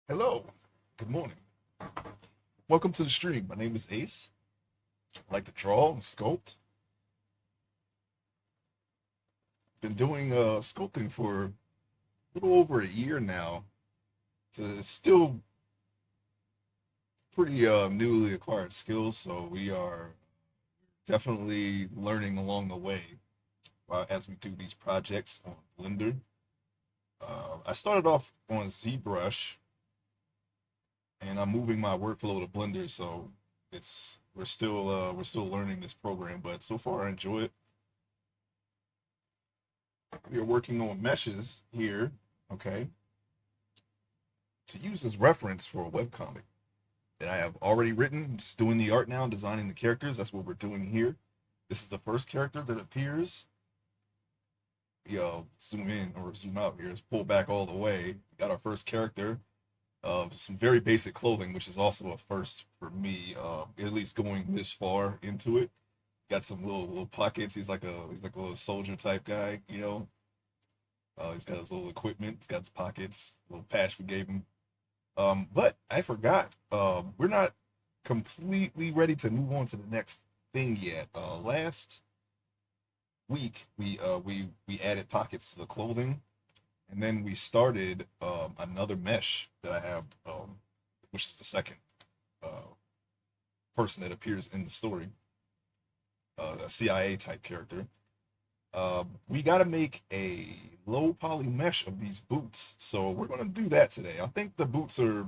Hello, good morning. Welcome to the stream. My name is Ace. I like to draw and sculpt. Been doing sculpting for a little over a year now. It's still pretty newly acquired skills, so we are definitely learning along the way as we do these projects on Blender. I started off on ZBrush, and I'm moving my workflow to Blender, so it's we're still learning this program, but so far I enjoy it. We are working on meshes here, okay, to use as reference for a webcomic that I have already written. Just doing the art now, designing the characters. That's what we're doing here. This is the first character that appears. Zoom in or zoom out here. Just pull back all the way. We got our first character of some very basic clothing, which is also a first for me. At least going this far into it. Got some little pockets. He's like a little soldier type guy, you know. He's got his little equipment. He's got his pockets. Little patch we gave him. But I forgot. We're not completely ready to move on to the next thing yet. Last week we added pockets to the clothing, and then we started another mesh that I have, which is the second uh, person that appears in the story, a CIA type character. We got to make a low poly mesh of these boots, so we're gonna do that today. I think the boots are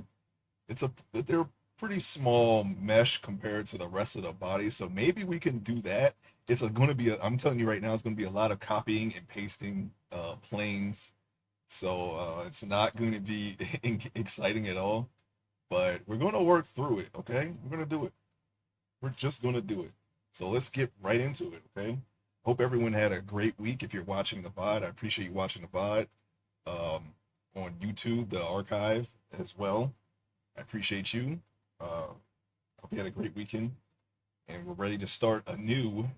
they're pretty small mesh compared to the rest of the body, so maybe we can do that. It's going to be I'm telling you right now, it's going to be a lot of copying and pasting planes, so it's not going to be exciting at all. But we're going to work through it. Okay, we're going to do it. We're just going to do it. So let's get right into it. Okay. Hope everyone had a great week. If you're watching the VOD, I appreciate you watching the VOD on YouTube, the archive as well. I appreciate you. Hope you had a great weekend, and we're ready to start anew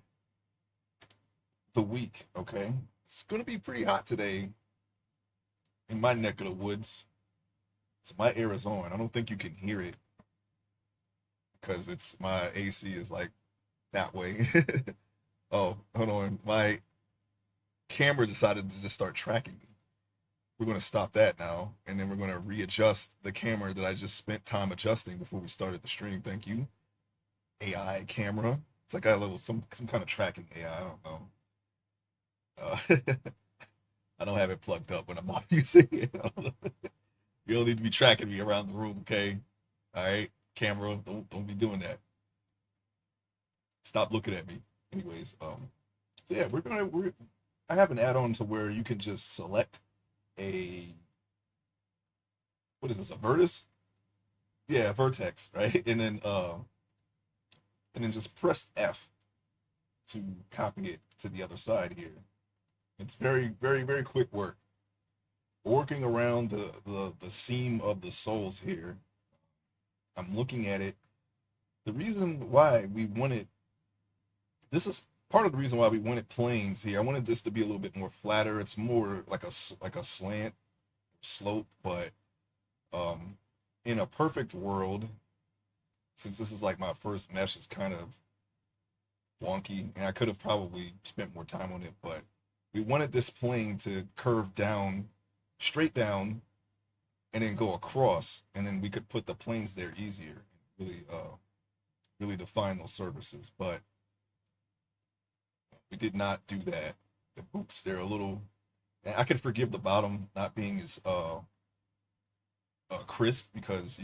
the week. Okay, it's gonna be pretty hot today in my neck of the woods. So my air is on. I don't think you can hear it because it's my AC is like that way. Oh, hold on. My camera decided to just start tracking me. We're going to stop that now, and then we're going to readjust the camera that I just spent time adjusting before we started the stream. Thank you, AI camera. It's like a little some kind of tracking AI. I don't know. I don't have it plugged up when I'm not using it. You don't need to be tracking me around the room, okay? All right, camera, don't be doing that. Stop looking at me. Anyways, so yeah, I have an add-on to where you can just select a what is this, a vertex? Yeah, vertex, right? And then just press F to copy it to the other side here. It's very quick work. Working around the seam of the soles here. I'm looking at it. The reason why we wanted this is part of the reason why we wanted planes here. I wanted this to be a little bit more flatter. It's more like a slant slope, but um, in a perfect world, since this is like my first mesh, it's kind of wonky, and I could have probably spent more time on it, but we wanted this plane to curve down, straight down, and then go across, and then we could put the planes there easier, really define those surfaces. But we did not do that. The boots, they're a little. I could forgive the bottom not being as crisp because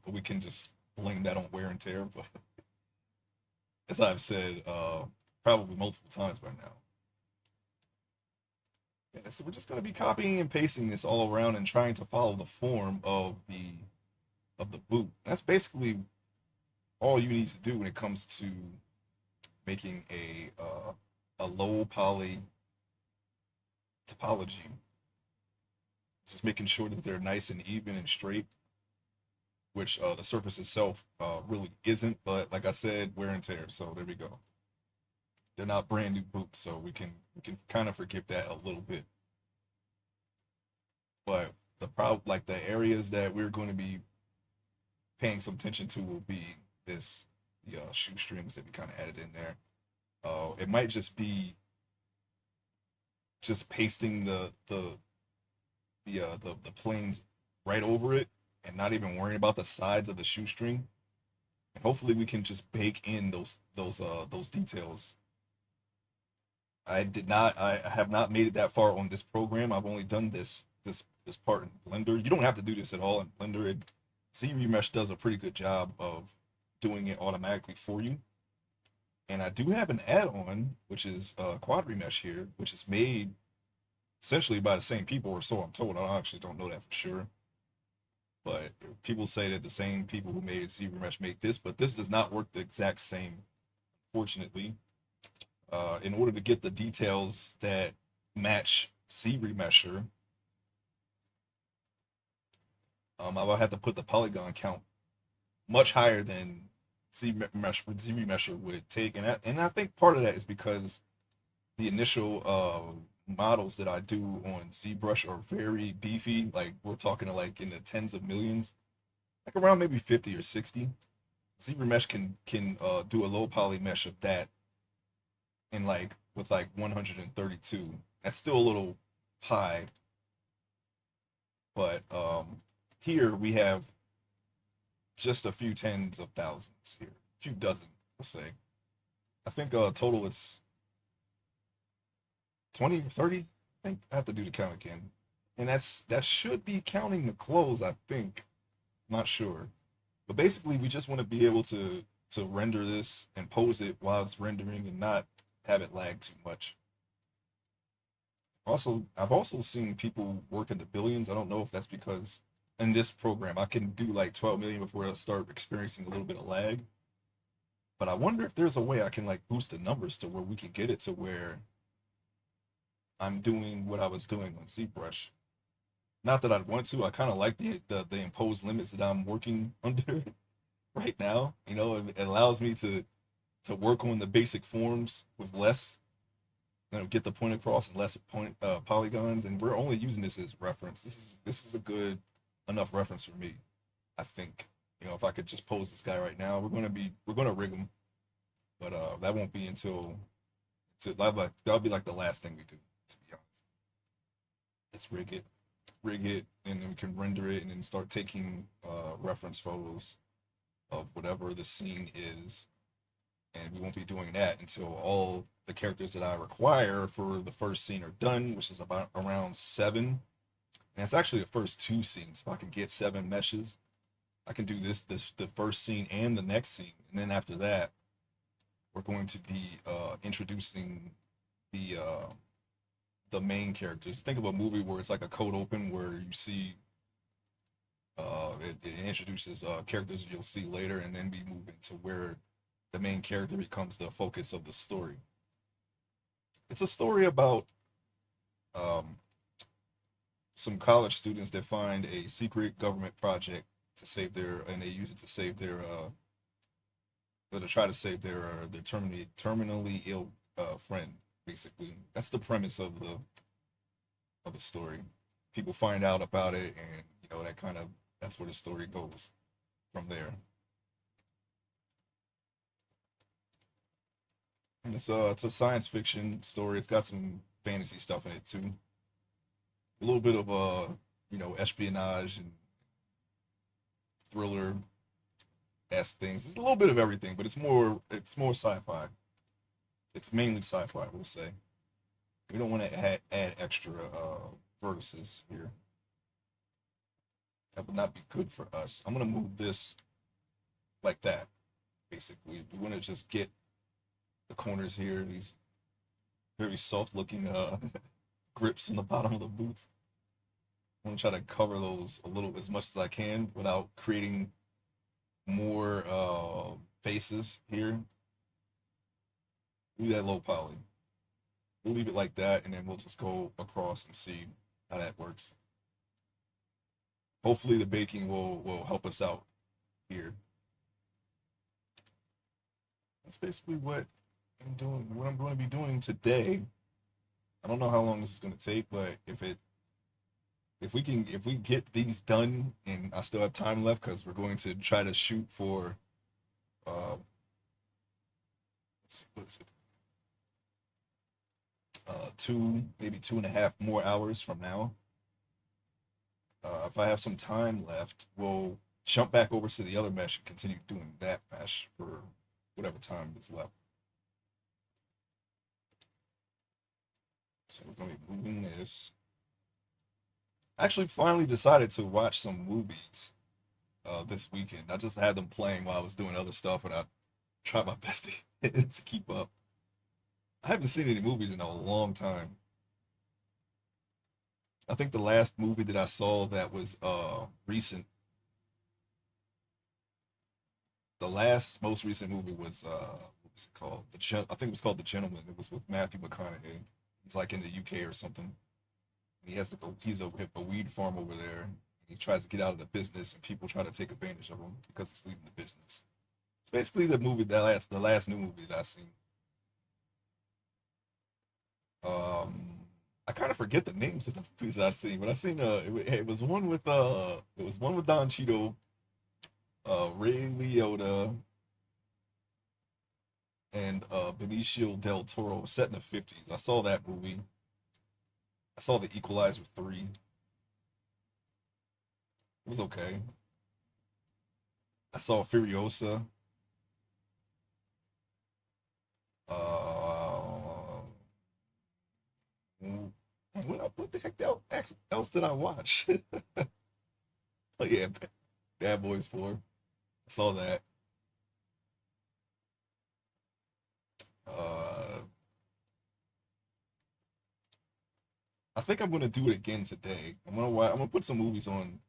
we can just blame that on wear and tear. But as I've said probably multiple times by now, yeah, so we're just going to be copying and pasting this all around and trying to follow the form of the boot. That's basically all you need to do when it comes to making a low poly topology. Just making sure that they're nice and even and straight, which the surface itself really isn't. But like I said, wear and tear. So there we go. They're not brand new boots, so we can kind of forgive that a little bit. But like the areas that we're going to be paying some attention to will be this the shoestrings that we kind of added in there. It might just be just pasting the planes right over it and not even worrying about the sides of the shoestring. And hopefully we can just bake in those details. I have not made it that far on this program. I've only done this part in Blender. You don't have to do this at all in Blender. ZRemesh does a pretty good job of doing it automatically for you. And I do have an add-on, which is Quad Remesh here, which is made essentially by the same people, or so I'm told. I actually don't know that for sure. But people say that the same people who made ZRemesh make this, but this does not work the exact same, fortunately. In order to get the details that match ZRemesher, I will have to put the polygon count much higher than ZRemesher would take, and I think part of that is because the initial models that I do on ZBrush are very beefy. Like we're talking like in the tens of millions, like around maybe 50 or 60. ZRemesh can do a low poly mesh of that in like with like 132. That's still a little high, but here we have just a few tens of thousands here, a few dozen, we'll say. I think total it's 20 or 30. I think I have to do the count again. And that should be counting the clothes, I think. Not sure. But basically we just want to be able to render this and pose it while it's rendering and not have it lag too much. Also, I've also seen people work in the billions. I don't know if that's because in this program I can do like 12 million before I start experiencing a little bit of lag. But I wonder if there's a way I can like boost the numbers to where we can get it to where I'm doing what I was doing on ZBrush. Not that I'd want to. I kind of like the imposed limits that I'm working under right now. You know, it allows me to work on the basic forms with less, you know, get the point across and less polygons. And we're only using this as reference. This is a good enough reference for me. I think, you know, if I could just pose this guy right now, we're gonna rig him, but that won't be until that'll be like the last thing we do, to be honest. Let's rig it, and then we can render it, and then start taking reference photos of whatever the scene is. And we won't be doing that until all the characters that I require for the first scene are done, which is about around 7. And it's actually the first 2 scenes. If I can get 7 meshes, I can do the first scene and the next scene. And then after that, we're going to be introducing the main characters. Think of a movie where it's like a cold open where you see it introduces characters you'll see later, and then we move into where the main character becomes the focus of the story. It's a story about um, some college students that find a secret government project to save and they use it to save to try to save their terminally ill friend. Basically, that's the premise of the story. People find out about it, and you know that's where the story goes from there. And it's a science fiction story. It's got some fantasy stuff in it too. A little bit of you know, espionage and thriller esque things. It's a little bit of everything, but it's more sci-fi. It's mainly sci-fi, we'll say. We don't want to add extra vertices here. That would not be good for us. I'm gonna move this like that. Basically, we want to just get the corners here, these very soft looking grips on the bottom of the boots. I'm gonna try to cover those a little as much as I can without creating more faces here. Do that low poly. We'll leave it like that, and then we'll just go across and see how that works. Hopefully the baking will help us out here. That's basically what I'm doing. What I'm going to be doing today. I don't know how long this is going to take, but if it if we get these done and I still have time left because we're going to try to shoot for let's see, what is it? 2 maybe 2.5 more hours from now. If I have some time left, we'll jump back over to the other mesh and continue doing that mesh for whatever time is left. So we're gonna be moving this. I actually finally decided to watch some movies this weekend. I just had them playing while I was doing other stuff, and I tried my best to keep up. I haven't seen any movies in a long time. I think the last movie that I saw that was recent, the last most recent movie was what was it called? I think it was called The Gentleman. It was with Matthew McConaughey. He's like in the UK or something. He's a weed farm over there. He tries to get out of the business, and people try to take advantage of him because he's leaving the business. It's basically the last new movie that I've seen. I kind of forget the names of the movies that I've seen, but I've seen it was one with Don Cheadle, Ray Liotta, and Benicio del Toro, set in the 50s. I saw that movie. I saw The Equalizer 3. It was okay. I saw Furiosa. Uh, what the heck else did I watch? Oh yeah, Bad Boys 4. I saw that. Uh, I think I'm gonna do it again today. I'm gonna put some movies on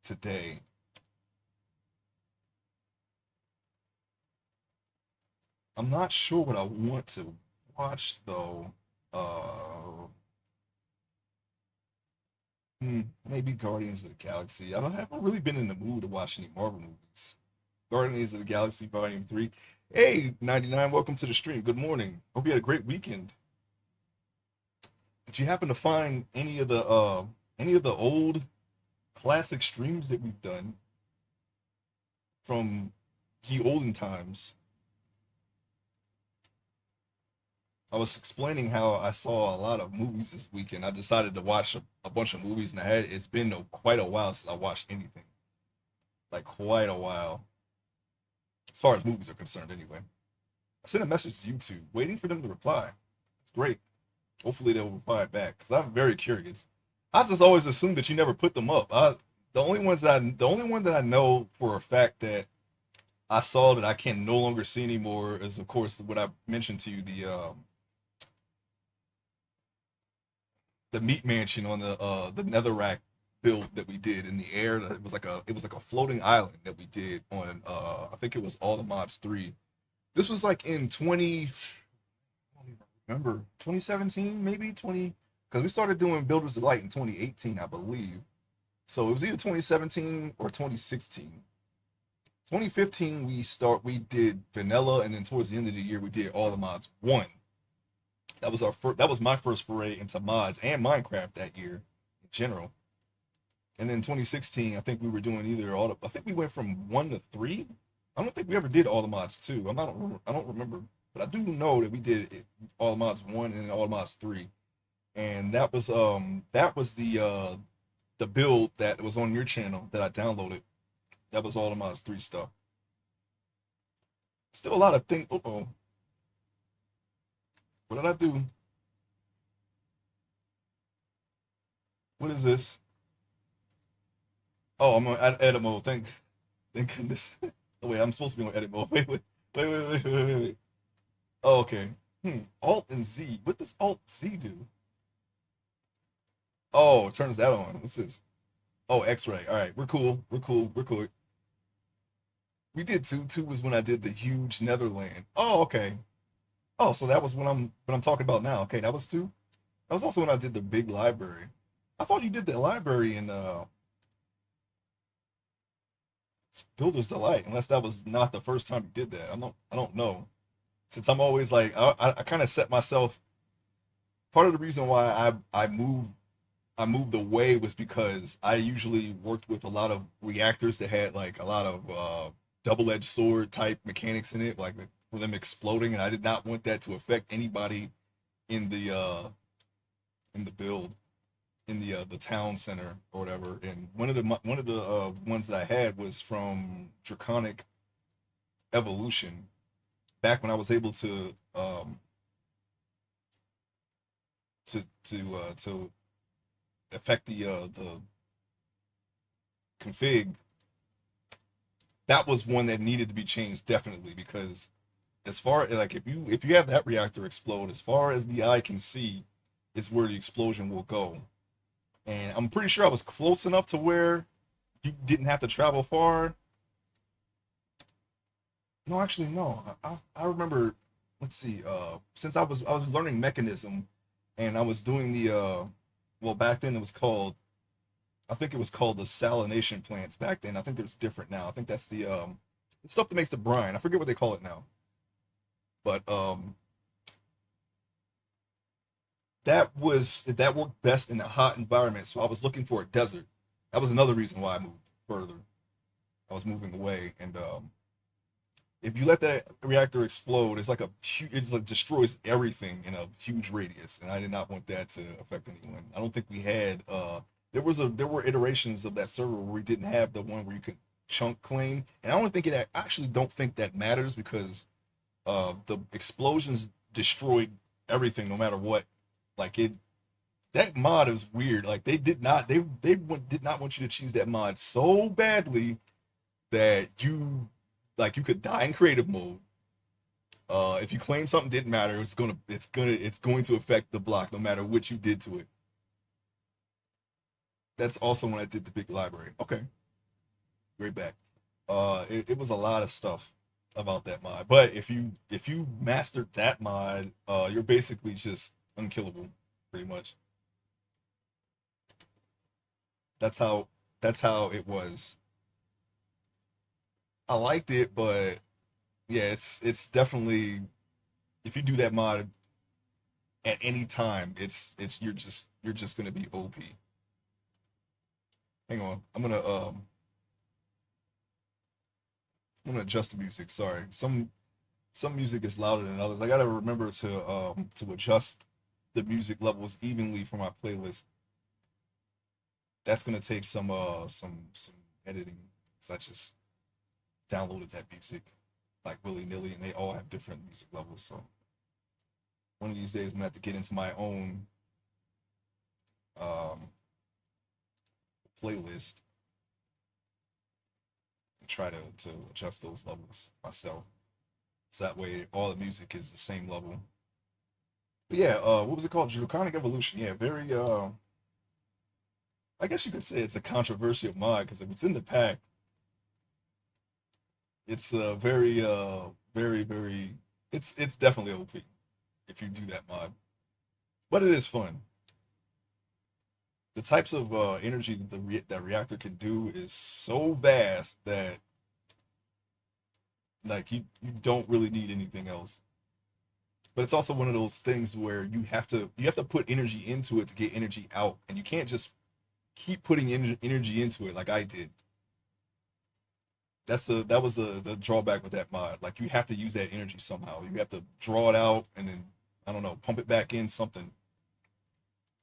today. I'm not sure what I want to watch though. Uh, Maybe Guardians of the Galaxy. I haven't really been in the mood to watch any Marvel movies. Guardians of the Galaxy Volume 3. Hey, 99, welcome to the stream. Good morning. Hope you had a great weekend. Did you happen to find any of the old classic streams that we've done from the olden times? I was explaining how I saw a lot of movies this weekend. I decided to watch a bunch of movies, and it's been quite a while since I watched anything. Like quite a while, as far as movies are concerned, anyway. I sent a message to YouTube, waiting for them to reply. It's great. Hopefully they'll reply back because I'm very curious. I just always assumed that you never put them up. The only one that I know for a fact that I saw that I can no longer see anymore is, of course, what I mentioned to you, the meat mansion on the netherrack build that we did in the air. It was like a floating island that we did on I think it was All the Mods 3. This was like in 20, I don't even remember, 2017 maybe 20, because we started doing Builders Delight in 2018, I believe. So it was either 2017 or 2016. 2015 we did Vanilla, and then towards the end of the year we did All the Mods 1. That was my first foray into mods and Minecraft that year in general. And then 2016, I think we were doing I think we went from 1 to 3. I don't think we ever did all the mods 2. I don't remember, but I do know that we did all the mods 1 and then all the mods 3. And that was the build that was on your channel that I downloaded. That was all the mods 3 stuff. Still a lot of things. Uh-oh. What did I do? What is this? Oh, I'm on edit mode. Thank goodness. Oh wait, I'm supposed to be on edit mode. Wait. Oh, okay. Alt and Z. What does Alt Z do? Oh, it turns that on. What's this? Oh, X-ray. All right, we're cool. We're cool. We did two. Two was when I did the huge Netherland. Oh, okay. Oh, so that was when I'm talking about now. Okay, that was two. That was also when I did the big library. I thought you did the library in Builder's Delight, unless that was not the first time you did that. I don't know. Since I'm always like I kind of set myself. Part of the reason why I moved I moved away was because I usually worked with a lot of reactors that had like a lot of double-edged sword type mechanics in it, like for them exploding, and I did not want that to affect anybody in the build in the town center or whatever. And one of the ones that I had was from Draconic Evolution, back when I was able to affect the config. That was one that needed to be changed definitely, because as far like if you have that reactor explode, as far as the eye can see is where the explosion will go. And I'm pretty sure I was close enough to where you didn't have to travel far. No, actually, no. I remember. Let's see. Since I was learning mechanism, and I was doing the well, back then it was called. I think it was called the salination plants back then. I think it's different now. I think that's the stuff that makes the brine. I forget what they call it now. But that worked best in a hot environment. So I was looking for a desert. That was another reason why I moved further. I was moving away, and if you let that reactor explode, it's like destroys everything in a huge radius, and I did not want that to affect anyone. I don't think we had there were iterations of that server where we didn't have the one where you could chunk claim, and I don't think it I actually don't think that matters, because the explosions destroyed everything no matter what. Like it that mod is weird. Like did not want you to choose that mod so badly that you could die in creative mode. If you claim something didn't matter, it's going to affect the block no matter what you did to it. That's also when I did the big library. Okay, right back. It was a lot of stuff about that mod, but if you mastered that mod, you're basically just unkillable, pretty much. That's how that's how it was. I liked it, but yeah, it's definitely, if you do that mod at any time, it's you're just gonna be OP. Hang on, I'm gonna adjust the music. Sorry, some music is louder than others. I gotta remember to adjust the music levels evenly for my playlist. That's gonna take some editing. So I just downloaded that music like willy nilly, and they all have different music levels. So one of these days, I'm gonna have to get into my own um, playlist and try to adjust those levels myself. So that way, all the music is the same level. But yeah, what was it called? Draconic Evolution. Yeah, very. I guess you could say it's a controversial mod, because if it's in the pack, it's very. It's definitely OP if you do that mod. But it is fun. The types of energy that that reactor can do is so vast that like you don't really need anything else. But it's also one of those things where you have to put energy into it to get energy out, and you can't just keep putting energy into it like I did. That was the drawback with that mod. Like you have to use that energy somehow. You have to draw it out and then, I don't know, pump it back in something.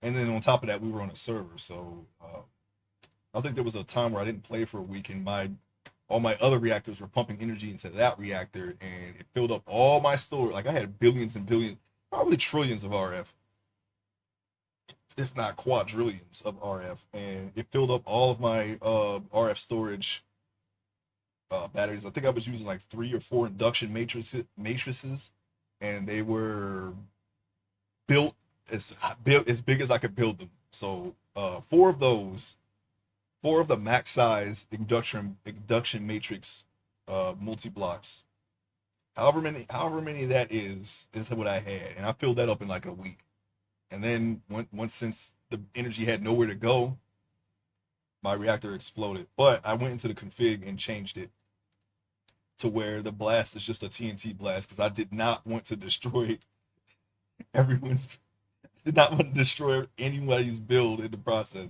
And then on top of that, we were on a server, so I think there was a time where I didn't play for a week, and my all my other reactors were pumping energy into that reactor, and it filled up all my storage. Like I had billions and billions, probably trillions of RF, if not quadrillions of RF, and it filled up all of my RF storage batteries. I think I was using like 3 or 4 induction matrices, and they were built as big as I could build them. So 4 of the max size induction matrix multi blocks. However many that is what I had, and I filled that up in like a week. And then once since the energy had nowhere to go, my reactor exploded. But I went into the config and changed it to where the blast is just a TNT blast, because I did not want to destroy everyone's did not want to destroy anybody's build in the process.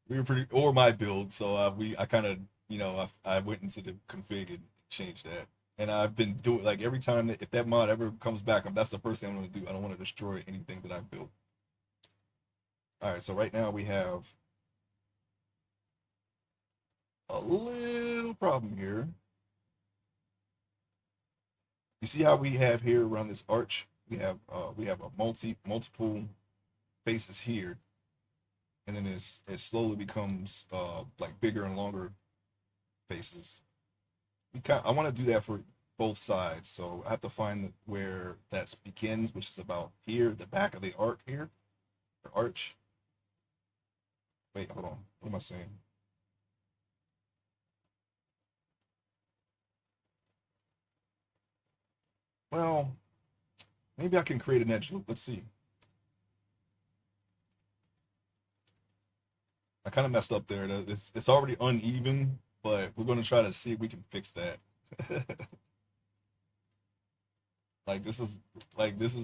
We were pretty, or my build. So I kind of, I went into the config and changed that. And I've been doing like every time that if that mod ever comes back, that's the first thing I'm going to do. I don't want to destroy anything that I've built. All right, so right now we have a little problem here. You see how we have here around this arch? We have a multiple faces here, and then it slowly becomes like bigger and longer faces. I want to do that for both sides, so I have to find where that begins, which is about here, the back of the arc here, or arch. Wait, hold on. What am I saying? Well, maybe I can create an edge loop. Let's see. I kind of messed up there. It's already uneven, but we're going to try to see if we can fix that. Like this is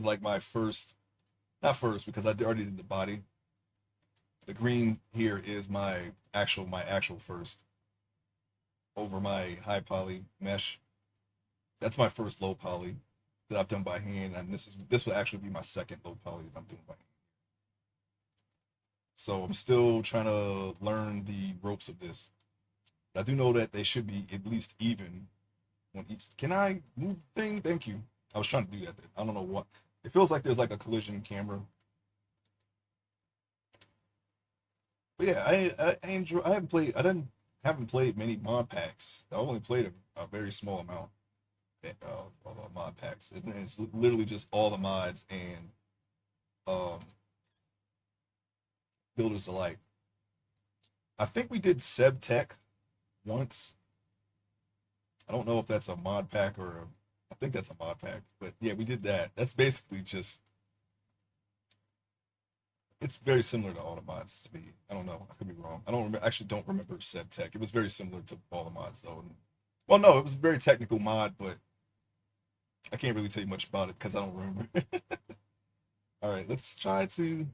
like my first, not first because I already did the body. The green here is my actual first over my high poly mesh. That's my first low poly that I've done by hand, and this will actually be my second low poly that I'm doing by hand. So I'm still trying to learn the ropes of this. I do know that they should be at least even when each. Can I move thing? Thank you. I was trying to do that. I don't know what. It feels like there's like a collision camera. But yeah, I enjoy. I haven't played. I didn't haven't played many mod packs. I only played a very small amount of mod packs. It's literally just all the mods and um, builders alike. I think we did Seb Tech once. I don't know if that's a mod pack or I think that's a mod pack, but yeah, we did that. That's basically just it's very similar to all the mods to me. I don't know. I could be wrong. I don't remember. Actually, don't remember Seb Tech. It was very similar to all the mods though. Well, no, it was a very technical mod, but I can't really tell you much about it because I don't remember. All right, let's try to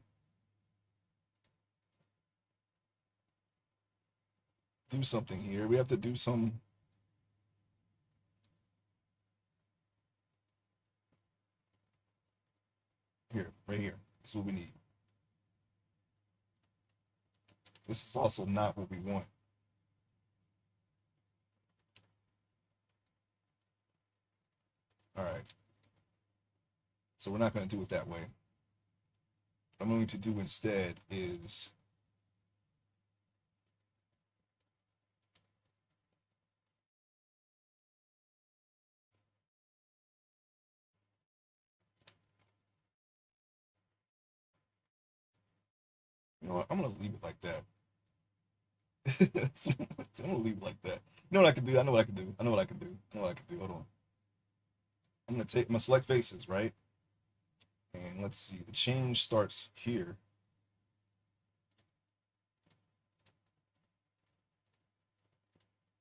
do something here. We have to do some here, right here. This is what we need. This is also not what we want. All right. So we're not going to do it that way. What I'm going to do instead is you know what? I'm going to leave it like that. I'm going to leave it like that. You know what I can do? I know what I can do. I know what I can do. I know what I can do. Hold on. I'm going to select faces, right? And let's see. The change starts here.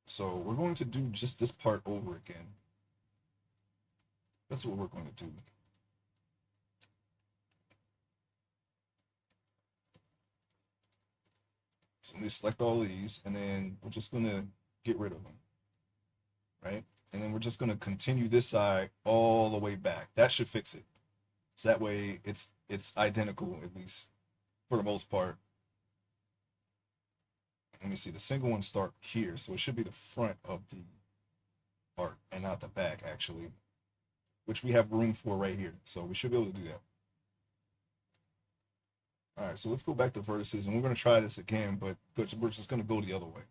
So we're going to do just this part over again. That's what we're going to do. So we select all these, and then we're just going to get rid of them, right? And then we're just going to continue this side all the way back. That should fix it. So that way it's identical, at least for the most part. Let me see, the single ones start here, so it should be the front of the arc and not the back, actually, which we have room for right here. So we should be able to do that. All right, so let's go back to vertices, and we're going to try this again, but we're just going to go the other way.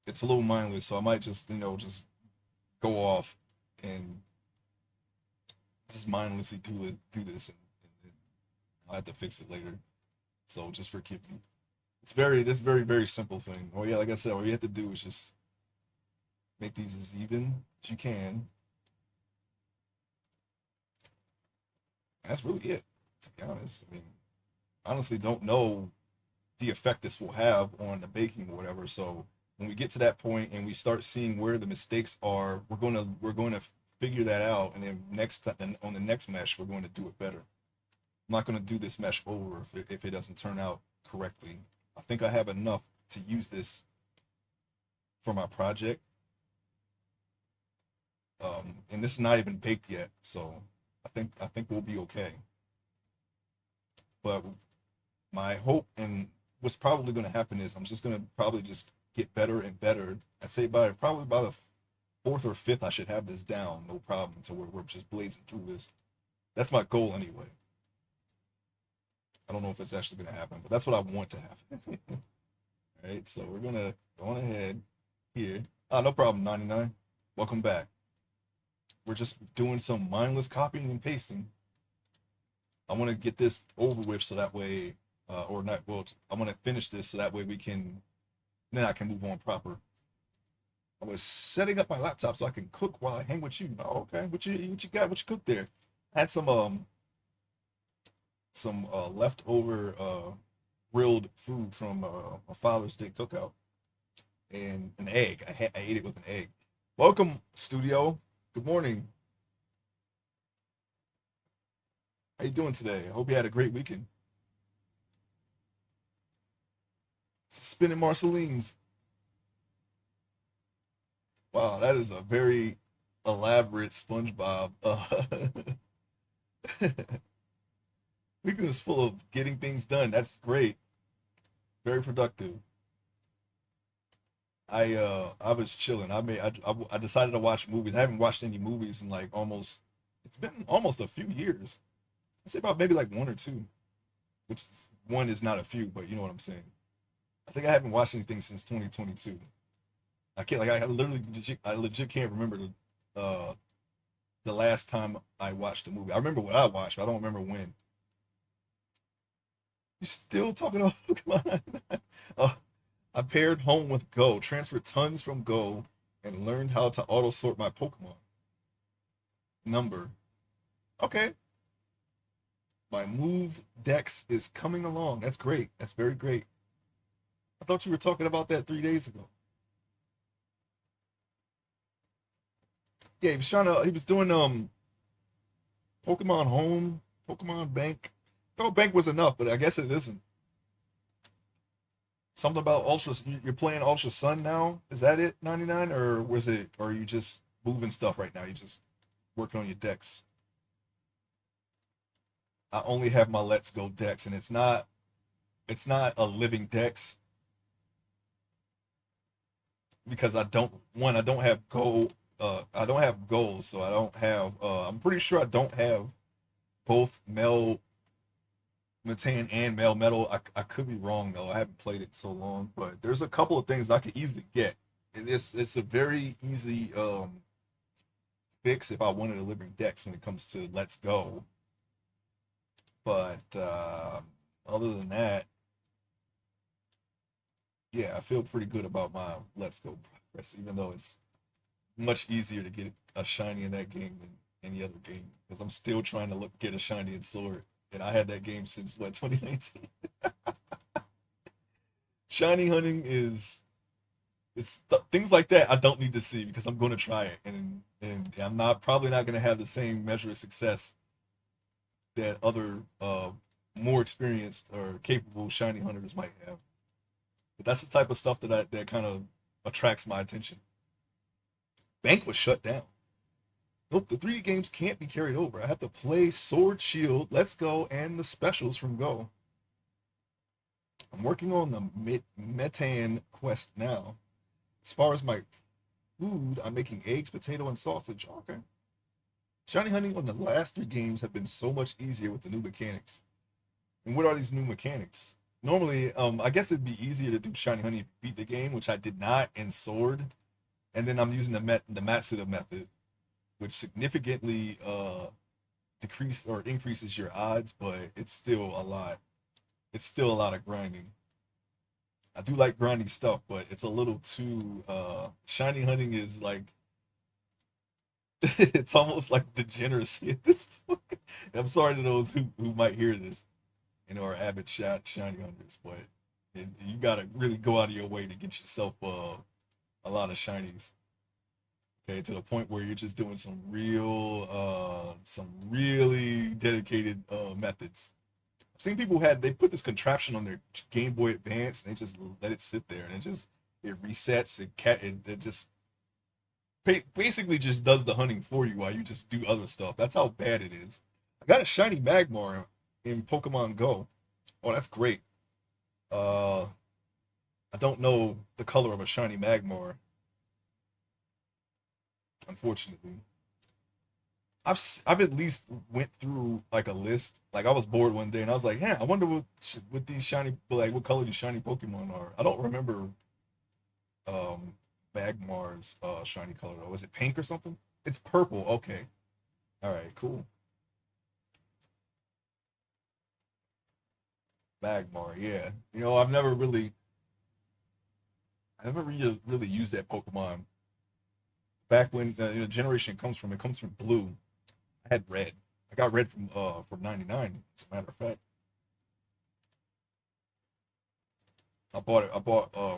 It's a little mindless, so I might just, just go off and just mindlessly do this, and I'll have to fix it later. So just forgive me. This very simple thing. Oh yeah, like I said, all you have to do is just make these as even as you can. That's really it, to be honest. I mean, honestly, don't know the effect this will have on the baking or whatever. So when we get to that point and we start seeing where the mistakes are, we're going to figure that out, and then on the next mesh, we're going to do it better. I'm not going to do this mesh over if it doesn't turn out correctly. I think I have enough to use this for my project. And this is not even baked yet, so I think we'll be okay. But my hope and what's probably going to happen is I'm just going to probably just get better and better. I'd say probably by the fourth or fifth, I should have this down, no problem, to where we're just blazing through this. That's my goal anyway. I don't know if it's actually going to happen, but that's what I want to happen. All right, so we're going to go on ahead here. No problem, 99. Welcome back. We're just doing some mindless copying and pasting. I want to get this over with so that way, or not, well, I want to finish this so that way then I can move on proper. I was setting up my laptop so I can cook while I hang with you. Oh, okay, what you got? What you cooked there? I had some leftover grilled food from a Father's Day cookout, and an egg. I ate it with an egg. Welcome, studio. Good morning. How you doing today? I hope you had a great weekend. Spinning Marcelines. Wow, that is a very elaborate SpongeBob. Weekend was full of getting things done. That's great. Very productive. I was chilling. I decided to watch movies. I haven't watched any movies in like it's been almost a few years. I'd say about maybe like one or two, which one is not a few, but you know what I'm saying. I think I haven't watched anything since 2022. I can't like I legit can't remember the last time I watched a movie. I remember what I watched, but I don't remember when. You still talking about Pokemon? Oh, I paired home with Go, transferred tons from Go, and learned how to auto sort my Pokemon number. Okay, my move Dex is coming along. That's great. That's very great. I thought you were talking about that 3 days ago. Yeah, he was doing Pokemon Home, Pokemon Bank. I thought Bank was enough, but I guess it isn't. Something about Ultra. You're playing Ultra Sun now. Is that it, 99, or was it? Or are you just moving stuff right now? You just working on your decks. I only have my Let's Go decks, and it's not a living dex because I don't have gold. I don't have goals, so I don't have. I'm pretty sure I don't have both Mel Matan and Mel Metal. I could be wrong though. I haven't played it so long, but there's a couple of things I could easily get. And it's a very easy fix if I wanted a living dex when it comes to Let's Go. But other than that, yeah, I feel pretty good about my Let's Go progress, even though it's much easier to get a shiny in that game than any other game because I'm still trying to get a shiny in Sword, and I had that game since what 2019. Shiny hunting is things like that I don't need to see because I'm going to try it, and I'm not probably not going to have the same measure of success that other more experienced or capable shiny hunters might have. But that's the type of stuff that kind of attracts my attention. Bank was shut down. Nope, the 3D games can't be carried over. I have to play Sword Shield, Let's Go, and the specials from Go. I'm working on the Metan quest now. As far as my food, I'm making eggs, potato, and sausage. Okay. Shiny hunting on the last 3 games have been so much easier with the new mechanics. And what are these new mechanics? Normally, I guess it'd be easier to do shiny hunting if you beat the game, which I did not in Sword. And then I'm using the Matsuda method, which significantly decrease or increases your odds, but it's still a lot. It's still a lot of grinding. I do like grinding stuff, but it's a little too shiny hunting is like it's almost like degeneracy at this point. I'm sorry to those who might hear this, are avid shiny hunters, but you gotta really go out of your way to get yourself a lot of shinies. Okay, to the point where you're just doing some really dedicated methods. I've seen people had they put this contraption on their Game Boy Advance and they just let it sit there and it resets it just basically just does the hunting for you while you just do other stuff. That's how bad it is. I got a shiny Magmar in Pokemon Go. Oh, that's great. Uh, I don't know the color of a shiny Magmar, unfortunately. I've at least went through like a list. Like I was bored one day and I was like, yeah, I wonder what these shiny like what color these shiny Pokemon are. I don't remember um Magmar's shiny color though. Was it pink or something? It's purple. Okay. All right, cool. Magmar, yeah. I never really used that Pokemon. Back when generation it comes from blue. I had red. I got red from 99, as a matter of fact. I bought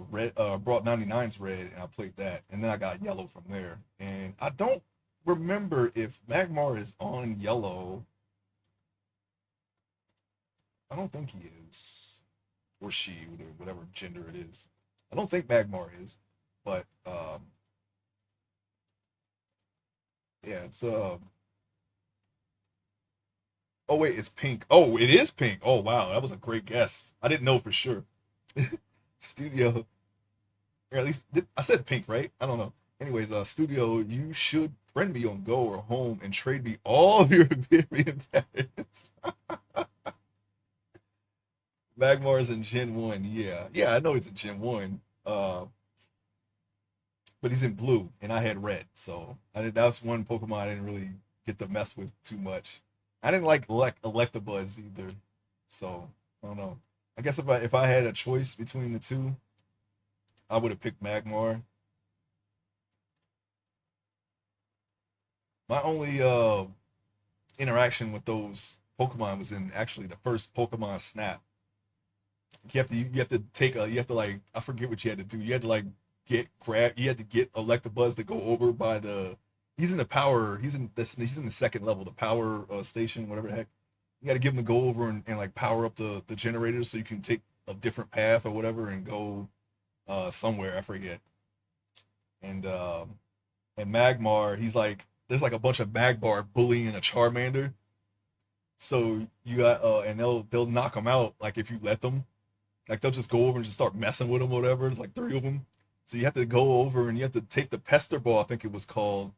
red brought 99's red and I played that. And then I got yellow from there. And I don't remember if Magmar is on yellow. I don't think he is. Or she, whatever gender it is. I don't think Magmar is. But yeah, it's oh wait, it's pink. Oh, it is pink. Oh wow, that was a great guess. I didn't know for sure. Studio, or at least I said pink, right? I don't know. Anyways, Studio, you should friend me on Go or Home and trade me all of your Viridian patterns. Magmar's in Gen 1. Yeah. Yeah, I know he's in Gen 1. But he's in blue and I had red. So that's one Pokemon I didn't really get to mess with too much. I didn't like Electabuzz either. So I don't know. I guess if I had a choice between the two, I would have picked Magmar. My only interaction with those Pokemon was in actually the first Pokemon Snap. You have to like I forget what you had to do. You had to like you had to get Electabuzz to go over by the he's in the power he's in the second level, the power station, whatever the heck. You gotta give him to go over and like power up the generators so you can take a different path or whatever and go somewhere, I forget. And Magmar, he's like there's like a bunch of Magmar bullying a Charmander. So you got and they'll knock him out like if you let them. Like they'll just go over and just start messing with him, or whatever. It's like three of them. So you have to go over and you have to take the pester ball, I think it was called.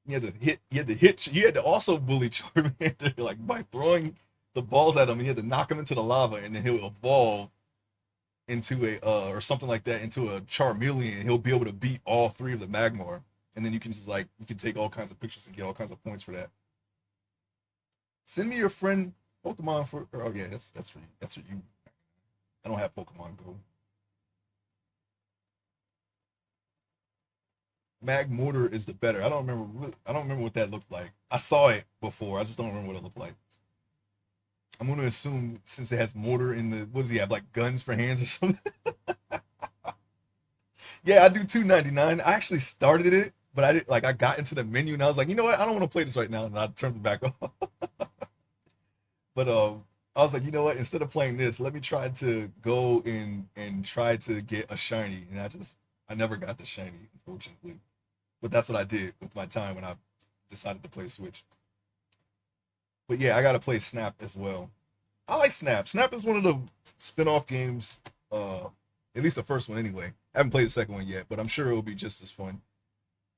You had to also bully Charmander like by throwing the balls at him. And you had to knock him into the lava, and then he'll evolve into a or something like that into a Charmeleon. He'll be able to beat all three of the Magmar, and then you can just like you can take all kinds of pictures and get all kinds of points for that. Send me your friend Pokemon for. Oh yeah, that's for you. That's for you. I don't have Pokemon Go. Magmortar is the better. I don't remember what that looked like. I saw it before. I just don't remember what it looked like. I'm gonna assume since it has mortar in the what does he have like guns for hands or something? Yeah, I do 299. I actually started it, but I did like I got into the menu and I was like, you know what? I don't want to play this right now, and I turned it back off. But I was like, you know what? Instead of playing this, let me try to go in and try to get a shiny. And I never got the shiny, unfortunately. But that's what I did with my time when I decided to play Switch. But yeah, I got to play Snap as well. I like Snap. Snap is one of the spin-off games. At least the first one anyway. I haven't played the second one yet, but I'm sure it will be just as fun.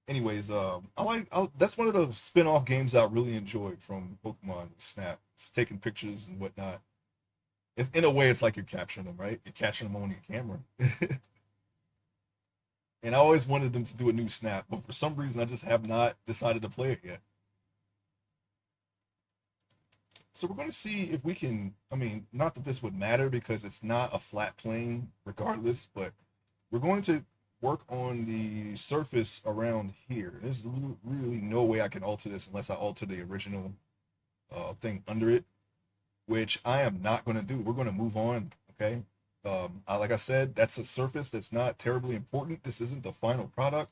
Anyways, that's one of the spin-off games I really enjoyed from Pokemon Snap. It's taking pictures and whatnot. In a way, it's like you're capturing them, right? You're capturing them on your camera. And I always wanted them to do a new Snap, but for some reason, I just have not decided to play it yet. So we're going to see if we can. I mean, not that this would matter because it's not a flat plane, regardless. But we're going to work on the surface around here. There's really no way I can alter this unless I alter the original thing under it, which I am not going to do. We're going to move on. Okay. Like I said, that's a surface that's not terribly important. This isn't the final product.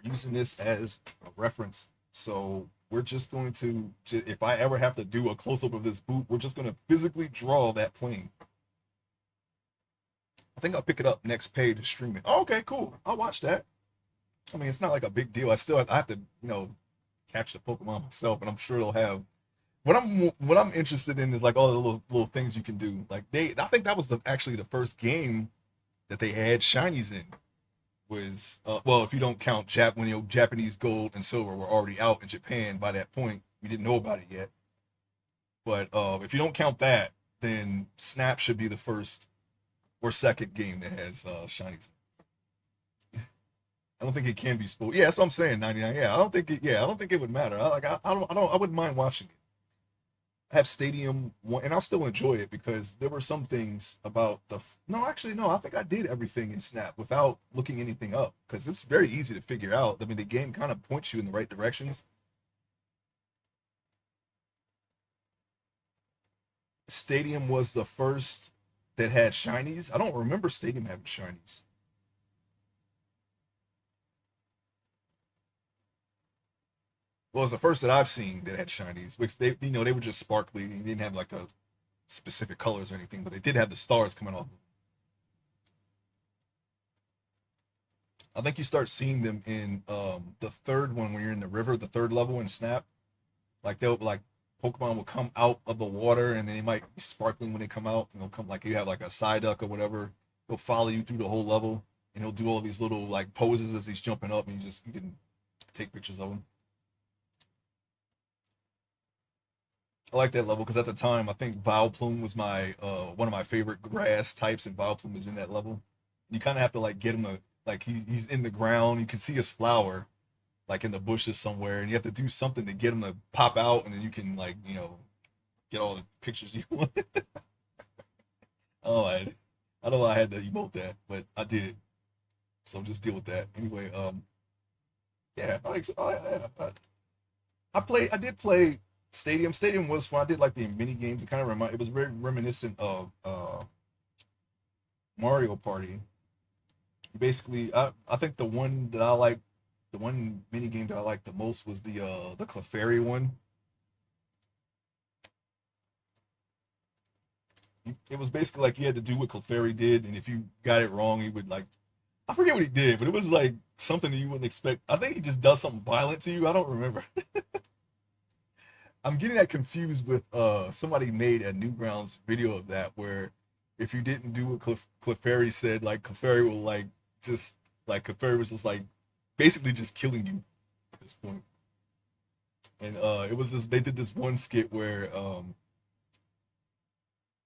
using this as a reference. So we're just going to, if I ever have to do a close up of this boot, we're just going to physically draw that plane. I think I'll pick it up next pay to stream it. Oh, okay, cool. I'll watch that. I mean, it's not like a big deal. I have to, catch the Pokemon myself, and I'm sure they'll have. What I'm interested in is like all the little things you can do. Like I think that was actually the first game that they had shinies in. Was well, if you don't count when Japanese gold and silver were already out in Japan by that point, we didn't know about it yet. But if you don't count that, then Snap should be the first or second game that has shinies. I don't think it can be spoiled. Yeah, that's what I'm saying. 99. Yeah, I don't think it. Yeah, I don't think it would matter. I wouldn't mind watching it. I have Stadium one, and I'll still enjoy it because there were some things about the. No, actually, no. I think I did everything in Snap without looking anything up because it's very easy to figure out. I mean, the game kind of points you in the right directions. Stadium was the first that had shinies. I don't remember Stadium having shinies. Well, it's the first that I've seen that had shinies, which they were just sparkly. They didn't have like a specific colors or anything, but they did have the stars coming off. I think you start seeing them in the third one when you're in the river, the third level in Snap. Like they'll like Pokemon will come out of the water and then they might be sparkling when they come out. And they'll come like you have like a Psyduck or whatever. He'll follow you through the whole level and he'll do all these little like poses as he's jumping up and you can take pictures of him. I like that level because at the time I think Vileplume was my one of my favorite grass types, and Vileplume is in that level. You kind of have to like get him to like he's in the ground. You can see his flower like in the bushes somewhere, and you have to do something to get him to pop out, and then you can like get all the pictures you want. Oh, I don't know why I had to emote that, but I did it. So just deal with that anyway. Yeah, I did play Stadium. Stadium was fun. I did like the mini games. It was very reminiscent of Mario Party. Basically, I think the one mini game that I liked the most was the Clefairy one. It was basically like you had to do what Clefairy did, and if you got it wrong, he would like I forget what he did, but it was like something that you wouldn't expect. I think he just does something violent to you. I don't remember. I'm getting that confused with somebody made a Newgrounds video of that where if you didn't do what Clefairy said, like Clefairy will like just like Clefairy was just like basically just killing you at this point. And it was this they did this one skit where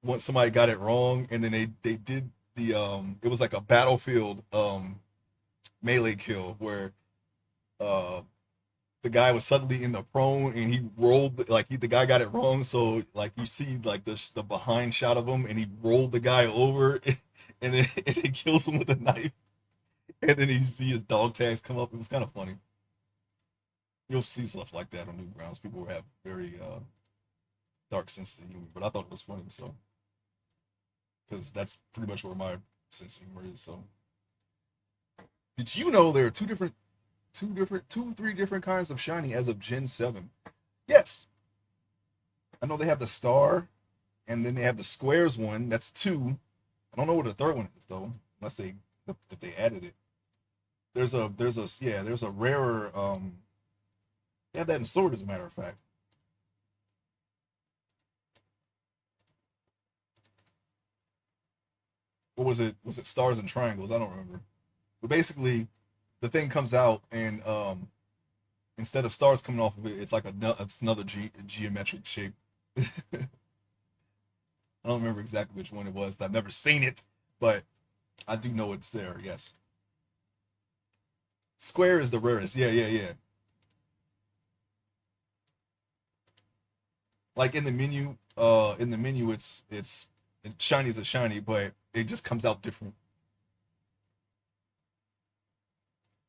once somebody got it wrong and then they did the it was like a battlefield melee kill where uh the guy was suddenly in the prone and he rolled like the guy got it wrong, so like you see like the behind shot of him and he rolled the guy over and he kills him with a knife and then you see his dog tags come up. It was kind of funny. You'll see stuff like that on Newgrounds. People have very dark sense of humor, but I thought it was funny, so because that's pretty much where my sense of humor is. So did you know there are three different kinds of shiny as of Gen 7? Yes. I know they have the star, and then they have the squares one. That's two. I don't know what the third one is though, unless if they added it. There's a rarer they have that in Sword as a matter of fact. What was it? Was it stars and triangles? I don't remember. But basically the thing comes out and instead of stars coming off of it, it's like it's another geometric shape. I don't remember exactly which one it was. I've never seen it, but I do know it's there. Yes, square is the rarest. Yeah, yeah, yeah. Like in the menu, it's shiny as a shiny, but it just comes out different.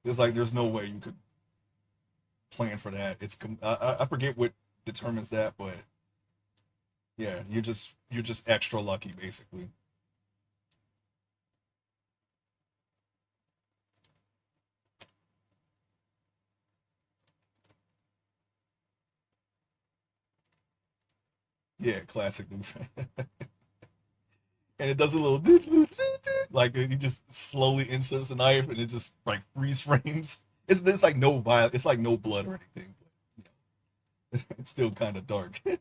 It's like there's no way you could plan for that. I forget what determines that, but yeah, you're just extra lucky basically. Yeah, classic. And it does a little doo, doo, doo, doo, like he just slowly inserts a knife and it just like freeze frames. It's like no violence, it's like no blood or anything, but you know, it's still kind of dark. I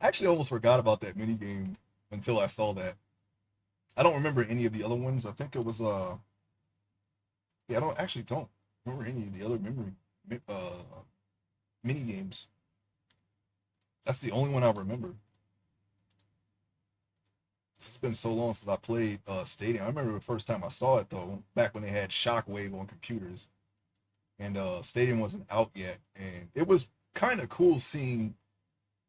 actually almost forgot about that mini game until I saw that. I don't remember any of the other ones. I think it was yeah, I don't remember any of the other memory mini games. That's the only one I remember. It's been so long since I played Stadium. I remember the first time I saw it though, back when they had Shockwave on computers, and Stadium wasn't out yet, and it was kind of cool seeing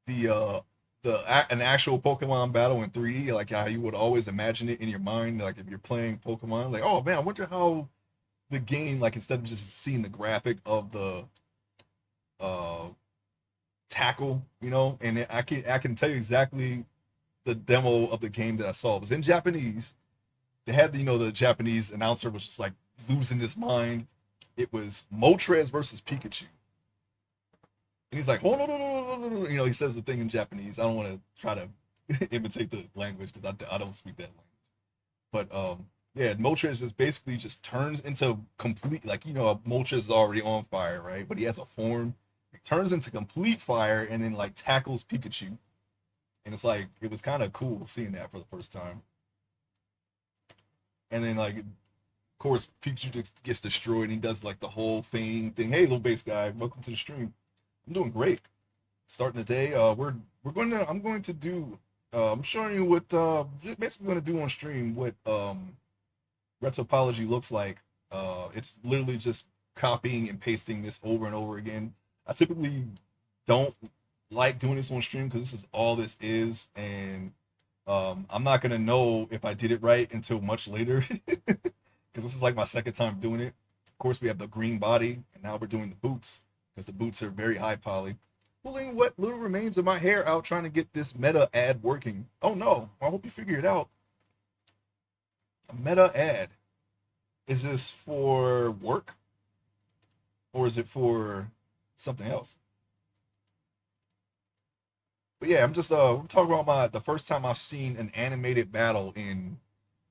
the an actual Pokemon battle in 3D, like how you would always imagine it in your mind, like if you're playing Pokemon, like oh man, I wonder how the game, like instead of just seeing the graphic of the uh tackle, you know, and I can tell you exactly the demo of the game that I saw. It was in Japanese. They had the, you know, the Japanese announcer was just like losing his mind. It was Moltres versus Pikachu, and he's like, "Oh no no no no no no!" You know, he says the thing in Japanese. I don't want to try to imitate the language because I don't speak that language. But yeah, Moltres just basically just turns into complete, like, you know, Moltres is already on fire, right? But he has a form. He turns into complete fire and then like tackles Pikachu, and it's like it was kind of cool seeing that for the first time. And then like of course Pikachu just gets destroyed and he does like the whole feigning thing. Hey, little base guy, welcome to the stream. I'm doing great. Starting the day. We're going to I'm going to do I'm showing you what basically going to do on stream what retopology looks like. It's literally just copying and pasting this over and over again. I typically don't like doing this on stream because this is all this is, and I'm not gonna know if I did it right until much later because this is like my second time doing it. Of course, we have the green body, and now we're doing the boots because the boots are very high poly. Pulling what little remains of my hair out, trying to get this meta ad working. Oh no! I hope you figure it out. A meta ad. Is this for work or is it for something else? But yeah, I'm just we're talking about my the first time I've seen an animated battle in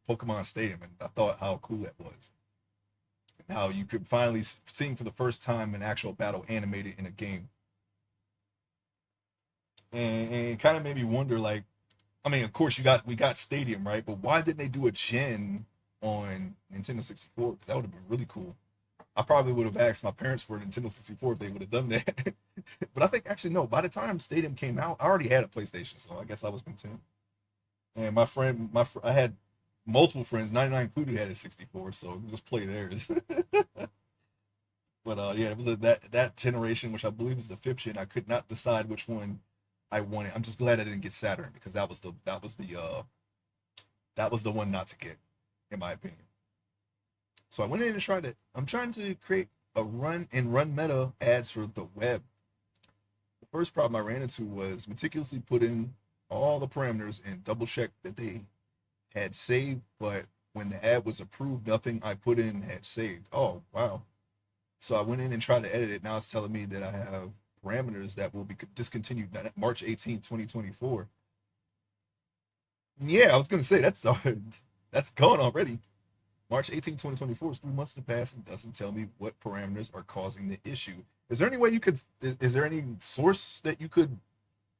Pokemon Stadium, and I thought how cool that was. And how you could finally see for the first time an actual battle animated in a game, and it kind of made me wonder, like, I mean, of course we got Stadium right, but why didn't they do a gen on Nintendo 64? Because that would have been really cool. I probably would have asked my parents for a Nintendo 64 if they would have done that. But I think actually no. By the time Stadium came out, I already had a PlayStation, so I guess I was content. And I had multiple friends, 99 included, had a 64, so just play theirs. But yeah, it was that generation, which I believe is the fifth gen. I could not decide which one I wanted. I'm just glad I didn't get Saturn because that was the one not to get, in my opinion. So I went in and tried it. I'm trying to create a run meta ads for the web. The first problem I ran into was meticulously put in all the parameters and double check that they had saved, but when the ad was approved, nothing I put in had saved. Oh, wow. So I went in and tried to edit it. Now it's telling me that I have parameters that will be discontinued March 18th, 2024. Yeah, I was going to say that's gone already. March 18th, 2024 is 3 months to pass and doesn't tell me what parameters are causing the issue. Is there any way you could, is there any source that you could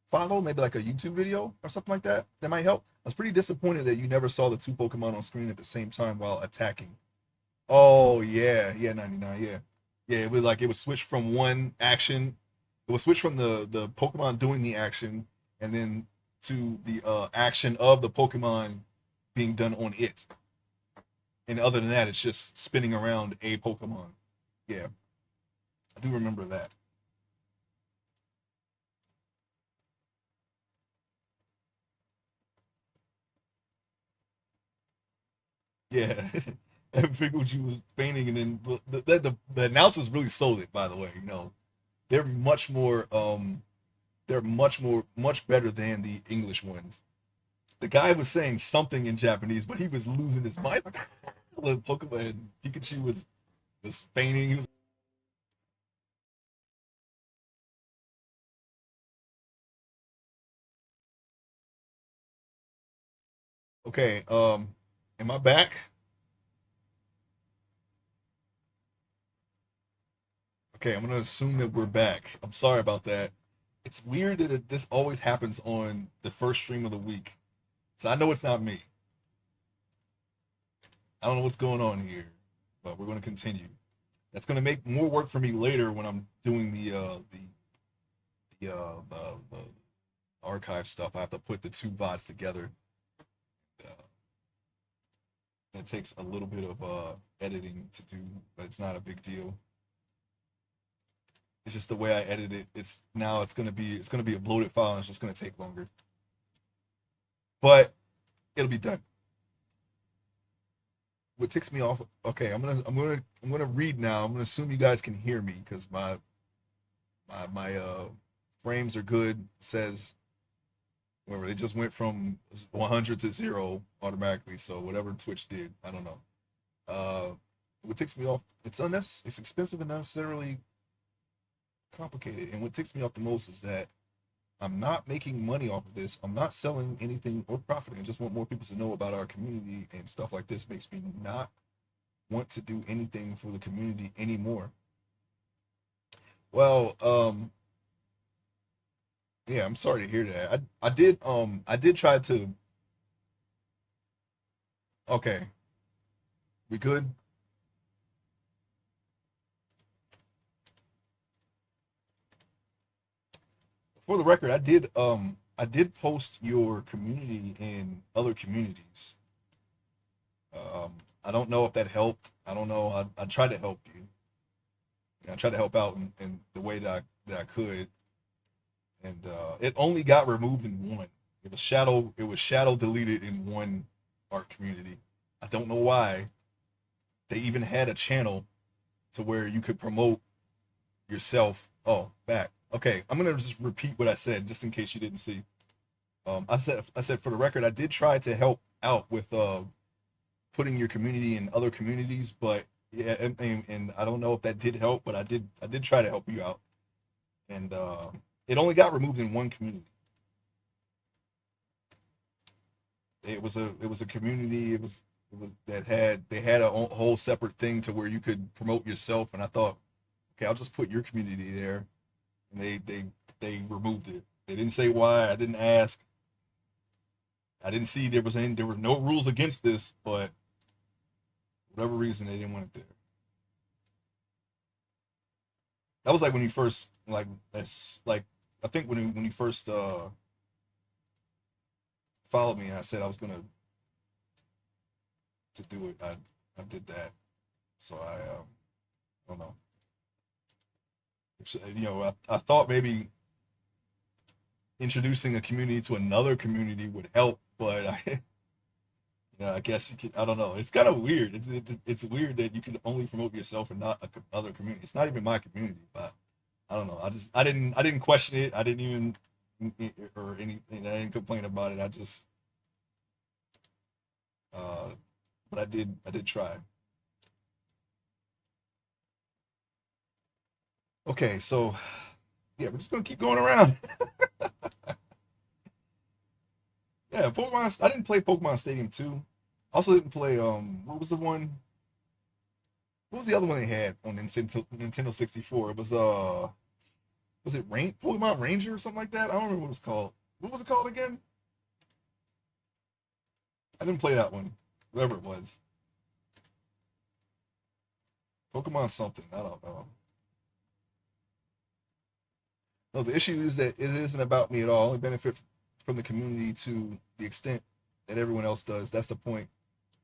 follow? Maybe like a YouTube video or something like that that might help? I was pretty disappointed that you never saw the two Pokemon on screen at the same time while attacking. Oh, yeah. Yeah, 99. Yeah. Yeah, it was like it was switch from one action. It was switch from the Pokemon doing the action and then to the action of the Pokemon being done on it. And other than that, it's just spinning around a Pokemon. Yeah, I do remember that. Yeah, and Pikachu was fainting, and then the announcers really sold it. By the way, you know they're much more much better than the English ones. The guy was saying something in Japanese, but he was losing his mind. The Pokemon Pikachu was fainting. He was Okay, am I back? Okay, I'm gonna assume that we're back. I'm sorry about that. It's weird that this always happens on the first stream of the week. So I know it's not me. I don't know what's going on here, but we're gonna continue. That's gonna make more work for me later when I'm doing the archive stuff. I have to put the two VODs together. Uh, that takes a little bit of editing to do, but it's not a big deal. It's just the way I edit it. It's gonna be a bloated file, and it's just gonna take longer. But it'll be done. What ticks me off? Okay, I'm gonna read now. I'm gonna assume you guys can hear me because my frames are good. It says whatever, they just went from 100 to 0 automatically. So whatever Twitch did, I don't know. Uh, what ticks me off? It's expensive and unnecessarily complicated. And what ticks me off the most is that I'm not making money off of this. I'm not selling anything or profiting. I just want more people to know about our community, and stuff like this makes me not want to do anything for the community anymore. Well, yeah, I'm sorry to hear that. I did try to. Okay, we good? For the record, I did post your community in other communities. I don't know if that helped. I don't know. I tried to help you. I tried to help out in the way that I could, and it only got removed in one. It was shadow deleted in one art community. I don't know why. They even had a channel to where you could promote yourself. Oh, back. Okay, I'm gonna just repeat what I said just in case you didn't see. I said for the record, I did try to help out with putting your community in other communities, but yeah, and I don't know if that did help, but I did try to help you out, and it only got removed in one community. It was a community. It was that they had a whole separate thing to where you could promote yourself, and I thought, okay, I'll just put your community there, and they removed it. They didn't say why. I didn't ask. I didn't see there were no rules against this, but for whatever reason they didn't want it there. That was like when you first like that's like I think when you first followed me and I said I was gonna to do it. I did that. So I don't know. I thought maybe introducing a community to another community would help, but yeah, I guess you could. I don't know. It's kind of weird. It's weird that you can only promote yourself and not other community. It's not even my community, but I don't know. I didn't question it. I didn't even or anything. I didn't complain about it. I just uh, but I did try. Okay, so yeah, we're just gonna keep going around. Yeah, Pokemon. I didn't play Pokemon Stadium 2. Also didn't play what was the one? What was the other one they had on Nintendo 64? It was it Pokemon Ranger or something like that? I don't remember what it was called. What was it called again? I didn't play that one. Whatever it was. Pokemon something. I don't know. No, the issue is that it isn't about me at all. I only benefit from the community to the extent that everyone else does. That's the point.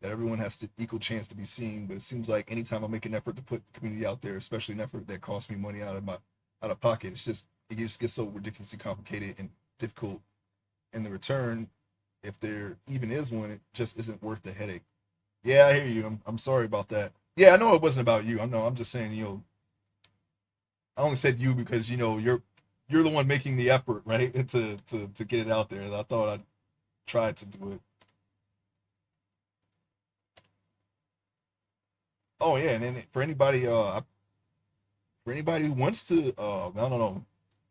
That everyone has the equal chance to be seen. But it seems like anytime I make an effort to put the community out there, especially an effort that costs me money out of pocket, it just gets so ridiculously complicated and difficult. In the return, if there even is one, it just isn't worth the headache. Yeah, I hear you. I'm sorry about that. Yeah, I know it wasn't about you. I know. I'm just saying, I only said you because you're the one making the effort, right? To get it out there. I thought I'd try to do it. Oh yeah, and then for anybody who wants to, I don't know,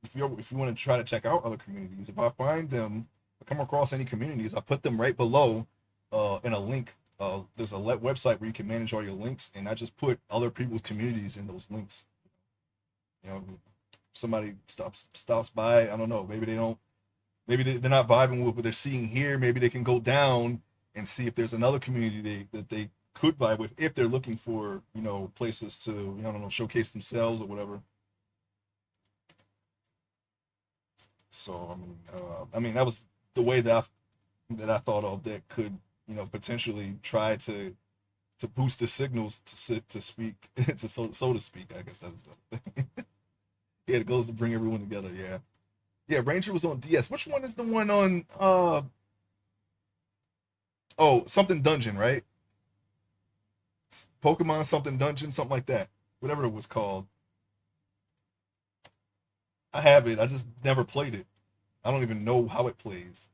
if you want to try to check out other communities, if I find them, I come across any communities, I put them right below. in a link. There's a website where you can manage all your links, and I just put other people's communities in those links. You know, somebody stops by. I don't know. Maybe they don't. Maybe they're not vibing with what they're seeing here. Maybe they can go down and see if there's another community that they could vibe with if they're looking for places to I don't know, showcase themselves or whatever. So I mean that was the way that I thought of that could potentially try to boost the signals to speak to so to speak. I guess that's the yeah, it goes to bring everyone together. Yeah, yeah. Ranger was on DS. Which one is the one on? Oh, something dungeon, right? Pokemon something dungeon, something like that. Whatever it was called. I have it. I just never played it. I don't even know how it plays.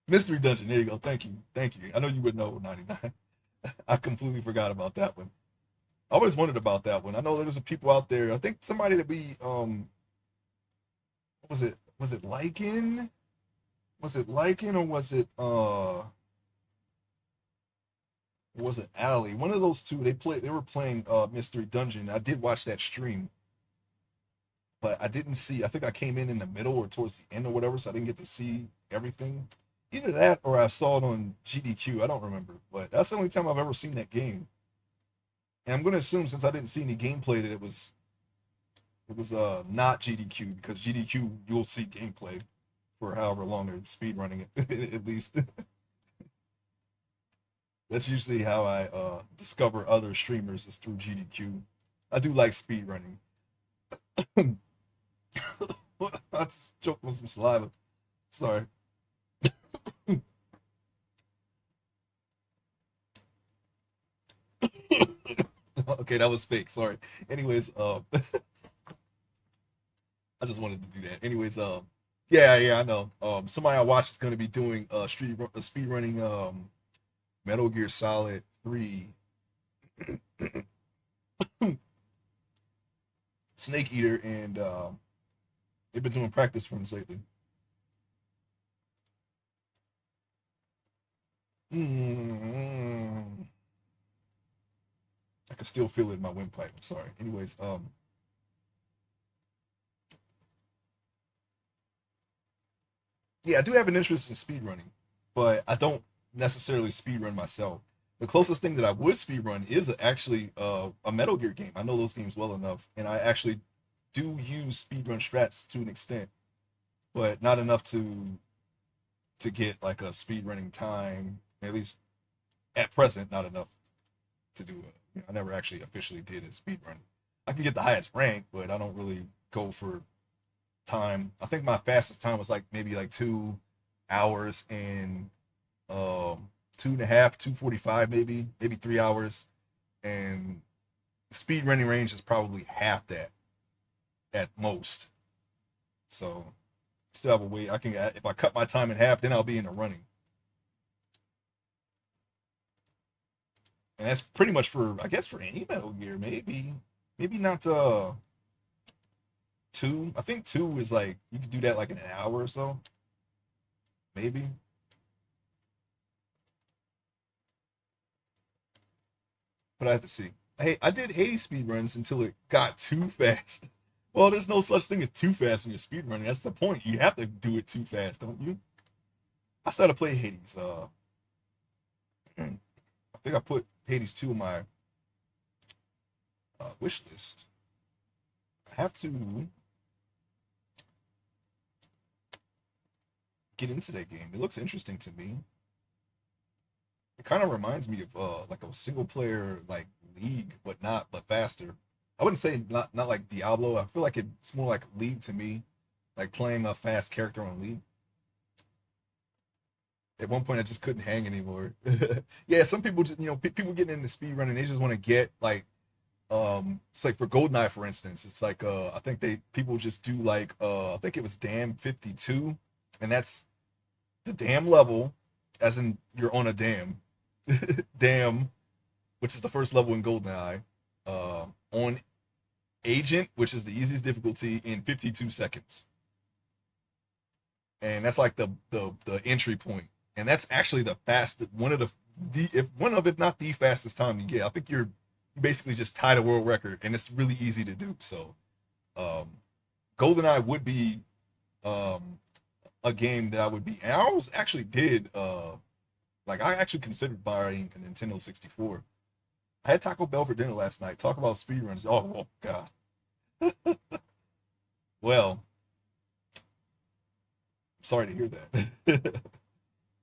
Mystery Dungeon. There you go. Thank you. Thank you. I know you would know 99. I completely forgot about that one. I always wondered about that one. I know there's a people out there. I think somebody that we what was it? Was it Lycan? Was it Lycan or was it Alley? One of those two. They were playing Mystery Dungeon. I did watch that stream, but I didn't see. I think I came in the middle or towards the end or whatever, so I didn't get to see everything. Either that or I saw it on GDQ. I don't remember, but that's the only time I've ever seen that game. And I'm going to assume since I didn't see any gameplay that it was not GDQ because GDQ you'll see gameplay for however long they're speed running it at least. That's usually how I discover other streamers is through GDQ. I do like speed running. I just choked on some saliva. Sorry. Okay, that was fake. Sorry. Anyways, I just wanted to do that. Anyways, yeah, yeah, I know. Somebody I watched is going to be doing speed running Metal Gear Solid 3 Snake Eater, and they've been doing practice runs lately. Mm, I can still feel it in my windpipe. I'm sorry. Anyways, yeah, I do have an interest in speedrunning, but I don't necessarily speedrun myself. The closest thing that I would speedrun is actually a Metal Gear game. I know those games well enough, and I actually do use speedrun strats to an extent, but not enough to get like a speedrunning time. At least at present, not enough to do it. I never actually officially did a speedrun. I can get the highest rank, but I don't really go for time. I think my fastest time was like maybe like 2 hours and 2.5, 2:45 maybe 3 hours. And speed running range is probably half that at most. So still have a way. I can if I cut my time in half, then I'll be in the running. And that's pretty much for I guess for any Metal Gear, maybe not two. I think two is like you could do that like in an hour or so, maybe. But I have to see. Hey, I did Hades speed runs until it got too fast. Well, there's no such thing as too fast when you're speed running. That's the point. You have to do it too fast, don't you? I started playing Hades. I think I put Hades 2 on my wish list. I have to get into that game. It looks interesting to me. It kind of reminds me of like a single player like League, but faster. I wouldn't say not like Diablo. I feel like it's more like League to me, like playing a fast character on League. At one point, I just couldn't hang anymore. Yeah, some people just people getting into speed running, they just want to get like it's like for Goldeneye for instance, it's like I think they people just do like I think it was Dam 52, and that's the dam level, as in you're on a dam, dam, which is the first level in Goldeneye, on Agent, which is the easiest difficulty in 52 seconds, and that's like the entry point. and that's actually the fastest one of the if one of if not the fastest time you get. I think you basically just tied a world record, and it's really easy to do. So, um, GoldenEye would be um, a game that I would be. And I always actually did like I actually considered buying a Nintendo 64. I had Taco Bell for dinner last night. Talk about speedruns. Oh god. Well, sorry to hear that.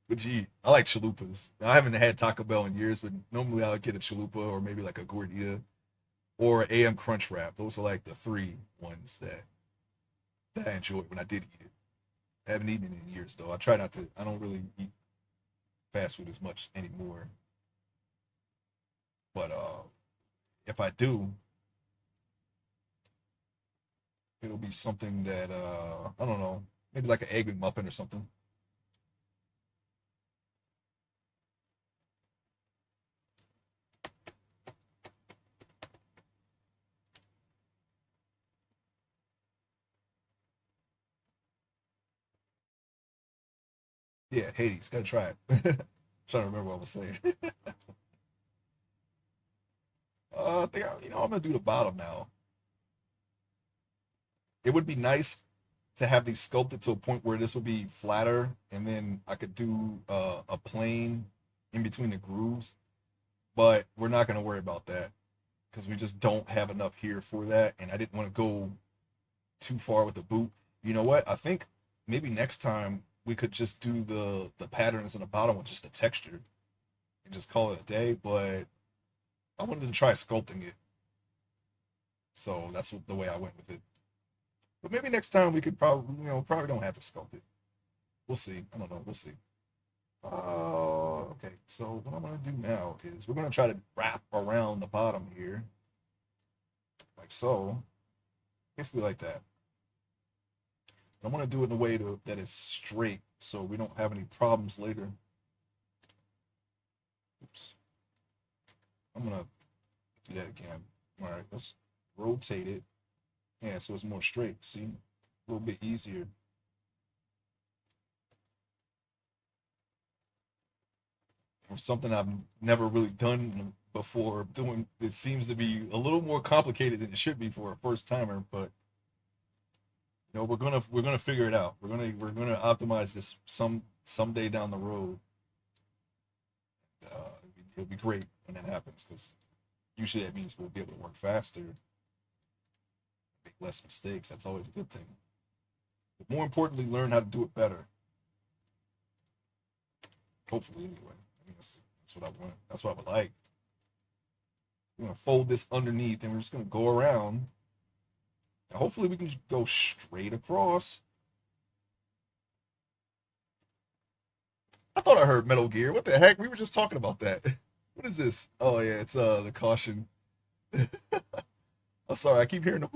But gee, I like chalupas. I haven't had Taco Bell in years, but normally I would get a chalupa or maybe like a gordita or AM Crunch Wrap. Those are like the three ones that I enjoyed when I did eat it. I haven't eaten it in years though. I try not to. I don't really eat fast food as much anymore. But if I do, it'll be something that I don't know, maybe like an egg McMuffin or something. Yeah, Hades, gotta try it. Trying to remember what I was saying. I think I'm gonna do the bottom now. It would be nice to have these sculpted to a point where this would be flatter, and then I could do a plane in between the grooves. But we're not gonna worry about that because we just don't have enough here for that, and I didn't want to go too far with the boot. You know what? I think maybe next time we could just do the patterns in the bottom with just the texture and just call it a day. But I wanted to try sculpting it, so that's the way I went with it. But maybe next time we could probably, probably don't have to sculpt it. We'll see. I don't know. We'll see. Okay. So what I'm gonna do now is we're gonna try to wrap around the bottom here, like so, basically like that. I'm gonna do it in a way that is straight, so we don't have any problems later. Oops. I'm gonna do that again. All right. Let's rotate it. Yeah, so it's more straight. See, a little bit easier. For something I've never really done before, doing it seems to be a little more complicated than it should be for a first timer. But we're gonna figure it out. We're gonna optimize this someday down the road. Uh, it'll be great when that happens because usually that means we'll be able to work faster, make less mistakes. That's always a good thing. But more importantly, learn how to do it better. Hopefully, anyway. I mean, that's what I want. That's what I would like. We're gonna fold this underneath, and we're just gonna go around. Hopefully, we can just go straight across. I thought I heard Metal Gear. What the heck? We were just talking about that. What is this? Oh yeah, it's the caution. I'm sorry, I keep hearing the.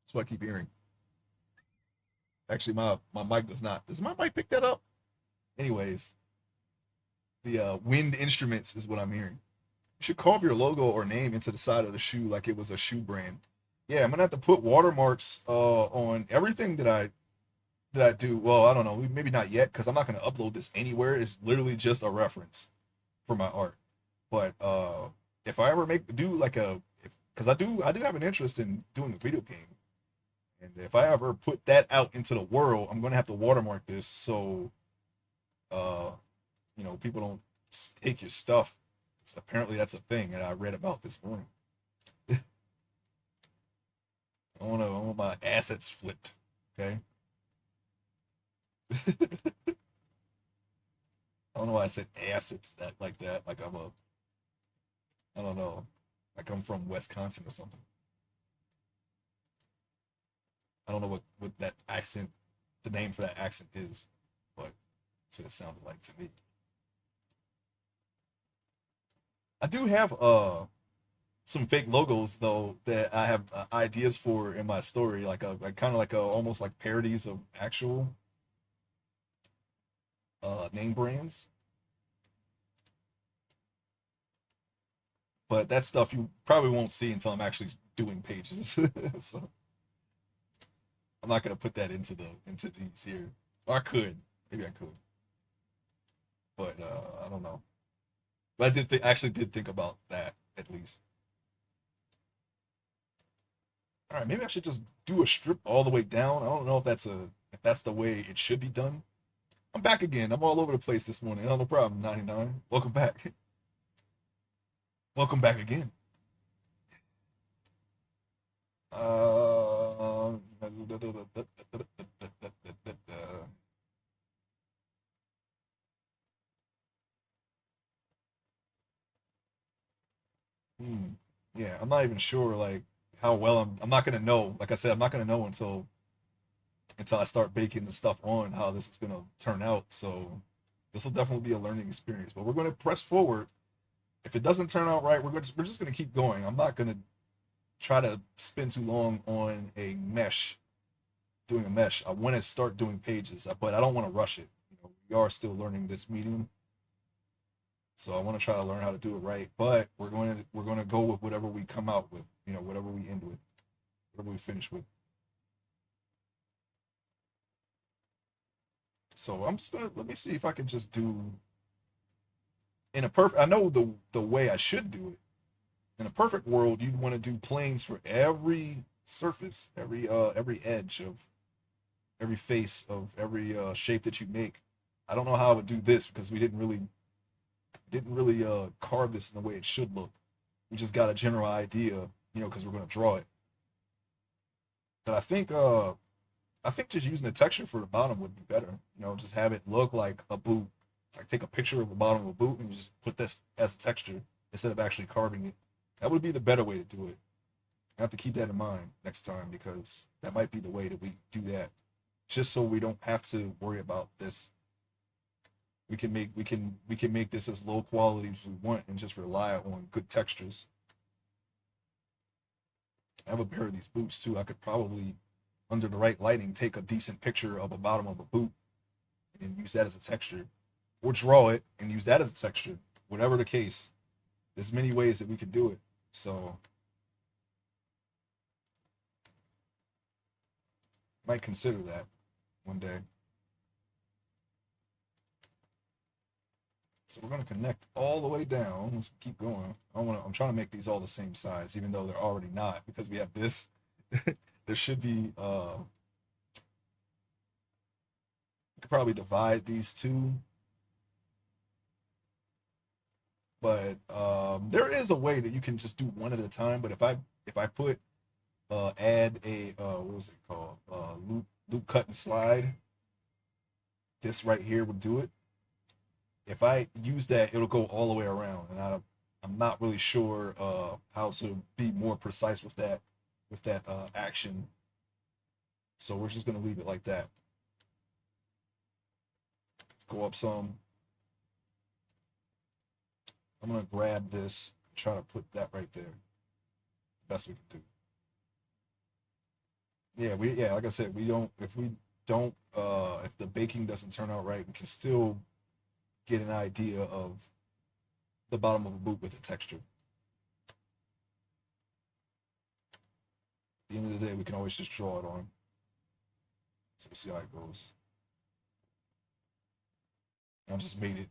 That's what I keep hearing. Actually, my mic does not. Does my mic pick that up? Anyways, the wind instruments is what I'm hearing. You should carve your logo or name into the side of the shoe like it was a shoe brand. Yeah, I'm gonna have to put watermarks on everything that I do. Well, I don't know, maybe not yet because I'm not gonna upload this anywhere. It's literally just a reference for my art. But if I ever do like because I do have an interest in doing a video game, and if I ever put that out into the world, I'm gonna have to watermark this so uh people don't take your stuff. Apparently that's a thing that I read about this morning. I want my assets flipped. Okay. I don't know why I said assets that like that. Like I don't know, like I'm from Wisconsin or something. I don't know what that accent, the name for that accent is, but that's what it sounded like to me. I do have some fake logos though that I have ideas for in my story, like kind of like almost like parodies of actual name brands. But that stuff you probably won't see until I'm actually doing pages. So I'm not gonna put that into these here. Or I could. Maybe I could, but I don't know. But I did actually did think about that at least. All right, maybe I should just do a strip all the way down. I don't know if that's the way it should be done. I'm back again. I'm all over the place this morning. No problem. 99. Welcome back. Welcome back again. Uh, hmm. Yeah, I'm not even sure like how well I'm not gonna know. Like I said, I'm not gonna know until I start baking the stuff on how this is gonna turn out. So this will definitely be a learning experience. But we're gonna press forward. If it doesn't turn out right, we're just gonna keep going. I'm not gonna try to spend too long on a mesh, doing a mesh. I want to start doing pages, but I don't want to rush it. You know, we are still learning this medium, so I want to try to learn how to do it right. But we're going to go with whatever we come out with. You know, whatever we end with, whatever we finish with. So I'm just gonna let me see if I can just do in a perfect. I know the way I should do it. In a perfect world, you'd want to do planes for every surface, every edge of every face of every shape that you make. I don't know how I would do this because we didn't really carve this in the way it should look. We just got a general idea, you know, because we're gonna draw it. But I think just using the texture for the bottom would be better. You know, just have it look like a boot. Like take a picture of the bottom of a boot and just put this as a texture instead of actually carving it. That would be the better way to do it. I have to keep that in mind next time because that might be the way that we do that. Just so we don't have to worry about this. We can make this as low quality as we want and just rely on good textures. I have a pair of these boots too. I could probably, under the right lighting, take a decent picture of the bottom of a boot and use that as a texture, or draw it and use that as a texture. Whatever the case, there's many ways that we could do it. So might consider that one day. So we're going to connect all the way down. Let's keep going. I'm trying to make these all the same size, even though they're already not, because we have this. There should be. We could probably divide these two, but there is a way that you can just do one at a time. But if I put add a what was it called loop cut and slide, this right here would do it. If I use that, it'll go all the way around, and I'm not really sure how to be more precise with that action. So we're just gonna leave it like that. Let's go up some. I'm gonna grab this, and try to put that right there. Best we can do. Yeah, like I said, we don't if we don't if the baking doesn't turn out right, we can still get an idea of the bottom of a boot with the texture. At the end of the day, we can always just draw it on. So we'll see how it goes.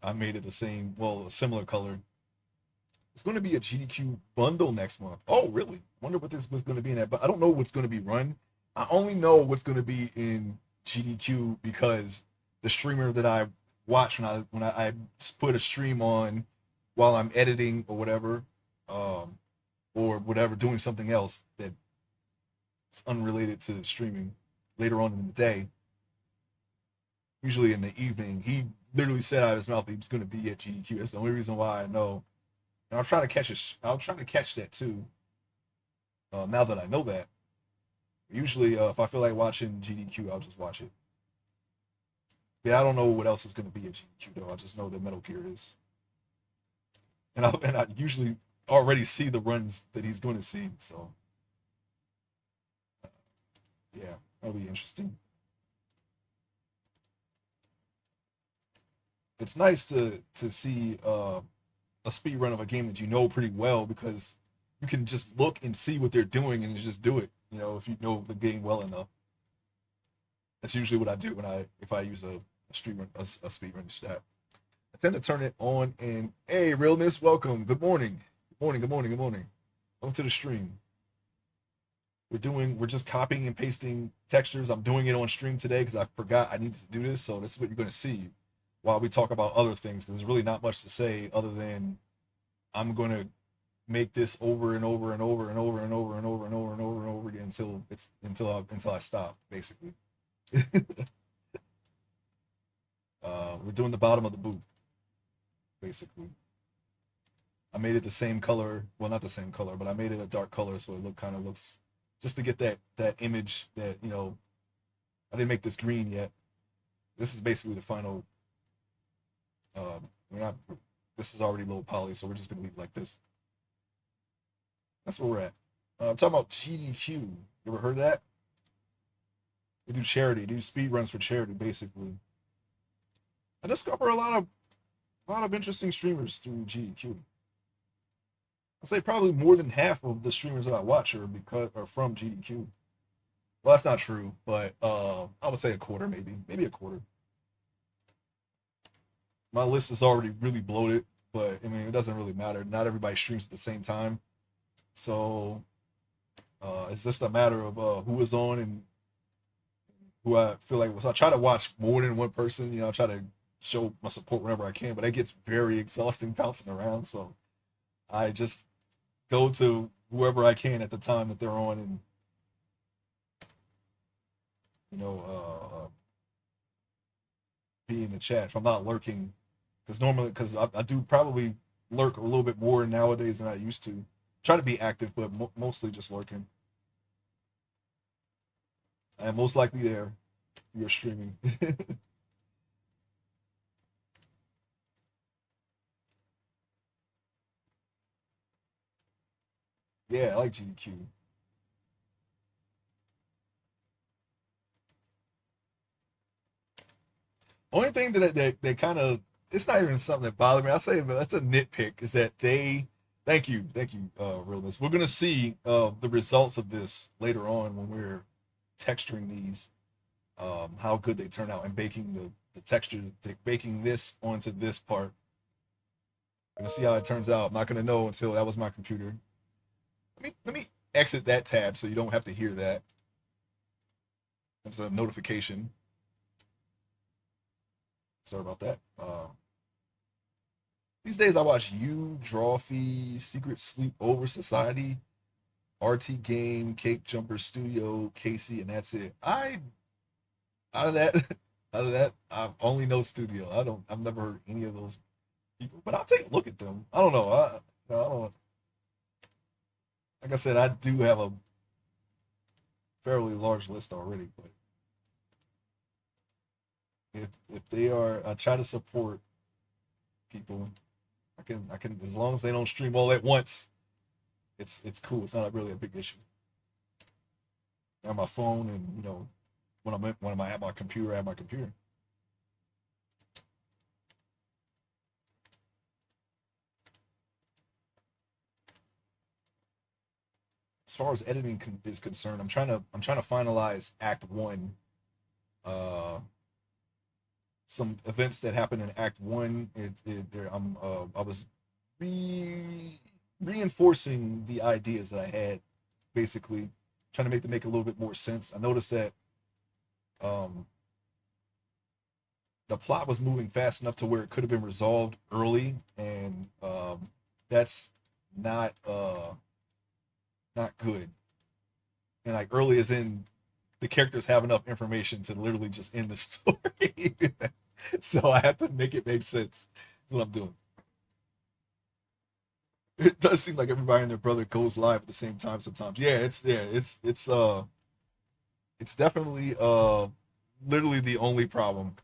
I made it the same, well, a similar color. It's going to be a GDQ bundle next month. Oh, really? Wonder what this was going to be in that. But I don't know what's going to be run. I only know what's going to be in GDQ because the streamer that I watch when I put a stream on while I'm editing um, or whatever, doing something else that's unrelated to streaming later on in the day, usually in the evening. He literally said out of his mouth he was going to be at GDQ. That's the only reason why I know. And I'll try to catch it. I'll try to catch that too. Now that I know that, usually if I feel like watching GDQ, I'll just watch it. Yeah, I don't know what else is going to be at GQ though. I just know that Metal Gear is, and I usually already see the runs that he's going to see. So yeah, that'll be interesting. It's nice to see a speed run of a game that you know pretty well because you can just look and see what they're doing and just do it. You know, if you know the game well enough. That's usually what I do when I if I use a speed run stat. I tend to turn it on and hey, realness, welcome. Good morning. Good morning. Good morning. Good morning. Welcome to the stream. We're just copying and pasting textures. I'm doing it on stream today because I forgot I needed to do this. So this is what you're going to see while we talk about other things. Because there's really not much to say other than I'm going to make this over and over and over and over and over and over and over and over and over again until I stop, basically. We're doing the bottom of the boot, basically. I made it the same color. Well, not the same color, but I made it a dark color so it looks just to get that image that, you know, I didn't make this green yet. This is basically the final. We're not. This is already low poly, so we're just gonna leave it like this. That's where we're at. I'm talking about GDQ. You ever heard of that? They do charity. They do speed runs for charity, basically. I discover a lot of interesting streamers through GDQ. I'd say probably more than half of the streamers that I watch are from GDQ. Well, that's not true, but I would say a quarter, maybe a quarter. My list is already really bloated, but I mean it doesn't really matter. Not everybody streams at the same time, so it's just a matter of who is on and who I feel like. So I try to watch more than one person. You know, I try to show my support whenever I can, but it gets very exhausting bouncing around. So I just go to whoever I can at the time that they're on, and you know, be in the chat if I'm not lurking, because I do probably lurk a little bit more nowadays than I used to. Try to be active, but mostly just lurking. I am most likely there. You're streaming. Yeah, I like GDQ. Only thing that kind of, it's not even something that bothered me. I say, but that's a nitpick. Is that they? Thank you, realness. We're gonna see the results of this later on when we're texturing these, how good they turn out and baking the texture, baking this onto this part. I'm gonna see how it turns out. I'm not gonna know until that was my computer. Let me exit that tab so you don't have to hear that. That's a notification. Sorry about that. These days I watch You, Drawfee, Secret Sleepover Society, RT Game, Cake Jumper Studio, Casey, and that's it. I out of that out of that, I only know Studio. I've never heard any of those people, but I'll take a look at them. I don't know. I don't, like I said, I do have a fairly large list already, but if they are, I try to support people. I can as long as they don't stream all at once. It's cool. It's not really a big issue. I have my phone, and you know, when I'm at my computer, I have my computer. As far as editing is concerned, I'm trying to finalize Act One. Uh, some events that happened in Act One. I was reinforcing the ideas that I had, basically trying to make them make a little bit more sense. I noticed that um, the plot was moving fast enough to where it could have been resolved early, and that's not not good. And like early as in the characters have enough information to literally just end the story. So I have to make it make sense. That's what I'm doing. It does seem like everybody and their brother goes live at the same time sometimes. It's definitely literally the only problem.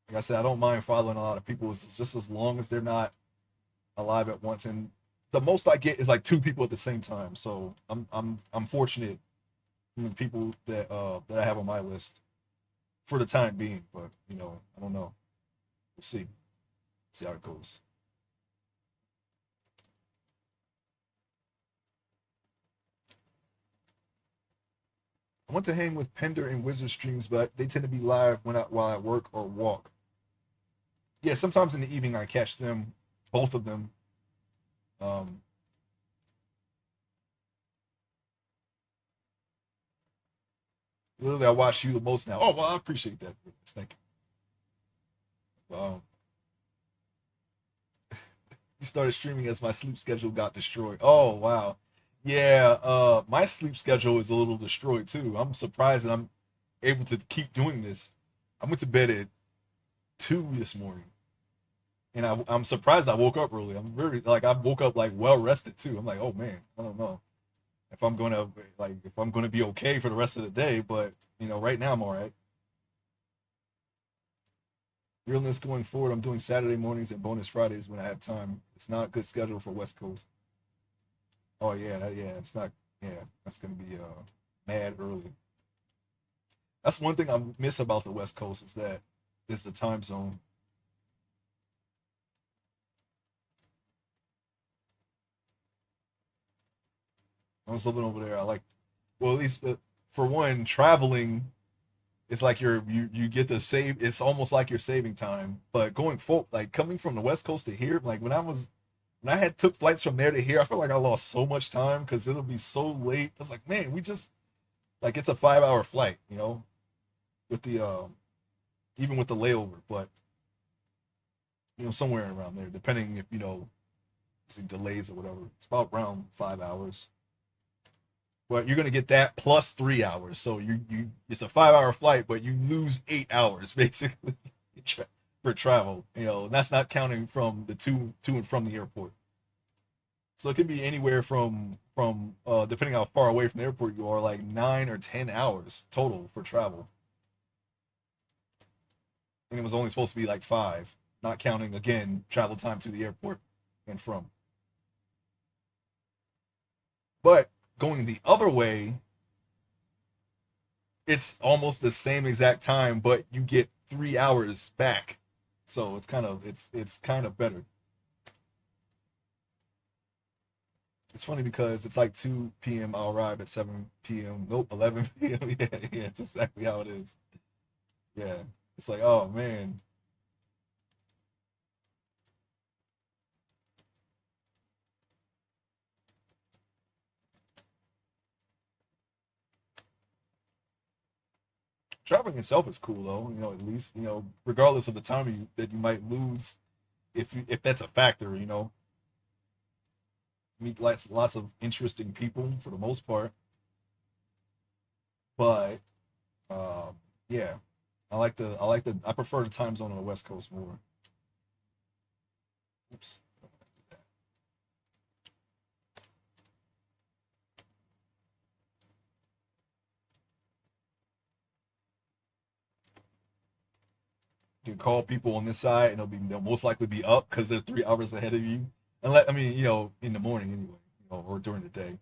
Like I said, I don't mind following a lot of people. It's just as long as they're not alive at once. And the most I get is like two people at the same time. So I'm fortunate in the people that I have on my list for the time being. But you know, I don't know. We'll see how it goes. I want to hang with Pender and Wizard streams, but they tend to be live while I work or walk. Yeah, sometimes in the evening I catch them, both of them. Um, Literally, I watch you the most now. Oh well, I appreciate that. Thank you. You started streaming as my sleep schedule got destroyed. Oh wow, yeah. My sleep schedule is a little destroyed too. I'm surprised that I'm able to keep doing this. I went to bed at 2 this morning, and I'm surprised I woke up early. I'm very like I woke up like well rested too. I'm like, oh man, I don't know if I'm gonna if I'm gonna be okay for the rest of the day, but right now I'm all right. Realness going forward, I'm doing Saturday mornings and bonus Fridays when I have time. It's not a good schedule for West Coast. Oh yeah, yeah, it's not. Yeah, that's gonna be mad early. That's one thing I miss about the West Coast is that it's the time zone. I was living over there. I like, well, at least for one, traveling. It's like you get to save. It's almost like you're saving time. But going forward, like coming from the West Coast to here, like when I had took flights from there to here, I feel like I lost so much time because it'll be so late. I was like, man, we just like it's a 5 hour flight, with the even with the layover, but somewhere around there, depending if see delays or whatever. It's about around 5 hours. But you're gonna get that plus 3 hours, so you it's a 5 hour flight, but you lose 8 hours basically for travel. And that's not counting from the to and from the airport. So it could be anywhere from depending how far away from the airport you are, like 9 or 10 hours total for travel. And it was only supposed to be like 5, not counting again travel time to the airport and from. But going the other way, it's almost the same exact time, but you get 3 hours back. So it's kind of better. It's funny because it's like 2 p.m. I'll arrive at 7 p.m. Nope, 11 p.m. Yeah, yeah, it's exactly how it is. Yeah, it's like, oh man, traveling itself is cool though. At least regardless of the time that you might lose, if that's a factor, meet lots of interesting people for the most part. But yeah, I prefer the time zone on the West Coast more. Oops. You can call people on this side, and they'll most likely be up because they're 3 hours ahead of you. Unless I mean, in the morning anyway, or during the day.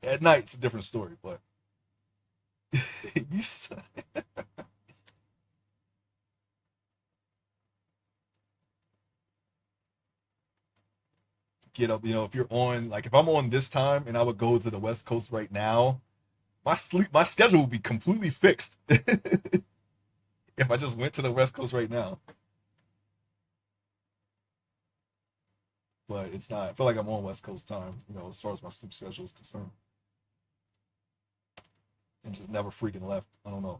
At night, it's a different story, but you get up. If you're on, like, if I'm on this time and I would go to the West Coast right now, my schedule would be completely fixed if I just went to the West Coast right now. But it's not. I feel like I'm on West Coast time, as far as my sleep schedule is concerned, and just never freaking left. I don't know.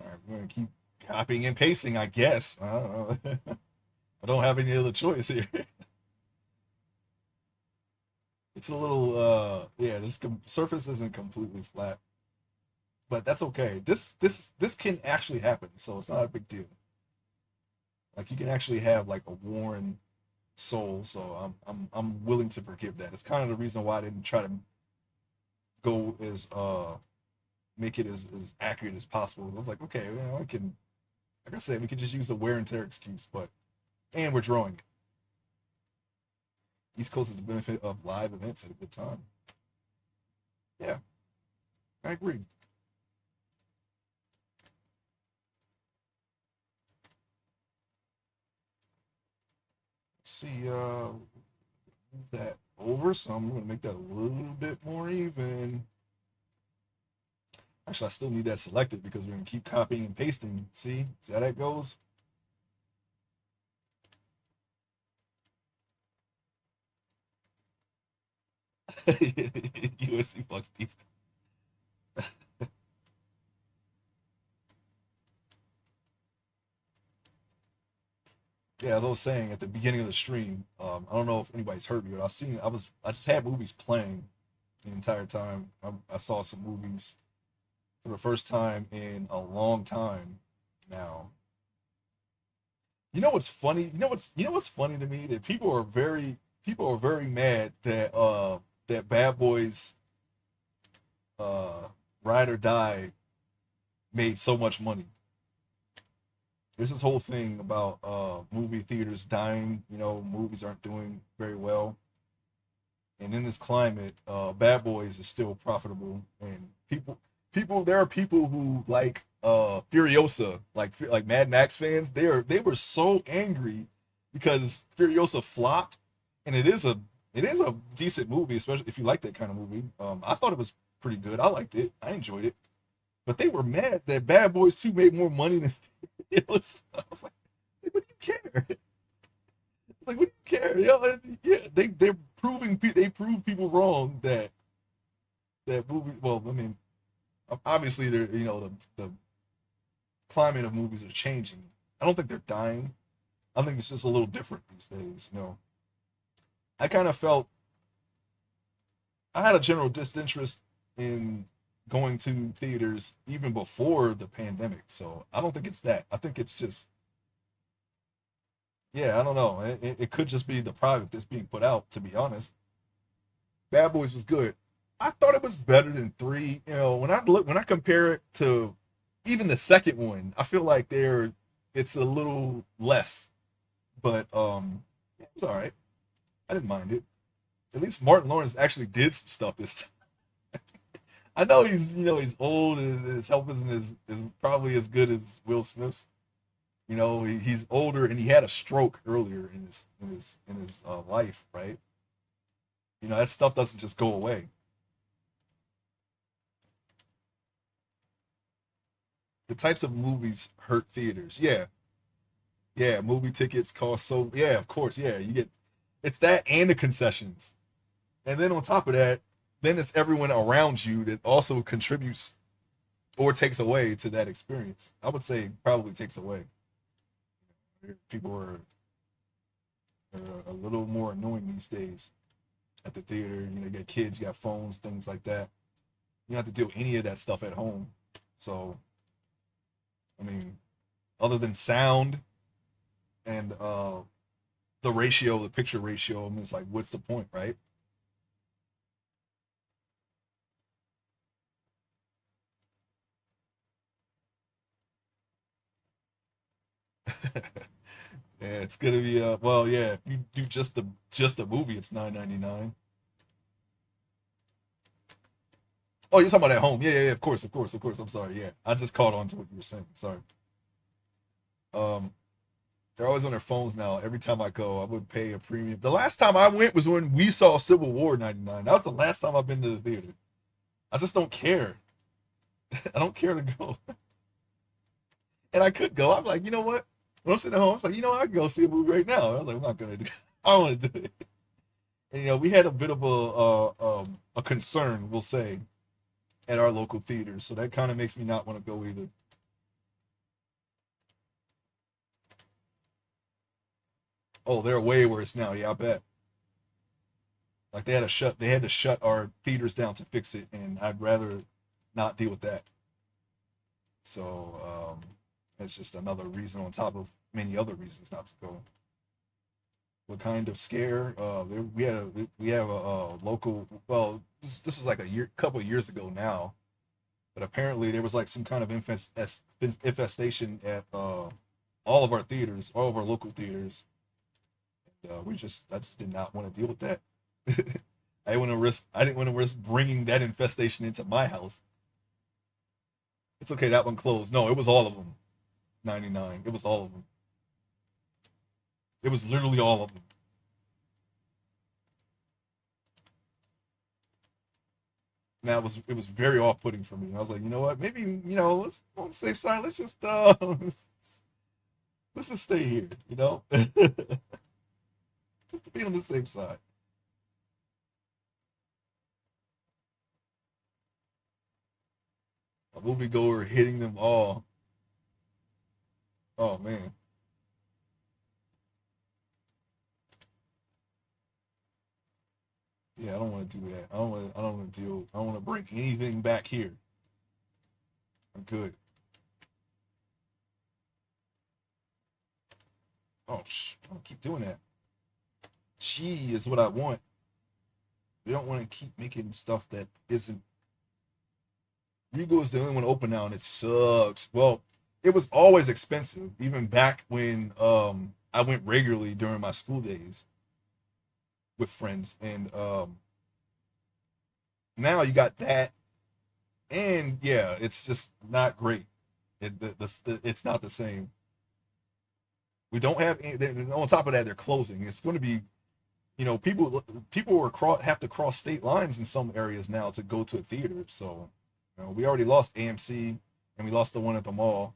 All right, we're gonna keep copying and pasting, I guess. I don't know. I don't have any other choice here. It's a little, yeah. This surface isn't completely flat, but that's okay. This can actually happen, so it's not a big deal. Like you can actually have like a worn sole, so I'm willing to forgive that. It's kind of the reason why I didn't try to go as make it as accurate as possible. I was like, okay, I can, like I said, we could just use the wear and tear excuse, but and we're drawing. East Coast is the benefit of live events at a good time. Yeah, I agree. see, move that over, so I'm gonna make that a little bit more even. Actually, I still need that selected because we're gonna keep copying and pasting. See how that goes? USC Bucks. Yeah, as I was saying at the beginning of the stream, I don't know if anybody's heard me, but I just had movies playing the entire time. I saw some movies for the first time in a long time now. You know what's funny to me that people are very mad that that Bad Boys uh Ride or Die made so much money. There's this whole thing about movie theaters dying. You know, movies aren't doing very well, and in this climate, Bad Boys is still profitable, and people there are people who like Furiosa, like Mad Max fans. They were so angry because Furiosa flopped, and it is a decent movie, especially if you like that kind of movie. I thought it was pretty good. I liked it. I enjoyed it, but they were mad that Bad Boys 2 made more money than I was like, what do you care? It's like, what do you care? You know, yeah, they prove people wrong that that movie. Well, I mean, obviously they're the climate of movies are changing. I don't think they're dying. I think it's just a little different these days. You know, I kind of felt I had a general disinterest in going to theaters even before the pandemic. So I don't think it's that. I think it's just yeah. I don't know. It could just be the product that's being put out. To be honest, Bad Boys was good. I thought it was better than three. You know, when I compare it to even the second one, I feel like it's a little less. But it was all right. I didn't mind it. At least Martin Lawrence actually did some stuff this time. I know he's old and his health isn't is probably as good as Will Smith's. You know, he's older and he had a stroke earlier in his life, right? You know, that stuff doesn't just go away. The types of movies hurt theaters. Yeah, yeah. Movie tickets cost so. Yeah, of course. Yeah, you get it's that and the concessions, and then on top of that, then it's everyone around you that also contributes or takes away to that experience. I would say probably takes away. People are a little more annoying these days at the theater. You know, you got kids, you got phones, things like that. You don't have to do any of that stuff at home. So, I mean, other than sound and the picture ratio, I mean, it's like, what's the point, right? Yeah, it's gonna be well, yeah. If you do just the movie, it's 9.99. Oh, you're talking about at home? Yeah, yeah, yeah. Of course, of course, of course. I'm sorry. Yeah, I just caught on to what you were saying. Sorry. Um, they're always on their phones now. Every time I go, I would pay a premium. The last time I went was when we saw Civil War '99. That was the last time I've been to the theater. I just don't care. I don't care to go. And I could go. I'm like, you know what? When I'm sitting at home, I was like, you know what? I can go see a movie right now. I was like, I'm not gonna do. I don't want to do it. And you know, we had a bit of a concern, we'll say, at our local theaters, so that kind of makes me not want to go either. Oh, they're way worse now. Yeah, I bet. Like they had to shut our theaters down to fix it, and I'd rather not deal with that. So it's just another reason on top of many other reasons not to go. What kind of scare? We have a local. Well, this was like couple of years ago now, but apparently there was like some kind of infestation at all of our theaters, all of our local theaters. I just did not want to deal with that. I didn't want to risk bringing that infestation into my house. It's okay, that one closed. No, it was all of them. 99. It was all of them. It was literally all of them. And that was it was very off putting for me. I was like, you know what? Maybe let's on the safe side. Let's just let's just stay here. Just to be on the safe side. A moviegoer hitting them all. Oh man. Yeah, I don't want to do that. I don't want. I don't want to deal. I don't want to bring anything back here. I'm good. Oh, I don't keep doing that. G is what I want. We don't want to keep making stuff that isn't. Regal is the only one open now, and it sucks. Well, it was always expensive, even back when I went regularly during my school days with friends, and now you got that, and yeah, it's just not great. It's not the same. We don't have on top of that, they're closing. It's going to be, people have to cross state lines in some areas now to go to a theater. So, we already lost AMC and we lost the one at the mall.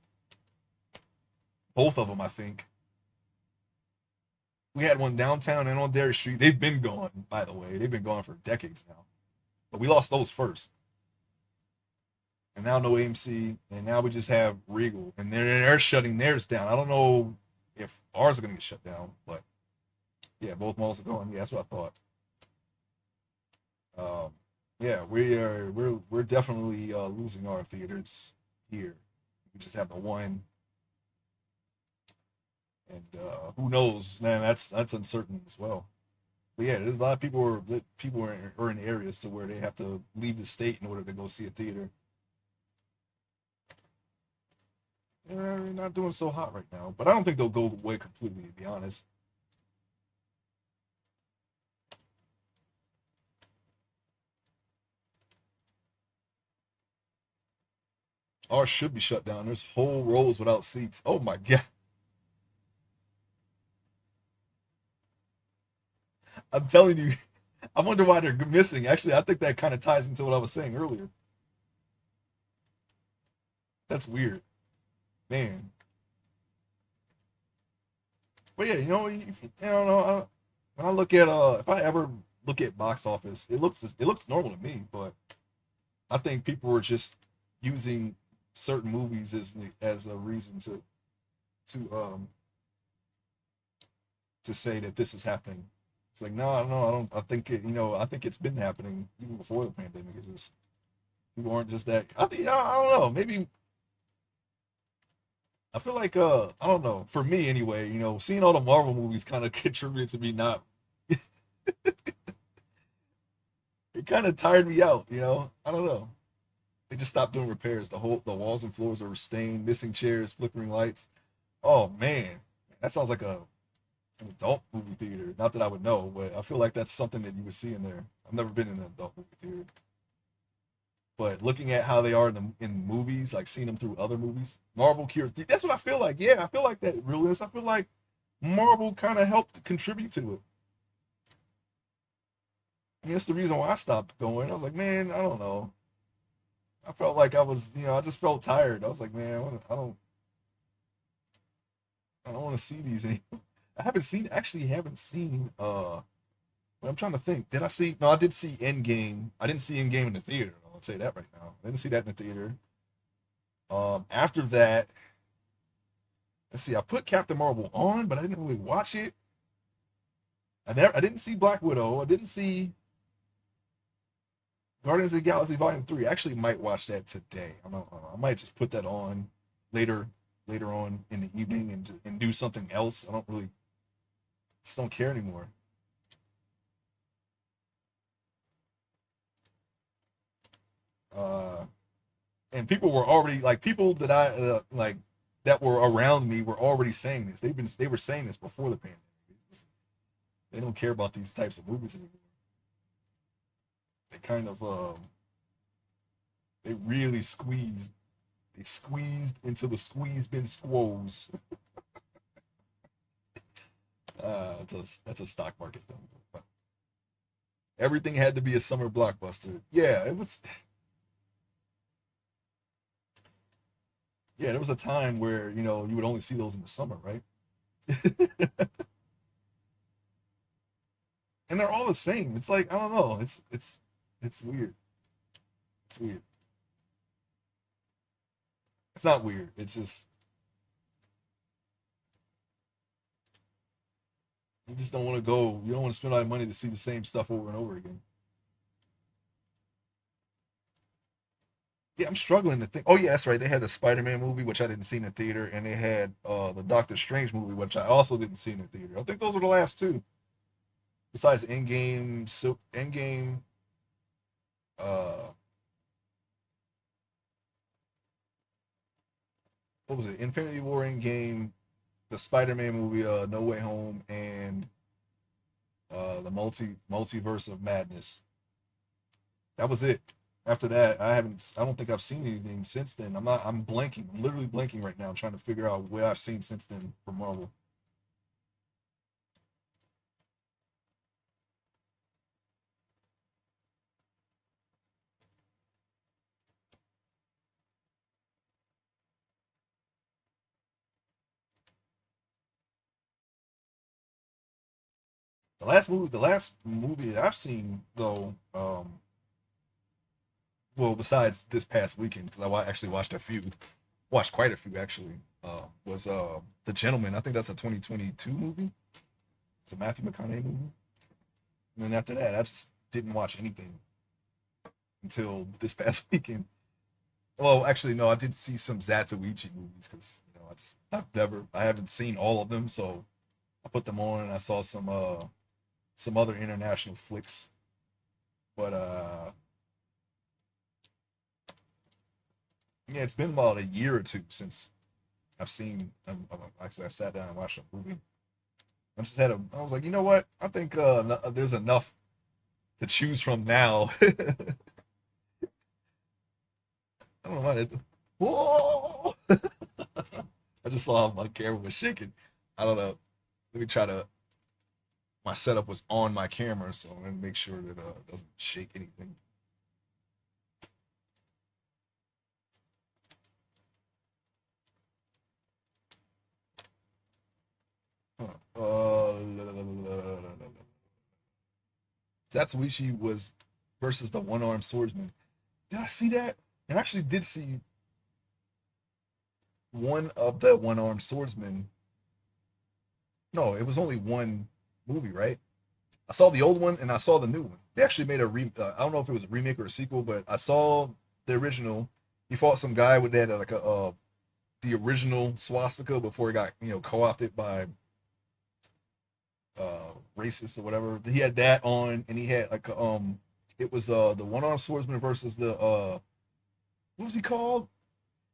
Both of them, I think. We had one downtown and on Dairy Street. They've been gone, by the way. They've been gone for decades now. But we lost those first. And now no AMC, and now we just have Regal, and they're shutting theirs down. I don't know if ours are going to get shut down, but yeah, both malls are gone. Yeah, that's what I thought. Yeah, we're definitely losing our theaters here. We just have the one, and who knows, man? That's uncertain as well. But yeah, there's a lot of people are in areas to where they have to leave the state in order to go see a theater. They're not doing so hot right now, but I don't think they'll go away completely. To be honest, ours should be shut down. There's whole rows without seats. Oh my god! I'm telling you, I wonder why they're missing. Actually, I think that kind of ties into what I was saying earlier. That's weird, man. But yeah, don't know. When I look at if I ever look at box office, it looks normal to me. But I think people were just using certain movies as a reason to say that this is happening. It's like no, no, I don't. I think I think it's been happening even before the pandemic. It just people aren't just that. I think I don't know. Maybe I feel like I don't know. For me anyway, seeing all the Marvel movies kind of contributed to me not. It kind of tired me out. I don't know. They just stopped doing repairs. The walls and floors are stained, missing chairs, flickering lights. Oh man, that sounds like an adult movie theater. Not that I would know, but I feel like that's something that you would see in there. I've never been in an adult movie theater, but looking at how they are in movies, like seeing them through other movies, Marvel cure. That's what I feel like. Yeah, I feel like that realness. I feel like Marvel kind of helped contribute to it. I mean, that's the reason why I stopped going. I was like, man, I don't know. I felt like I was, I just felt tired. I was like, man, I don't want to see these anymore. Actually haven't seen, I'm trying to think. Did I see, no, I did see Endgame. I didn't see Endgame in the theater. I'll tell you that right now. I didn't see that in the theater. After that, let's see, I put Captain Marvel on, but I didn't really watch it. I didn't see Black Widow. I didn't see Guardians of the Galaxy Volume 3. I actually might watch that today. I might just put that on later later on in the evening and do something else. I don't really just don't care anymore. Uh, and people were already like people that I like that were around me were already saying this. They were saying this before the pandemic. They don't care about these types of movies anymore. They kind of they really squeezed. They squeezed into the squeeze bin squoze. That's a stock market thing. Everything had to be a summer blockbuster. Yeah, it was. Yeah, there was a time where you would only see those in the summer, right? And they're all the same. It's like I don't know. It's weird. It's weird. It's not weird. It's just you just don't want to go. You don't want to spend all that money to see the same stuff over and over again. Yeah, I'm struggling to think. Oh yeah, that's right. They had the Spider-Man movie, which I didn't see in the theater, and they had the Doctor Strange movie, which I also didn't see in the theater. I think those were the last two. Besides Endgame, so Endgame, uh, what was it? Infinity War, Endgame, the Spider-Man movie, No Way Home, and the multiverse of madness. That was it. After that, I haven't. I don't think I've seen anything since then. I'm not. I'm blanking. I'm literally blanking right now, trying to figure out what I've seen since then for Marvel. The last movie that I've seen though, well, besides this past weekend, because actually watched a few, watched quite a few actually, was The Gentleman. I think that's a 2022 movie. It's a Matthew McConaughey movie. And then after that, I just didn't watch anything until this past weekend. Well, actually, no, I did see some Zatoichi movies because I haven't seen all of them, so I put them on and I saw some other international flicks. But yeah, it's been about a year or two since I've seen. Actually, I sat down and watched a movie. I was like, you know what? I think there's enough to choose from now. I don't know why. Whoa! I just saw my camera was shaking. I don't know. Let me try to. My setup was on my camera, so I'm gonna make sure that it doesn't shake anything. Huh. Satsuishi was versus the one-armed swordsman. Did I see that? And I actually did see one of the one-armed swordsmen. No, it was only one movie, right? I saw the old one and I saw the new one. They actually made I don't know if it was a remake or a sequel, but I saw the original. He fought some guy with that like a the original swastika before it got co-opted by racists or whatever. He had that on, and he had like it was the one armed swordsman versus the what was he called?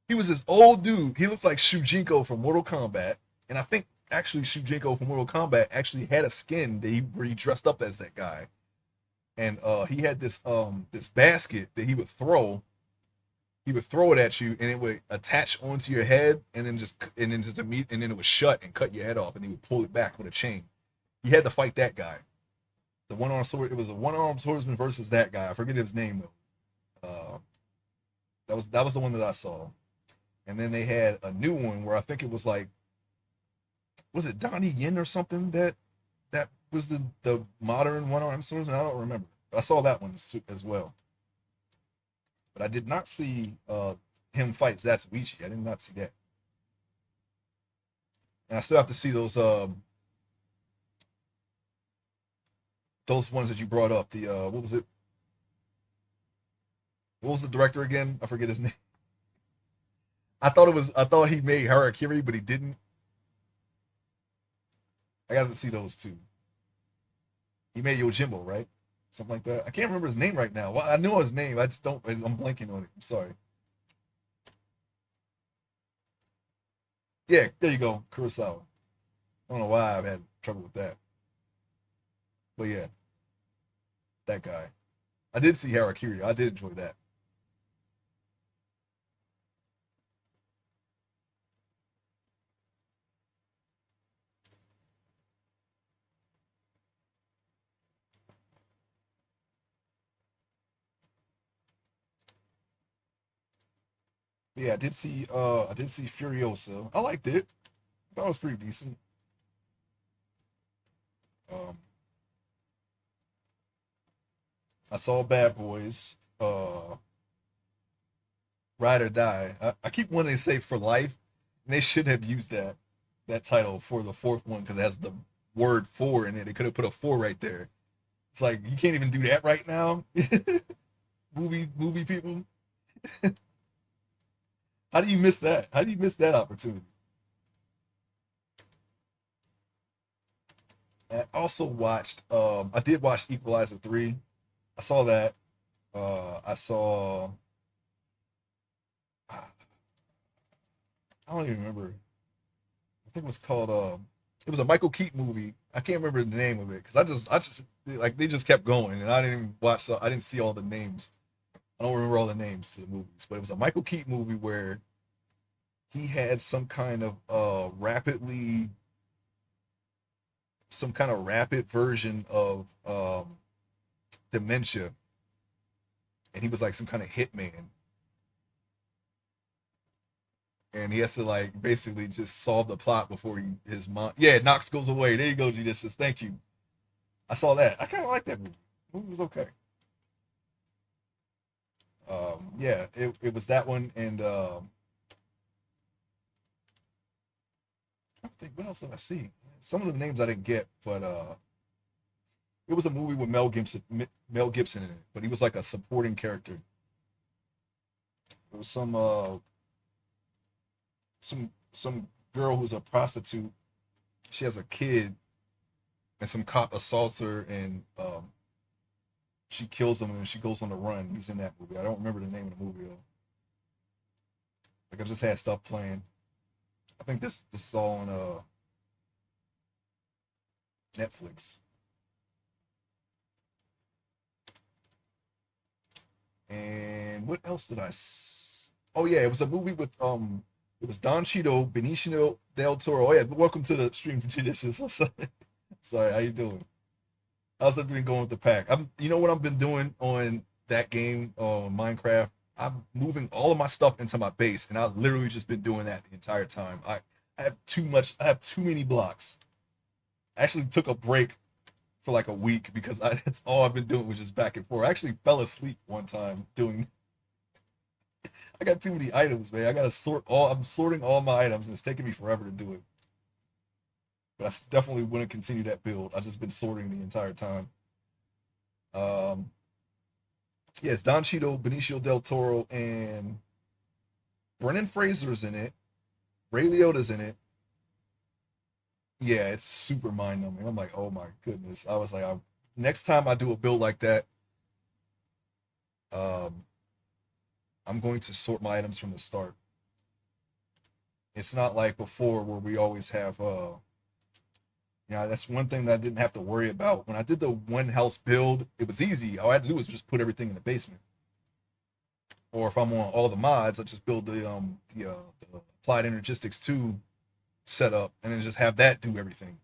He was this old dude. He looks like Shujinko from Mortal Kombat, and I think actually Shujinko from Mortal Kombat actually had a skin where he dressed up as that guy, and he had this basket that he would throw. He would throw it at you, and it would attach onto your head, and then it would shut and cut your head off, and he would pull it back with a chain. You had to fight that guy. The one armed sword. It was a one armed swordsman versus that guy. I forget his name though. That was the one that I saw. And then they had a new one where I think it was like, was it Donnie Yen or something that was the modern one armed swordsman? I don't remember. I saw that one as well, but I did not see him fight Zatsuichi. I did not see that, and I still have to see those ones that you brought up. The what was it? What was the director again? I forget his name. I thought he made Harakiri, but he didn't. I got to see those two. He made Yojimbo, right? Something like that. I can't remember his name right now. Well, I know his name. I just don't. I'm blanking on it. I'm sorry. Yeah, there you go, Kurosawa. I don't know why I've had trouble with that, but yeah, that guy. I did see Harakiri. I did enjoy that. Yeah, I did see Furiosa. I liked it. That was pretty decent. Um, I saw Bad Boys. Ride or Die. I keep wanting to say For Life, and they should have used that title for the fourth one because it has the word "for" in it. They could have put a "for" right there. It's like you can't even do that right now. Movie people. How do you miss that? How do you miss that opportunity? I also watched. I did watch Equalizer 3. I saw that. I saw. I don't even remember. I think it was called. It was a Michael Keaton movie. I can't remember the name of it because I just like they just kept going and I didn't even watch. So I didn't see all the names. I don't remember all the names to the movies, but it was a Michael Keaton movie where he had some kind of rapid version of dementia, and he was like some kind of hitman, and he has to like basically just solve the plot before his mom. Yeah, Knox goes away. There you go, Judicious. Thank you. I saw that. I kind of like that movie. The movie was okay. Yeah, it was that one, and I think what else did I see? Some of the names I didn't get, but it was a movie with Mel Gibson in it, but he was like a supporting character. It was some girl who's a prostitute. She has a kid, and some cop assaults her, and she kills him, and then she goes on the run. He's in that movie. I don't remember the name of the movie though. Like I just had stuff playing. I think this is all on Netflix. And what else did Oh yeah, it was a movie with it was Don Cheadle, Benicio del Toro. Oh yeah, welcome to the stream traditions. Sorry, how you doing? How's everything going with the pack? You know what I've been doing on that game on Minecraft? I'm moving all of my stuff into my base, and I've literally just been doing that the entire time. I have too much. I have too many blocks. I actually took a break for like a week because that's all I've been doing was just back and forth. I actually fell asleep one time doing. I got too many items, man. I gotta sort all. I'm sorting all my items, and it's taking me forever to do it. But I definitely want to continue that build. I've just been sorting the entire time. Um, yeah, it's Don Cheadle, Benicio del Toro, and Brendan Fraser's in it. Ray Liotta's in it. Yeah, it's super mind numbing. I'm like, oh my goodness. I was like, next time I do a build like that, um, I'm going to sort my items from the start. It's not like before where we always have that's one thing that I didn't have to worry about. When I did the one house build, it was easy. All I had to do was just put everything in the basement. Or if I'm on all the mods, I just build the applied energistics 2 setup and then just have that do everything.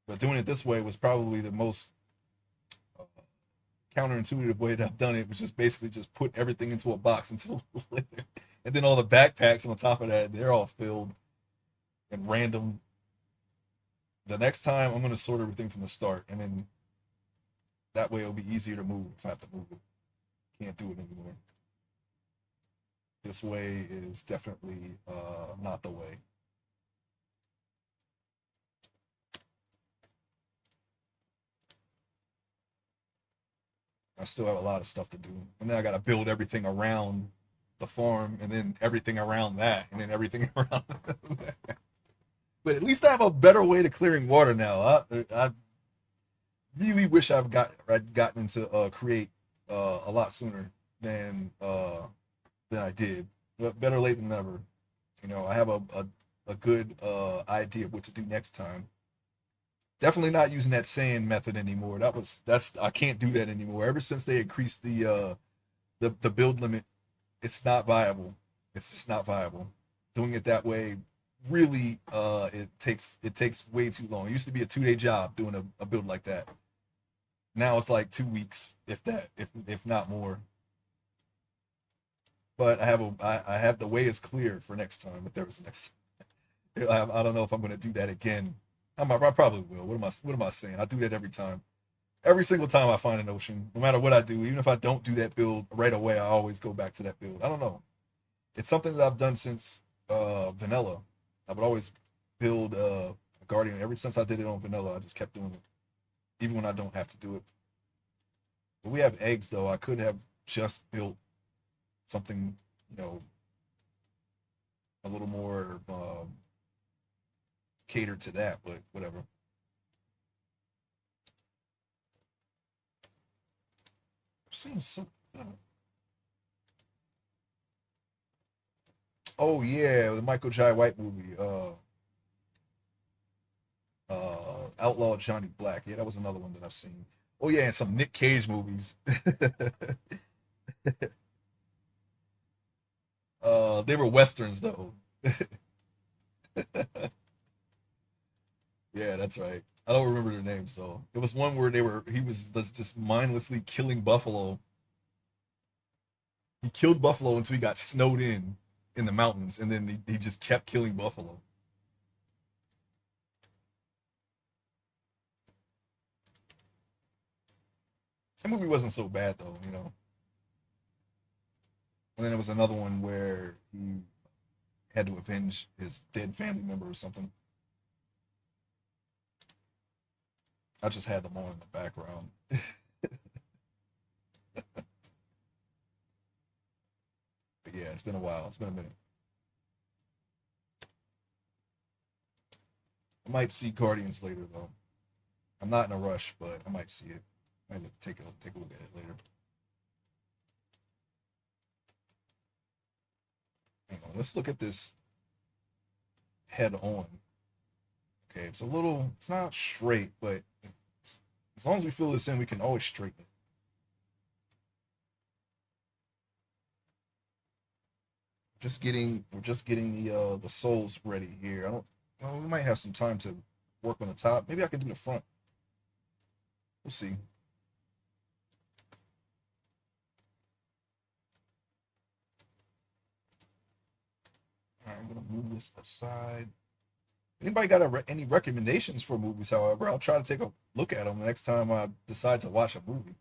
But doing it this way was probably the most uh, counterintuitive way that I've done it, which is basically just put everything into a box until later. And then all the backpacks on top of that, they're all filled and random. The next time I'm going to sort everything from the start, and then that way it'll be easier to move if I have to move it. Can't do it anymore. This way is definitely not the way. I still have a lot of stuff to do, and then I got to build everything around the farm, and then everything around that, and then everything around. That. But at least I have a better way to clearing water now. I really wish I'd gotten into create a lot sooner than I did. But better late than never. I have a good idea of what to do next time. Definitely not using that sand method anymore. That's I can't do that anymore. Ever since they increased the build limit, it's not viable. It's just not viable. Doing it that way really it takes way too long. It used to be a 2-day job doing a build like that. Now it's like 2 weeks, if that, if not more. but I have the way is clear for next time if there was next. I don't know if I'm gonna do that again. I probably will. What am I saying? I do that every time. Every single time I find an ocean, no matter what I do, even if I don't do that build right away, I always go back to that build. I don't know. It's something that I've done since vanilla. I would always build Guardian. Ever since I did it on vanilla, I just kept doing it, even when I don't have to do it. But we have eggs though. I could have just built something, you know, a little more catered to that, but whatever. Seems so. Oh yeah, the Michael Jai White movie, Outlaw Johnny Black. Yeah, that was another one that I've seen. Oh yeah, and some Nick Cage movies. They were westerns though. Yeah, that's right. I don't remember their names, so it was one where he was just mindlessly killing buffalo. He killed buffalo until he got snowed in the mountains, and then he just kept killing buffalo. That movie wasn't so bad though, you know. And then there was another one where he had to avenge his dead family member or something. I just had them on in the background. But yeah, it's been a while. It's been a minute. I might see Guardians later though. I'm not in a rush, but I might see it. I might take a look at it later. Hang on, let's look at this head on. Okay, it's not straight, but as long as we fill this in, we can always straighten it. We're just getting the soles ready here. I don't. Well, we might have some time to work on the top. Maybe I can do the front. We'll see. All right, I'm gonna move this aside. Anybody got any recommendations for movies? However, I'll try to take a look at them the next time I decide to watch a movie,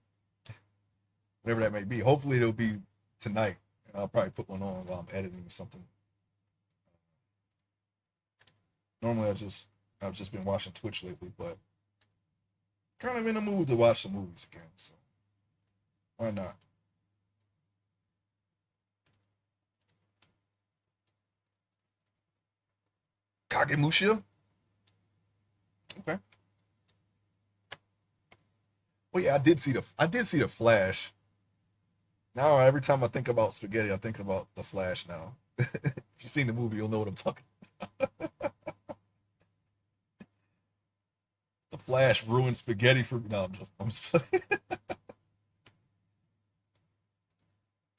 whatever that may be. Hopefully, it'll be tonight, and I'll probably put one on while I'm editing something. Normally, I've just been watching Twitch lately, but kind of in the mood to watch some movies again. So why not? Kagemusha. Okay. Well, yeah, I did see the Flash. Now every time I think about spaghetti, I think about the Flash. Now, if you've seen the movie, you'll know what I'm talking. The Flash ruined spaghetti for no. I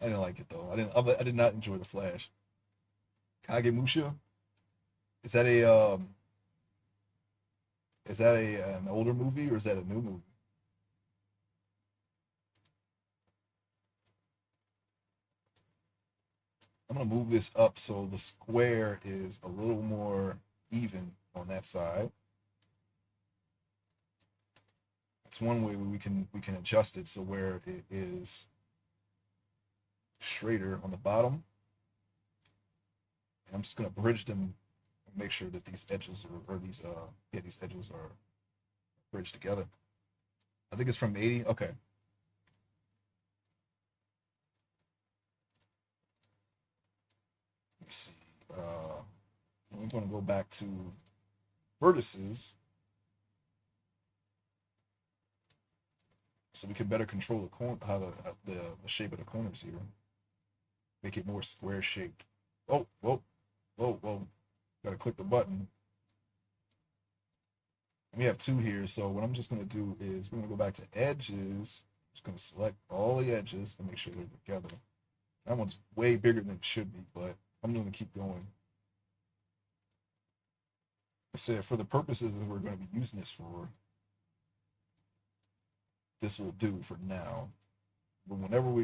didn't like it though. I did not enjoy the Flash. Kagemusha. Is that a an older movie or is that a new movie? I'm gonna move this up so the square is a little more even on that side. It's one way we can adjust it so where it is straighter on the bottom. And I'm just gonna bridge them and make sure that these edges or these yeah, these edges are bridged together. I think it's from 80. Okay. Let me see. We're going to go back to vertices so we can better control the corner, how the shape of the corners here. Make it more square shaped. Oh, whoa, whoa, whoa! Got to click the button. We have two here, so what I'm just going to do is we're going to go back to edges. Just going to select all the edges to make sure they're together. That one's way bigger than it should be, but I'm going to keep going. I said for the purposes that we're going to be using this for, this will do for now. But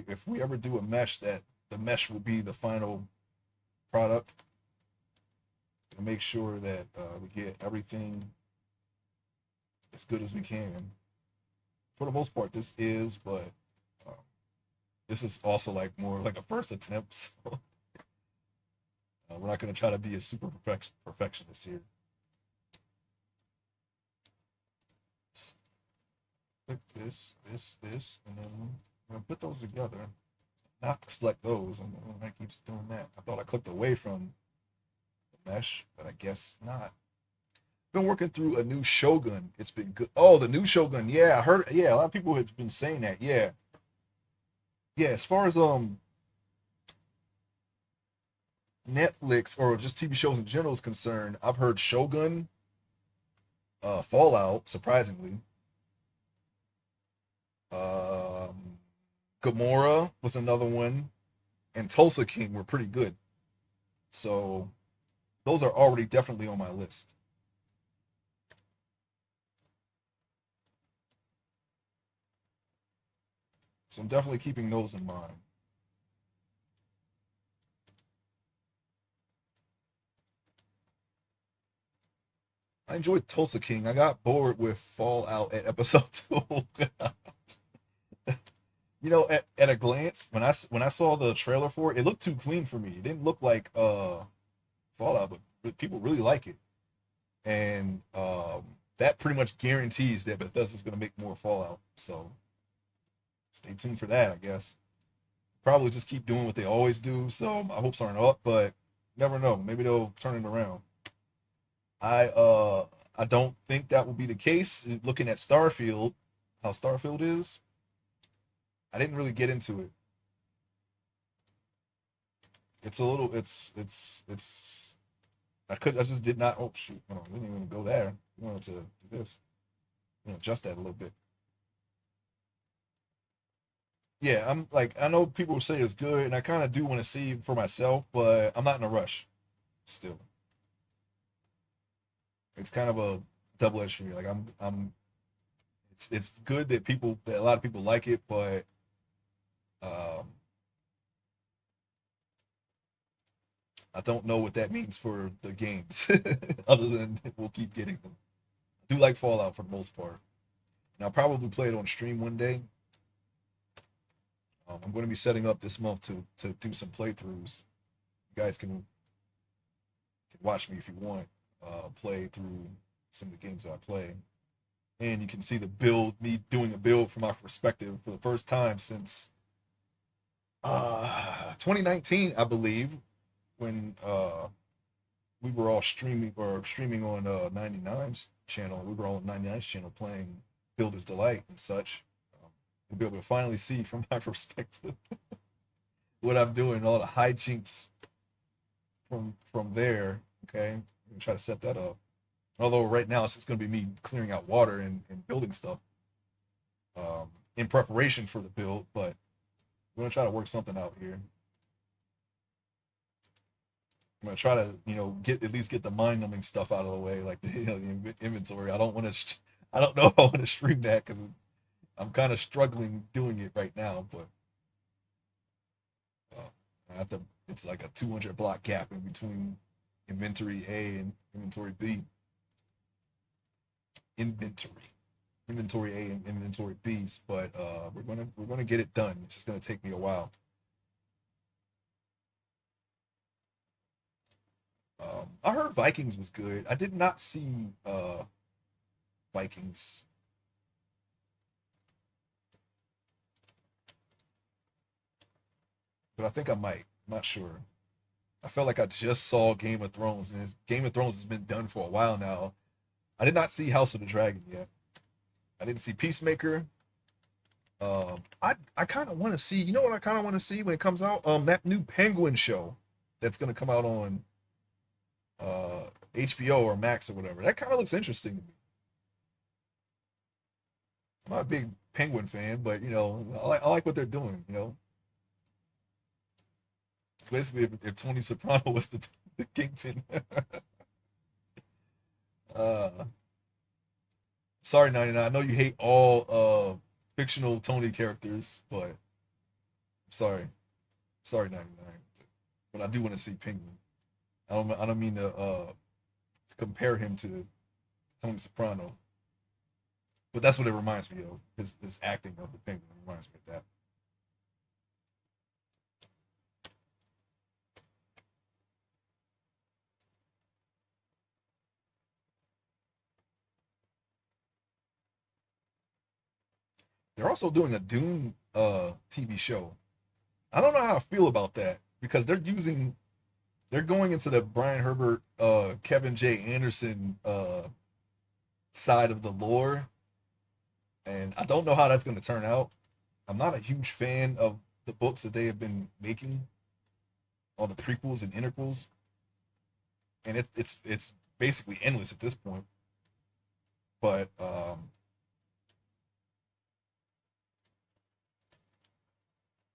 if we ever do a mesh that the mesh will be the final product. To make sure that we get everything as good as we can. For the most part, this is, but um, this is also like more like a first attempt. So we're not going to try to be a super perfectionist here. Click this, and then I'm going to put those together. Not select those, and I keeps doing that. I thought I clicked away from the mesh, but I guess not. Been working through a new Shogun. It's been good. Oh, the new Shogun. Yeah, I heard. Yeah, a lot of people have been saying that. Yeah, yeah. As far as Netflix or just TV shows in general is concerned, I've heard Shogun, Fallout, surprisingly. Um, Gamora was another one, and Tulsa King were pretty good. So those are already definitely on my list. So I'm definitely keeping those in mind. I enjoyed Tulsa King. I got bored with Fallout at episode 2. At a glance, when I saw the trailer for it, it looked too clean for me. It didn't look like Fallout, but people really like it, and that pretty much guarantees that Bethesda's going to make more Fallout. So stay tuned for that, I guess. Probably just keep doing what they always do. So my hopes aren't up, but never know. Maybe they'll turn it around. I uh I don't think that will be the case. Looking at Starfield, how Starfield is, I didn't really get into it. It's a little. It's. I just did not. Oh shoot! Hold on, we didn't even go there. We wanted to do this. Adjust that a little bit. Yeah, I'm like I know people say it's good, and I kind of do want to see for myself, but I'm not in a rush. Still, it's kind of a double-edged sword. Like I'm. It's good that a lot of people like it, but um, I don't know what that means for the games, other than we'll keep getting them. I do like Fallout for the most part, and I'll probably play it on stream one day. I'm going to be setting up this month to do some playthroughs. You guys can watch me if you want. Play through some of the games that I play, and you can see the build, me doing a build from my perspective for the first time since 2019, I believe, when we were all streaming on 99's channel. We were all on 99's channel playing Builder's Delight and such. We'll be able to finally see from my perspective what I'm doing, all the hijinks from there. Okay, I'm gonna try to set that up. Although right now it's just gonna be me clearing out water and building stuff in preparation for the build, but we're gonna try to work something out here. I'm gonna try to, get at least get the mind numbing stuff out of the way, like the inventory. I don't want to. I don't know if I want to stream that because I'm kind of struggling doing it right now. But I have to. It's like a 200 block gap in between inventory A and inventory B. Inventory, inventory A and inventory B. But we're gonna get it done. It's just gonna take me a while. I heard Vikings was good. I did not see Vikings, but I think I might. I'm not sure. I felt like I just saw Game of Thrones, and Game of Thrones has been done for a while now. I did not see House of the Dragon yet. I didn't see Peacemaker. I kind of want to see. You know what I kind of want to see when it comes out? That new Penguin show that's gonna come out on HBO or Max or whatever. That kind of looks interesting to me. I'm not a big Penguin fan, but I like what they're doing. Basically, if Tony Soprano was the kingpin. uh, Sorry, 99. I know you hate all fictional Tony characters, but I'm sorry. Sorry, 99. But I do want to see Penguin. I don't mean to compare him to Tony Soprano, but that's what it reminds me of. His acting of the Penguin reminds me of that. They're also doing a Dune TV show. I don't know how I feel about that because they're going into the Brian Herbert, Kevin J. Anderson side of the lore, and I don't know how that's going to turn out. I'm not a huge fan of the books that they have been making, all the prequels and interquels, and it's basically endless at this point. But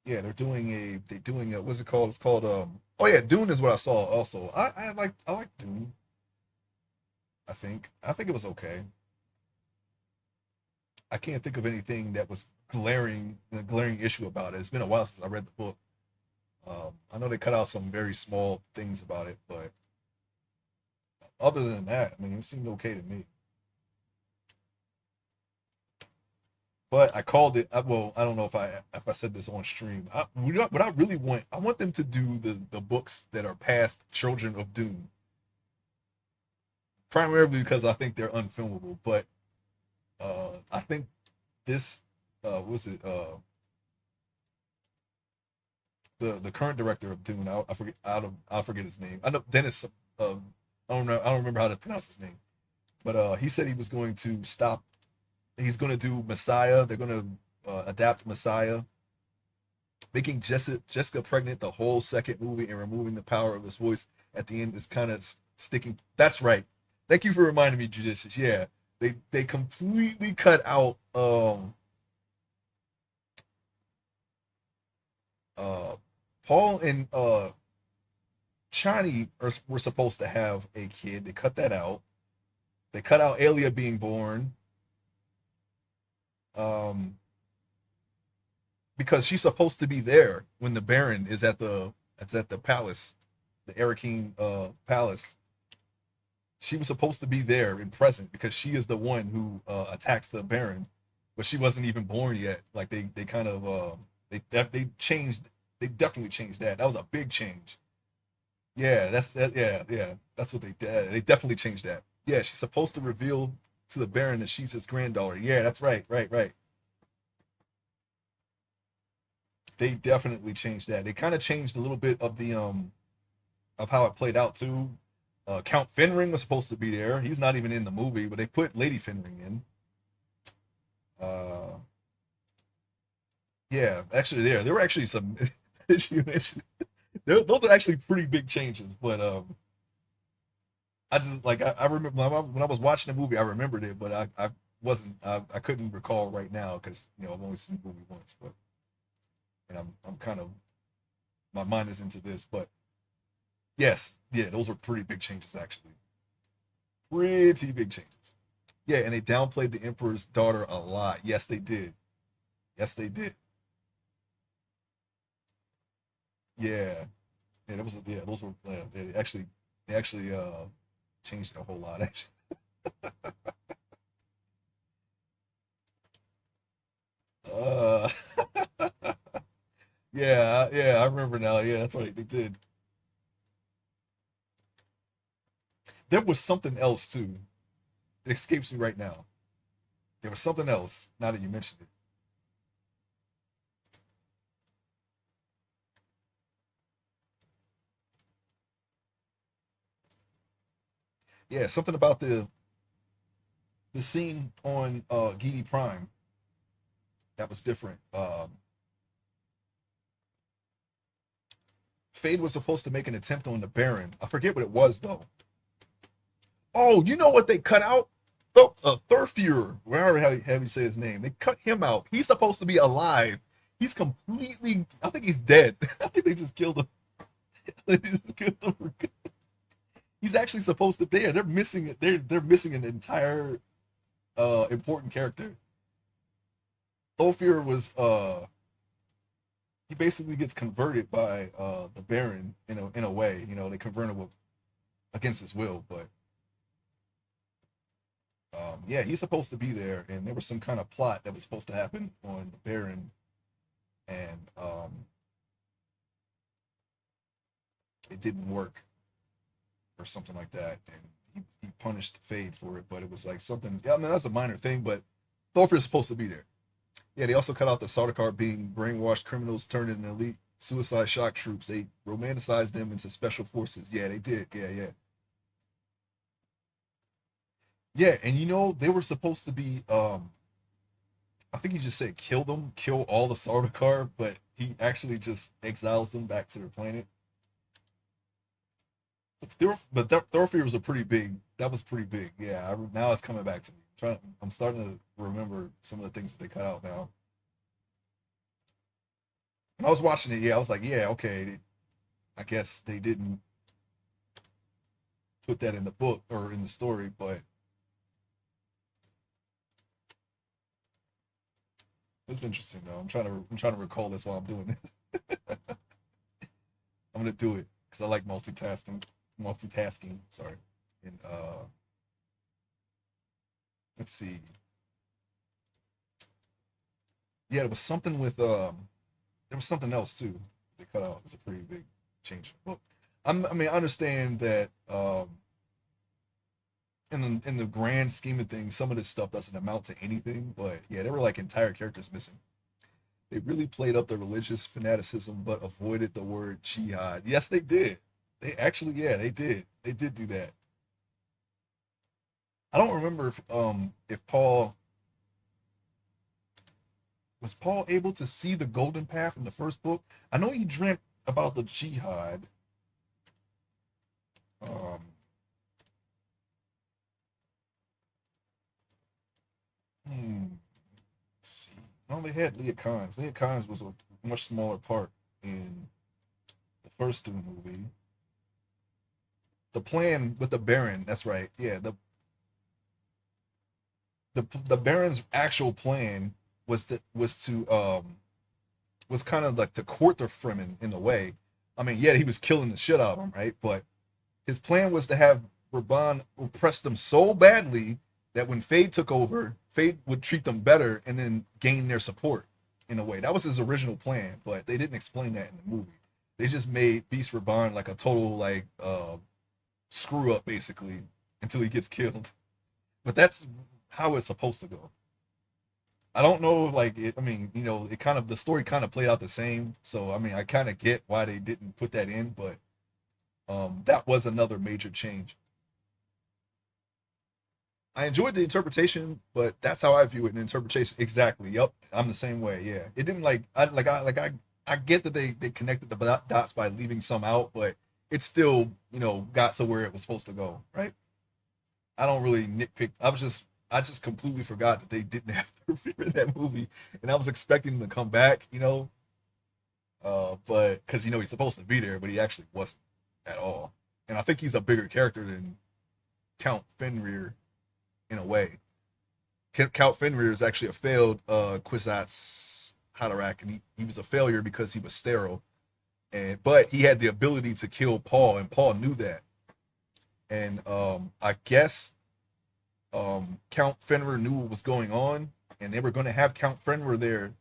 yeah, they're doing a what's it called? It's called oh yeah, Dune is what I saw also. I like Dune. I think it was okay. I can't think of anything that was a glaring issue about it. It's been a while since I read the book. I know they cut out some very small things about it, but other than that, I mean, it seemed okay to me. But I called it. Well, I don't know if I said this on stream. What I really want, I want them to do the books that are past Children of Doom, primarily because I think they're unfilmable. But I think this what was it the current director of Dune. I forget. I forget his name. I know Dennis. I don't know. I don't remember how to pronounce his name. But he said he was going to stop. He's going to do Messiah. They're going to adapt Messiah, making Jessica pregnant the whole second movie and removing the power of his voice at the end is kind of sticking. That's right. Thank you for reminding me, Judicious. Yeah, they completely cut out uh Paul and Chani were supposed to have a kid. They cut that out. They cut out Alia being born. Um, because she's supposed to be there when the Baron is at the palace, the Arakeen palace. She was supposed to be there and present because she is the one who attacks the Baron, but she wasn't even born yet. Like they kind of they changed. They definitely changed that. That was a big change. Yeah, yeah. That's what they did. They definitely changed that. Yeah, she's supposed to reveal to the Baron that she's his granddaughter. Yeah, that's right, right. They definitely changed that. They kind of changed a little bit of how it played out too. Count Fenring was supposed to be there. He's not even in the movie, but they put Lady Fenring in. Uh, yeah, actually, there were actually some. Those are actually pretty big changes. But I just like I remember when I was watching the movie, I remembered it, but I wasn't I couldn't recall right now because I've only seen the movie once, but and I'm kind of my mind is into this, but yes, yeah, those were pretty big changes actually, pretty big changes. Yeah, and they downplayed the Emperor's daughter a lot. Yes, they did. Yes, they did. Yeah, yeah, that was yeah, those were they actually changed it a whole lot actually. Uh, yeah, yeah, I remember now. Yeah, that's right, they did. There was something else too. It escapes me right now. There was something else. Now that you mentioned it, yeah, something about the scene on Gidi Prime that was different. Fade was supposed to make an attempt on the Baron. I forget what it was though. Oh, you know what they cut out? Thurfear, wherever how you say his name. They cut him out. He's supposed to be alive. He's completely. I think he's dead. I think they just killed him. They just killed him. He's actually supposed to be there. They're missing it. They're missing an entire important character. Thulfir was he basically gets converted by the Baron in a way. They convert him against his will, but yeah, he's supposed to be there, and there was some kind of plot that was supposed to happen on the Baron, and it didn't work or something like that, and he punished Fade for it, but it was like something. Yeah, I mean that's a minor thing, but Thorfinn is supposed to be there. Yeah, they also cut out the Sardaukar being brainwashed criminals turned into elite suicide shock troops. They romanticized them into special forces. Yeah, they did. Yeah, yeah. Yeah, and they were supposed to be I think he just said kill them, kill all the Sardaukar, but he actually just exiles them back to their planet. But Thorfear was a pretty big. That was pretty big. Yeah, now it's coming back to me. I'm starting to remember some of the things that they cut out now. When I was watching it, yeah, I was like, yeah, okay. I guess they didn't put that in the book or in the story, but it's interesting though. I'm trying to recall this while I'm doing it. I'm gonna do it because I like multitasking. Multitasking. Sorry. And let's see. Yeah, there was something with there was something else too. They cut out. It was a pretty big change. Well, I mean, I understand that in the grand scheme of things, some of this stuff doesn't amount to anything. But yeah, there were like entire characters missing. They really played up the religious fanaticism, but avoided the word jihad. Yes, they did. They actually, yeah, they did. They did do that. I don't remember if Paul able to see the golden path in the first book. I know he dreamt about the jihad. Um, hmm, let's see. No, they had Leah Kynes. Leah Kynes was a much smaller part in the first Doom movie. The plan with the Baron, that's right. Yeah, the Baron's actual plan was kind of like to court the Fremen in a way. I mean, yeah, he was killing the shit out of them, right? But his plan was to have Raban oppress them so badly that when Fade took over, Fade would treat them better and then gain their support in a way. That was his original plan, but they didn't explain that in the movie. They just made Beast Raban like a total like screw up basically until he gets killed. But that's how it's supposed to go. I don't know, like it. I mean, it kind of the story kind of played out the same. So I mean, I kind of get why they didn't put that in, but that was another major change. I enjoyed the interpretation, but that's how I view it. An interpretation, exactly. Yep, I'm the same way. Yeah, it didn't I get that they connected the dots by leaving some out, but it still got to where it was supposed to go. Right. I don't really nitpick. I just completely forgot that they didn't have Thurfear in that movie, and I was expecting him to come back. But because he's supposed to be there, but he actually wasn't at all. And I think he's a bigger character than Count Fenrir in a way. Count Fenrir is actually a failed Kwisatz Haderach, and he was a failure because he was sterile. But he had the ability to kill Paul, and Paul knew that. And I guess Count Fenrir knew what was going on, and they were going to have Count Fenrir there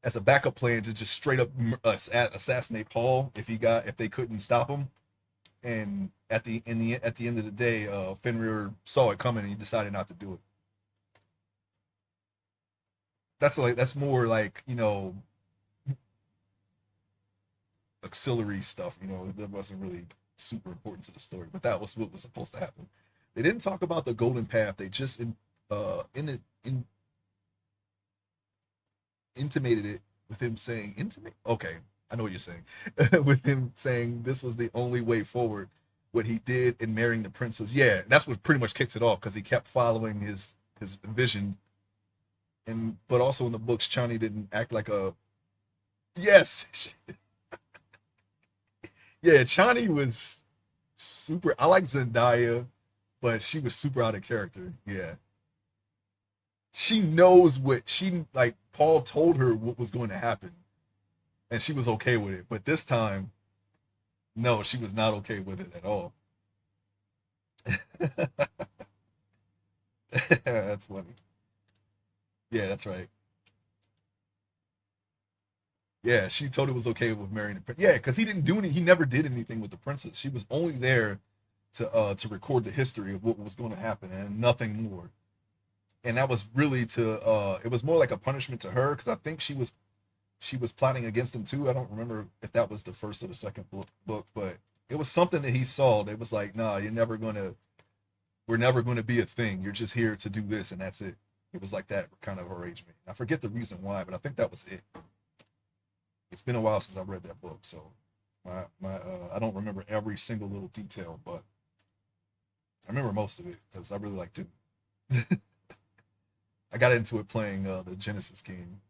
as a backup plan to just straight up assassinate Paul if they couldn't stop him. And at the end of the day, Fenrir saw it coming and he decided not to do it. That's more like auxiliary stuff. That wasn't really super important to the story, but that was what was supposed to happen. They didn't talk about the golden path. They just intimated it with him saying intimate. Okay, I know what you're saying. With him saying this was the only way forward. What he did in marrying the princess, yeah, that's what pretty much kicks it off because he kept following his vision. And but also in the books, Chani didn't act like a yes, yeah. Chani was super. I like Zendaya, but she was super out of character. Yeah, she knows what she like. Paul told her what was going to happen, and she was okay with it. But this time, no, she was not okay with it at all. That's funny. Yeah, that's right. Yeah, she totally was okay with marrying the prince. Yeah, because he didn't do any. He never did anything with the princess. She was only there to record the history of what was going to happen and nothing more. And that was really to it was more like a punishment to her because I think she was plotting against him too. I don't remember if that was the first or the second book, but it was something that he saw that was like, nah, we're never gonna be a thing. You're just here to do this and that's it. It was like that kind of arrangement. I forget the reason why, but I think that was it. It's been a while since I read that book, so my I don't remember every single little detail, but I remember most of it because I really liked it. I got into it playing the Genesis game,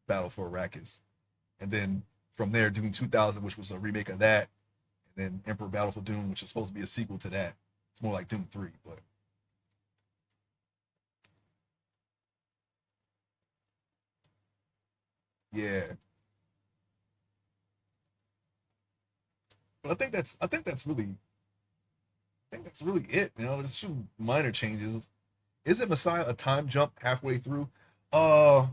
Battle for Arrakis, and then from there, Doom 2000, which was a remake of that, and then Emperor Battle for Doom, which is supposed to be a sequel to that. It's more like Doom 3, but yeah. But I think that's really it. You know, there's some minor changes. Is it Messiah a time jump halfway through? Uh,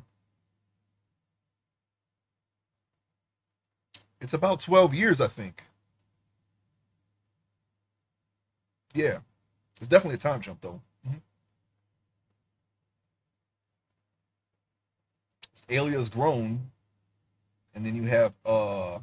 it's about 12 years, I think. Yeah, it's definitely a time jump though. Mhm. Alia's grown, and then you have uh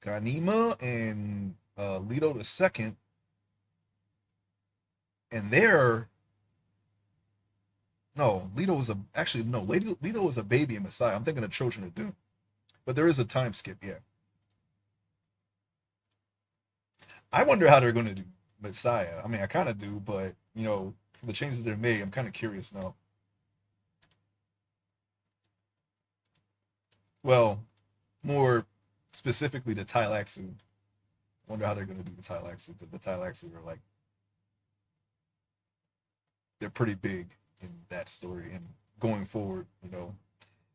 Ganima and Leto the second, and they're no, Leto was a actually no, Leto was a baby in Messiah. I'm thinking of Children of Doom, but there is a time skip. Yeah, I wonder how they're going to do Messiah. I mean, I kind of do, but for the changes they're made, I'm kind of curious now. Well, more specifically, the Tylaxu. I wonder how they're going to do the Tylaxu because the Tylaxu are like they're pretty big in that story and going forward.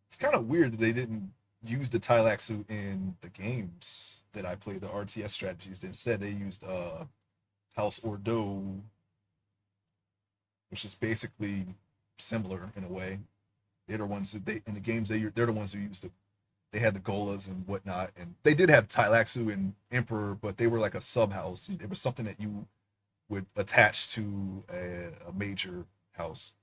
It's kind of weird that they didn't use the Tylaxu in the games that I played, the RTS strategies. Instead, they used House Ordo, which is basically similar in a way. They're the ones that they in the games they're the ones who used the they had the Golas and whatnot, and they did have Tylaxu and Emperor, but they were like a sub house. It was something that you would attach to a major house.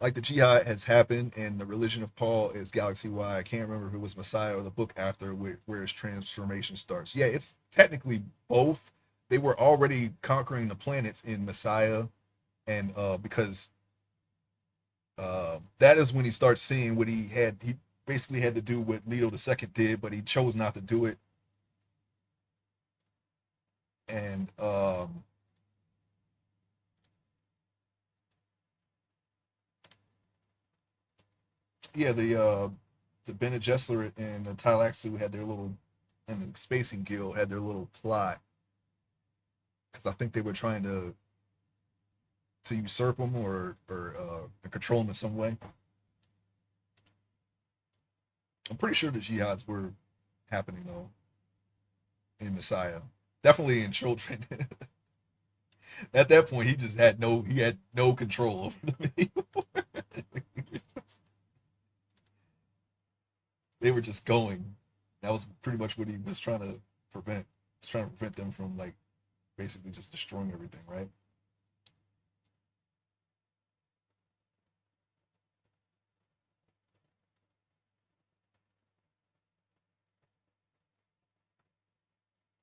Like the jihad has happened, and the religion of Paul is galaxy wide. I can't remember if it was Messiah or the book after where his transformation starts. Yeah, it's technically both. They were already conquering the planets in Messiah, and because that is when he starts seeing what he had. He basically had to do what Leto the Second did, but he chose not to do it. And yeah, the Bene Gesserit and the Tylaxu had their little, and the Spacing Guild had their little plot because I think they were trying to usurp him or control him in some way. I'm pretty sure the jihads were happening though in Messiah, definitely in children. At that point, he had no control over them anymore. They were just going. That was pretty much what he was trying to prevent. He was trying to prevent them from like basically just destroying everything, right?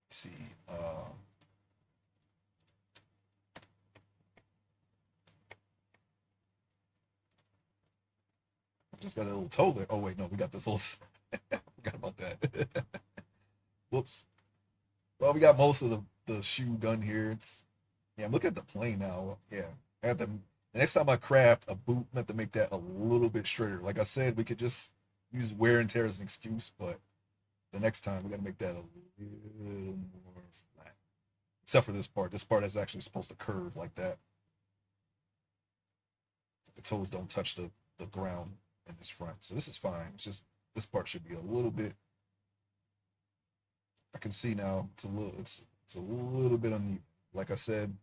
Let's see, just got a little toe there. Oh wait, no, we got this whole. Forgot about that. Whoops. Well, we got most of the shoe done here. It's yeah. Look at the plane now. Yeah, I have to. The next time I craft a boot, I have to make that a little bit straighter. Like I said, we could just use wear and tear as an excuse, but the next time we got to make that a little more flat. except for this part. This part is actually supposed to curve like that. The toes don't touch the ground in this front, so this is fine. It's just this part should be a little bit. I can see now it's a little bit uneven. Like I said,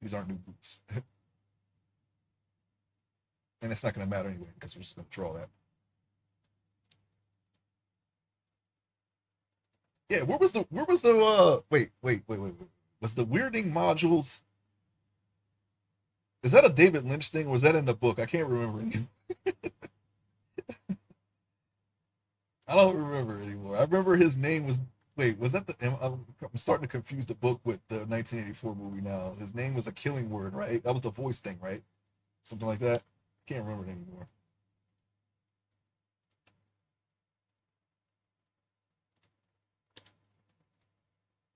these aren't new boots, and it's not going to matter anyway because we're just going to draw that. Yeah, where was the wait. Was the weirding modules, is that a David Lynch thing or was that in the book? I can't remember anymore. I don't remember anymore. I remember his name was, wait, was that the I'm starting to confuse the book with the 1984 movie now. His name was a killing word, right? That was the voice thing, right? Something like that. Can't remember it anymore.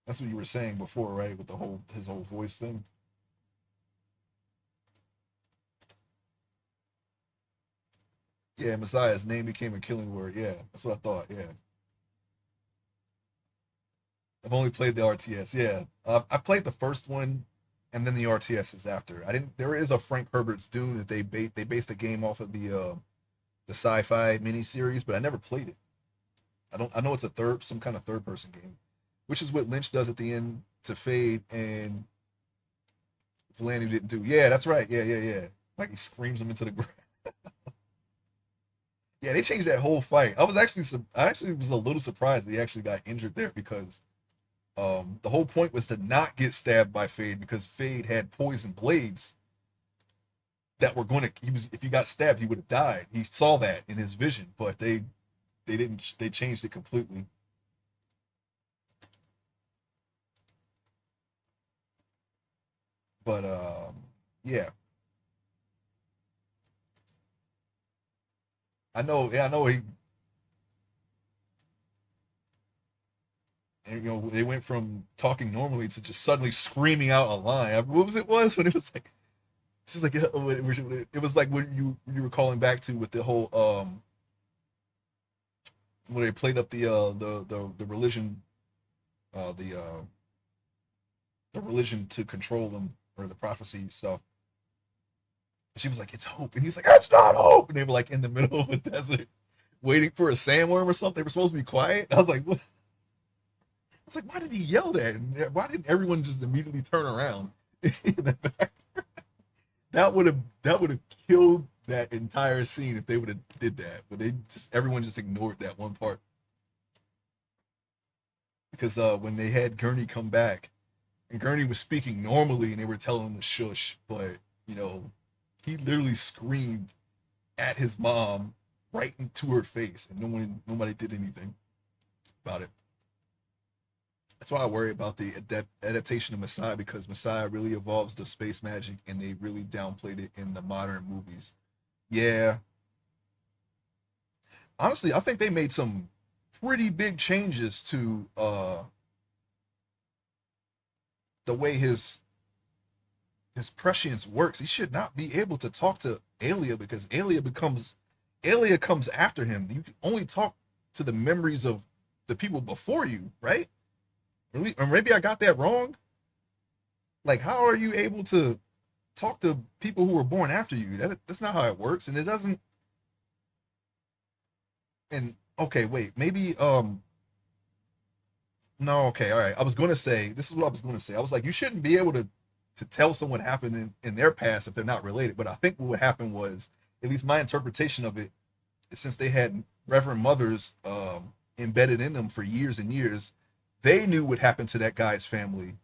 That's what you were saying before, right? With the whole his whole voice thing. Yeah, Messiah's name became a killing word. Yeah, that's what I thought. Yeah, I've only played the RTS. Yeah, I played the first one, and then the RTS is after. I didn't. There is a Frank Herbert's Dune that they based the game off of the sci-fi miniseries, but I never played it. I don't. I know it's a some kind of third person game, which is what Lynch does at the end to Fade and Valani didn't do. Yeah, that's right. Yeah. Like he screams him into the ground. Yeah, they changed that whole fight. I actually was a little surprised that he actually got injured there because the whole point was to not get stabbed by Fade because Fade had poison blades that were going to, he was, if he got stabbed he would have died. He saw that in his vision, but they didn't, they changed it completely. But yeah, I know. Yeah, I know. He, and, they went from talking normally to just suddenly screaming out a line. What was it was when it was like, it's just like it was like when you were calling back to with the whole when they played up the religion, the the religion to control them, or the prophecy stuff. And she was like, "It's hope," and he's like, "That's not hope." And they were like in the middle of a desert, waiting for a sandworm or something. They were supposed to be quiet. I was like, "What?" I was like, "Why did he yell that? And why didn't everyone just immediately turn around?" That would have killed that entire scene if they would have did that. But they just everyone just ignored that one part because when they had Gurney come back and Gurney was speaking normally and they were telling him to shush, but you know he literally screamed at his mom right into her face, and nobody did anything about it. That's why I worry about the adaptation of Messiah because Messiah really evolves the space magic, and they really downplayed it in the modern movies. Yeah, honestly, I think they made some pretty big changes to the way his prescience works. He should not be able to talk to Alia because Alia comes after him. You can only talk to the memories of the people before you, right? Really, or maybe I got that wrong. Like, how are you able to talk to people who were born after you? That's not how it works, and it doesn't. And okay, wait, maybe no, okay, all right. I was gonna say this is what I was gonna say. I was like, you shouldn't be able to tell someone happened in their past if they're not related. But I think what happened was, at least my interpretation of it, is since they had Reverend Mothers embedded in them for years and years, they knew what happened to that guy's family,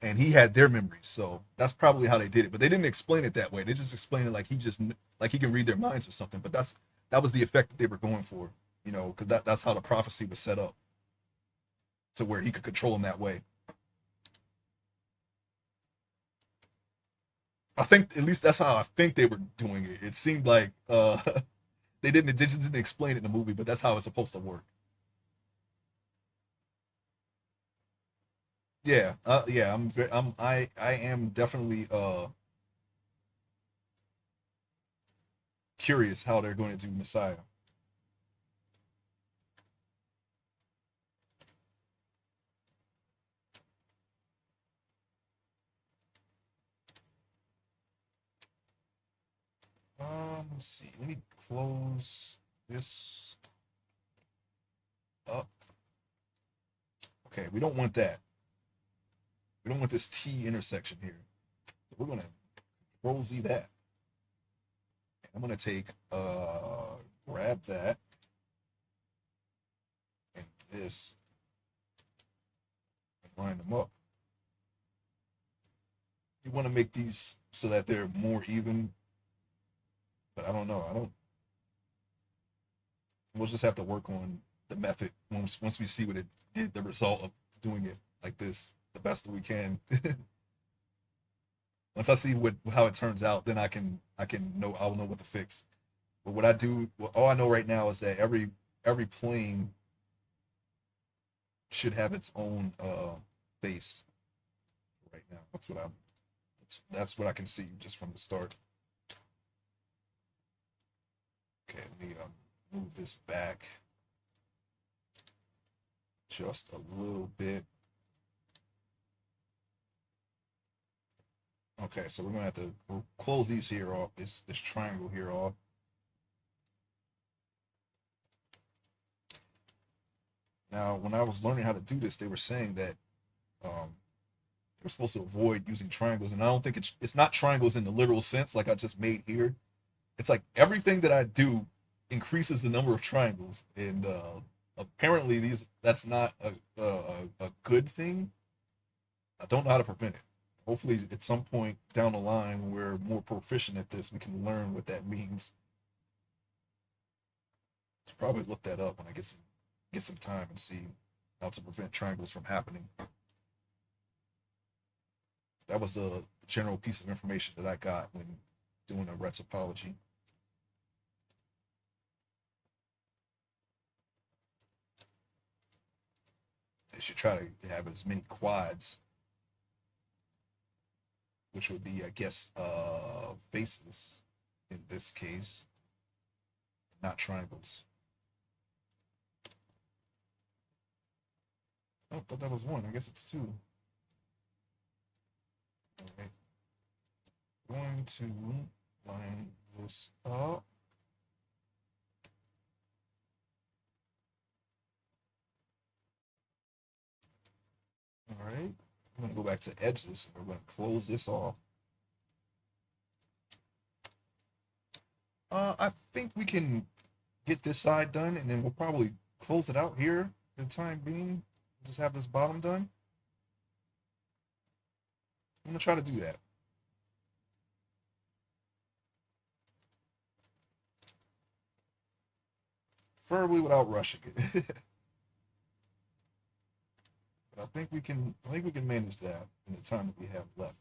and he had their memories. So that's probably how they did it. But they didn't explain it that way. They just explained it like like he can read their minds or something. But that was the effect that they were going for, because that's how the prophecy was set up to where he could control them that way. I think at least that's how I think they were doing it. It seemed like they just didn't explain it in the movie, but that's how it's supposed to work. Yeah, yeah. I am definitely curious how they're going to do Messiah. Let's see. Let me close this up. Okay, we don't want that. We don't want this T intersection here. So we're gonna Control Z that. I'm gonna take grab that and this and line them up. You want to make these so that they're more even, but I don't know. I don't. We'll just have to work on the method once we see what it did, the result of doing it like this, the best that we can. Once I see what how it turns out, then I can know I'll know what to fix. But what I do, all I know right now is that every plane should have its own base right now. That's what I can see just from the start. Okay, let me move this back just a little bit. Okay, so we're gonna have to we'll close these here off, this triangle here off. Now, when I was learning how to do this, they were saying that we're supposed to avoid using triangles, and I don't think it's not triangles in the literal sense like I just made here. It's like everything that I do increases the number of triangles, and apparently that's not a good thing. I don't know how to prevent it. Hopefully, at some point down the line, when we're more proficient at this, we can learn what that means. Should probably look that up when I get some time and see how to prevent triangles from happening. That was a general piece of information that I got when doing a retopology. They should try to have as many quads, which would be, I guess, faces in this case, not triangles. Oh, I thought that was one. I guess it's two. All right. Going to line this up. All right. I'm going to go back to edges. We're going to close this off. I think we can get this side done, and then we'll probably close it out here for the time being. Just have this bottom done. I'm going to try to do that. Preferably without rushing it. But I think we can manage that in the time that we have left.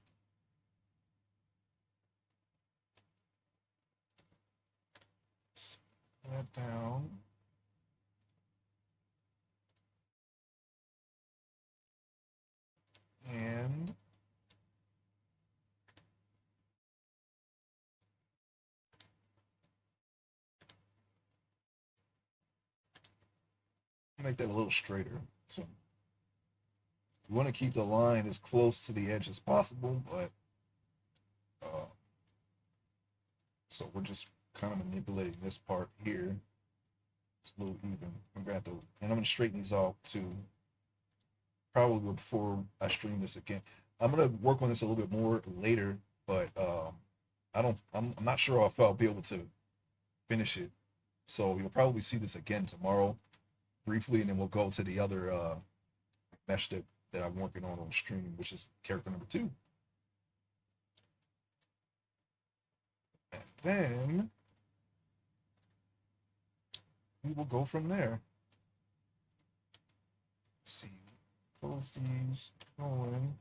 Slow that down. And make that a little straighter. So you want to keep the line as close to the edge as possible, but uh, so we're just kind of manipulating this part here. It's a little even. I'm gonna straighten these out too. Probably before I stream this again. I'm gonna work on this a little bit more later, but I don't. I'm not sure if I'll be able to finish it. So you'll probably see this again tomorrow, briefly, and then we'll go to the other mesh that I'm working on stream, which is character number 2. And then we will go from there. Let's see, close these, go in.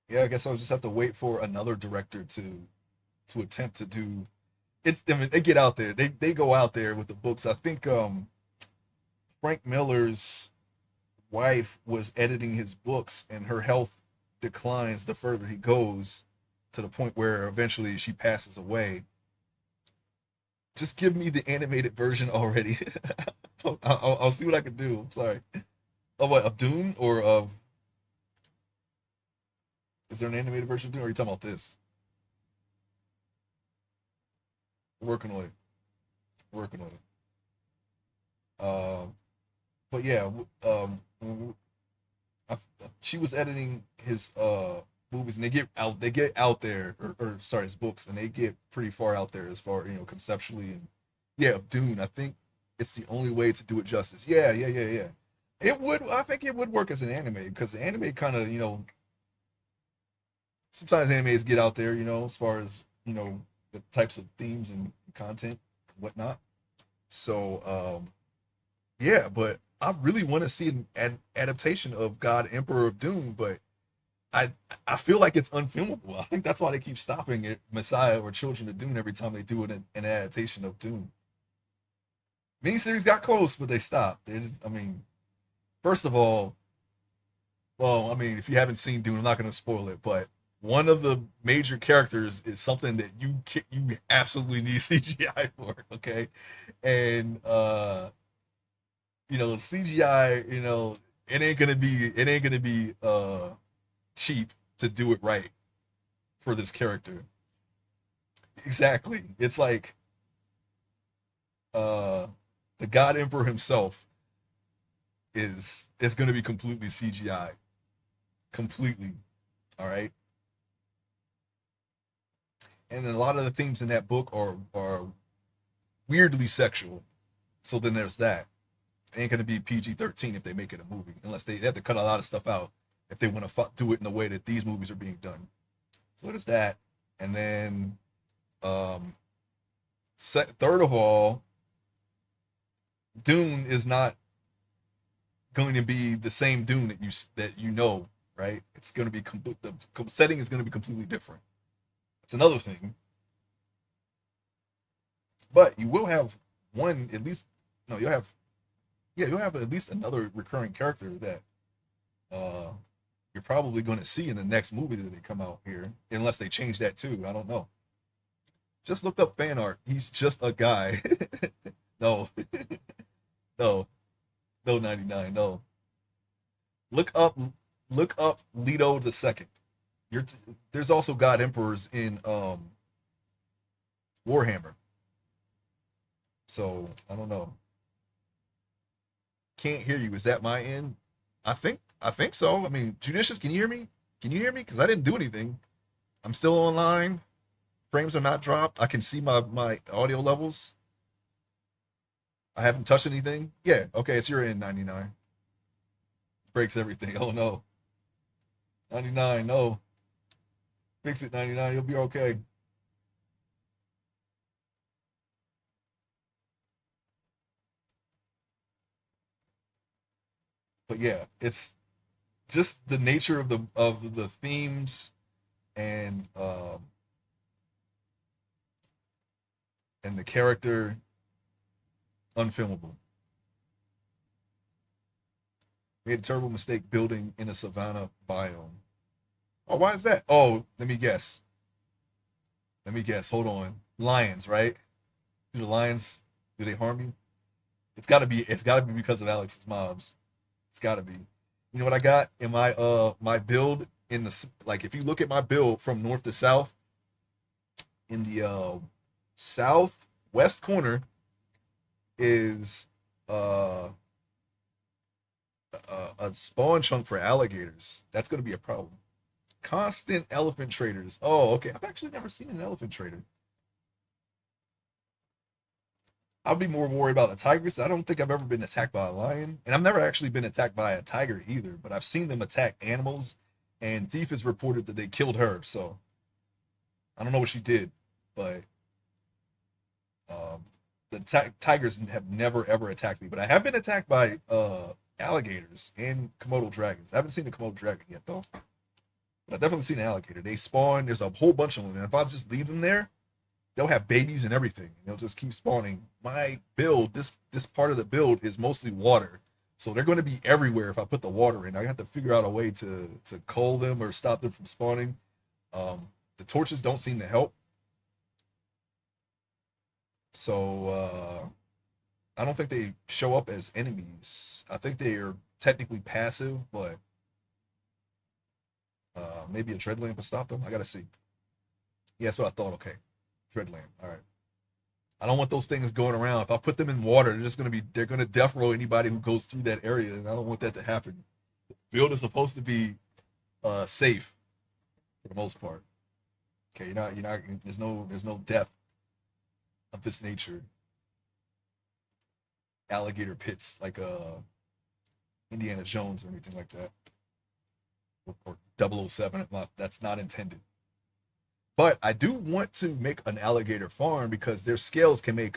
Yeah, I guess I'll just have to wait for another director to attempt to do it's. I mean, they get out there. They go out there with the books. I think Frank Miller's wife was editing his books, and her health declines the further he goes, to the point where eventually she passes away. Just give me the animated version already. I'll see what I can do. I'm sorry. Of what? Of Dune or of? Is there an animated version of Dune? Or are you talking about this? Working on it. Working on it. But yeah, I, she was editing his movies, and they get out there, or sorry, his books, and they get pretty far out there as far conceptually, and yeah, Dune. I think it's the only way to do it justice. Yeah, yeah, yeah, yeah. It would. I think it would work as an anime because the anime kind of sometimes animes get out there, as far as the types of themes and content and whatnot. So yeah, but I really want to see an adaptation of God Emperor of Doom, but I I feel like it's unfilmable. I think that's why they keep stopping it, Messiah or Children of Dune every time they do an adaptation of Doom. Miniseries got close, but they stopped. I mean, first of all, well, I mean, if you haven't seen Dune, I'm not going to spoil it, but one of the major characters is something that you absolutely need CGI for, okay? And CGI, it ain't gonna be cheap to do it right for this character. Exactly. It's like uh the God Emperor himself is gonna be completely CGI. Completely. All right. And then a lot of the themes in that book are weirdly sexual. So then there's that. It ain't gonna be PG-13 if they make it a movie, unless they have to cut a lot of stuff out if they want to do it in the way that these movies are being done. So there's that. And then um third of all, Dune is not going to be the same Dune that right? It's going to be the setting is going to be completely different. That's another thing. But you will have one at least. No, you'll have at least another recurring character that uh you're probably going to see in the next movie that they come out here, unless they change that too. I don't know. Just looked up fan art. He's just a guy. No, no, no, 99. No, look up, look up Leto the Second. There's also God Emperors in Warhammer. So I don't know. Can't hear you. Is that my end? I think so. I mean, Judicious, can you hear me? Can you hear me? Because I didn't do anything. I'm still online. Frames are not dropped. I can see my audio levels. I haven't touched anything. Yeah. Okay. It's your end. 99 breaks everything. Oh no. 99. No. Fix it. 99. You'll be okay. But yeah, it's just the nature of the themes and the character unfilmable. Made a terrible mistake building in a savanna biome. Oh, why is that? Oh, let me guess. Let me guess. Hold on. Lions, right? Do the lions do they harm you? It's gotta be because of Alex's mobs. It's gotta be. You know what I got in my build in the like if you look at my build from north to south in the southwest corner is uh a spawn chunk for alligators. That's gonna be a problem. Constant elephant traders. Oh, okay. I've actually never seen an elephant trader. I'll be more worried about a tiger. I don't think I've ever been attacked by a lion, and I've never actually been attacked by a tiger either. But I've seen them attack animals, and Thief has reported that they killed her. So I don't know what she did, but um, the tigers have never ever attacked me. But I have been attacked by alligators and Komodo dragons. I haven't seen a Komodo dragon yet though. But I've definitely seen an alligator. They spawn. There's a whole bunch of them, and if I just leave them there, they'll have babies and everything. They'll just keep spawning. My build, this part of the build is mostly water, so they're going to be everywhere if I put the water in. I have to figure out a way to cull them or stop them from spawning. The torches don't seem to help, so I don't think they show up as enemies. I think they are technically passive, but maybe a dread lamp will stop them. I gotta see. Yeah, that's what I thought. Okay, dread lamp. All right. I don't want those things going around. If I put them in water, they're gonna death row anybody who goes through that area, and I don't want that to happen. Field is supposed to be safe for the most part. Okay, you're not. There's no death of this nature. Alligator pits like Indiana Jones or anything like that, or 007. That's not intended. But I do want to make an alligator farm because their scales can make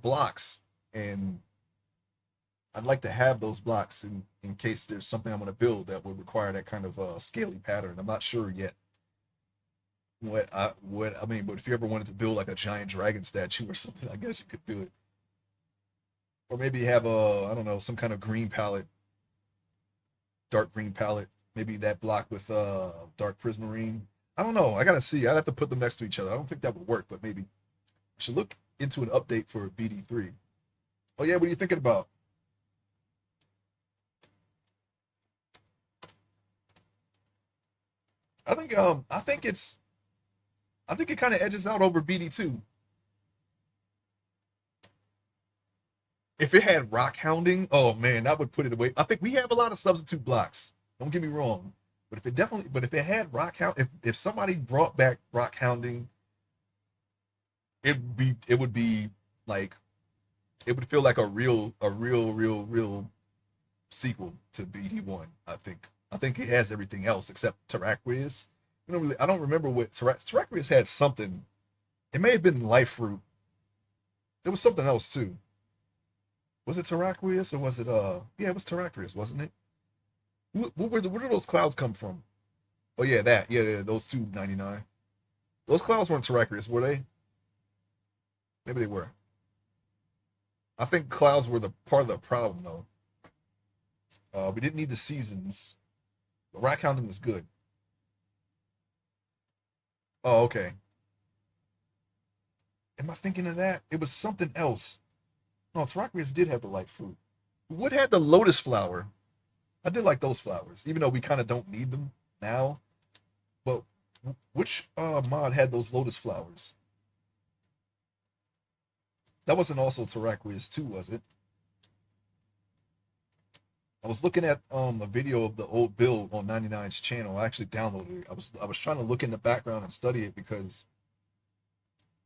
blocks, and I'd like to have those blocks in case there's something I'm going to build that would require that kind of scaly pattern. I'm not sure yet what I mean, but if you ever wanted to build like a giant dragon statue or something, I guess you could do it. Or maybe have a, I don't know, some kind of green palette, dark green palette. Maybe that block with dark prismarine. I don't know. I gotta see. I'd have to put them next to each other. I don't think that would work, but maybe I should look into an update for BD3. Oh yeah, what are you thinking about? I think it kind of edges out over BD2. If it had rock hounding, oh man, that would put it away. I think we have a lot of substitute blocks. Don't get me wrong. But if it had rock hound, if somebody brought back rock hounding, it would be like it would feel like a real sequel to BD1. I think it has everything else except Terraqueous. I don't remember what Terraqueous had something. It may have been Life Fruit. There was something else too. Was it Terraqueous or was it yeah, it was Terraqueous, wasn't it? Where did those clouds come from? Oh yeah, that. Yeah, those 299. Those clouds weren't Terraqueous, were they? Maybe they were. I think clouds were the part of the problem though. We didn't need the seasons. But rock hounding was good. Oh, okay. Am I thinking of that? It was something else. No, Terraqueous did have the light fruit. What had the lotus flower? I did like those flowers, even though we kind of don't need them now. But which mod had those lotus flowers? That wasn't also Terraqueous too, was it? I was looking at a video of the old build on 99's channel. I actually downloaded it. I was trying to look in the background and study it because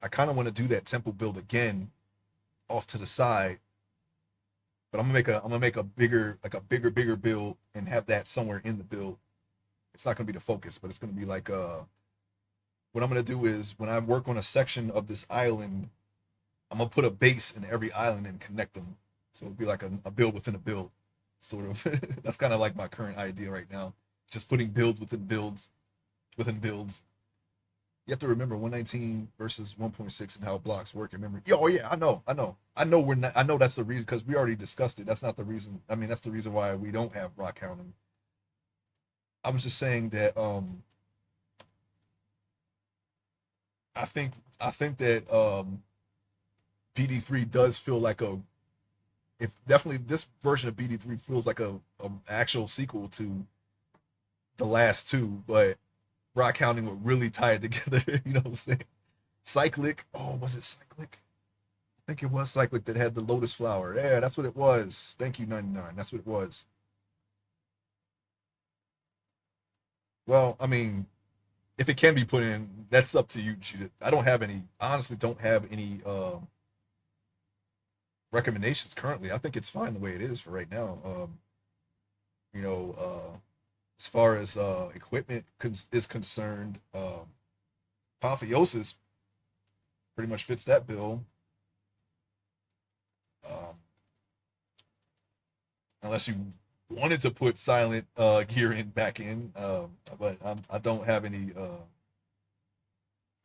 I kind of want to do that temple build again off to the side. But I'm gonna make a bigger build and have that somewhere in the build. It's not gonna be the focus, but it's gonna be like what I'm gonna do is when I work on a section of this island, I'm gonna put a base in every island and connect them. So it'll be like a build within a build, sort of. That's kind of like my current idea right now. Just putting builds within builds within builds. You have to remember 119 versus 1.6 and how blocks work. Remember, yeah, oh yeah, I know we're not. I know that's the reason because we already discussed it. That's not the reason. I mean, that's the reason why we don't have rock counting. I was just saying that I think that BD3 does feel like a if definitely this version of BD3 feels like a actual sequel to the last two, but rock counting would really tie it together. You know what I'm saying? Cyclic. Oh, was it cyclic? I think it was cyclic that had the lotus flower. Yeah, that's what it was. Thank you, 99. That's what it was. Well, I mean, if it can be put in, that's up to you, Judith. I don't have any. I honestly don't have any recommendations currently. I think it's fine the way it is for right now. You know, as far as equipment is concerned, Apotheosis pretty much fits that bill. Um, Unless you wanted to put silent gear in back in, but I don't have any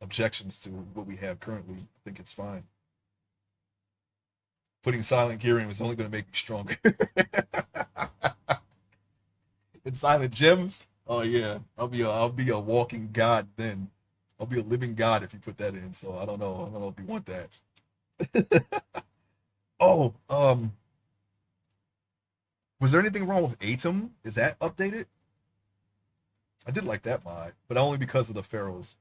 objections to what we have currently. I think it's fine. Putting silent gear in was only going to make me stronger. And silent gems, oh yeah, I'll be a walking god then. I'll be a living god if you put that in. So I don't know if you want that. Oh, Was there anything wrong with Atom? Is that updated? I did like that mod, but only because of the pharaohs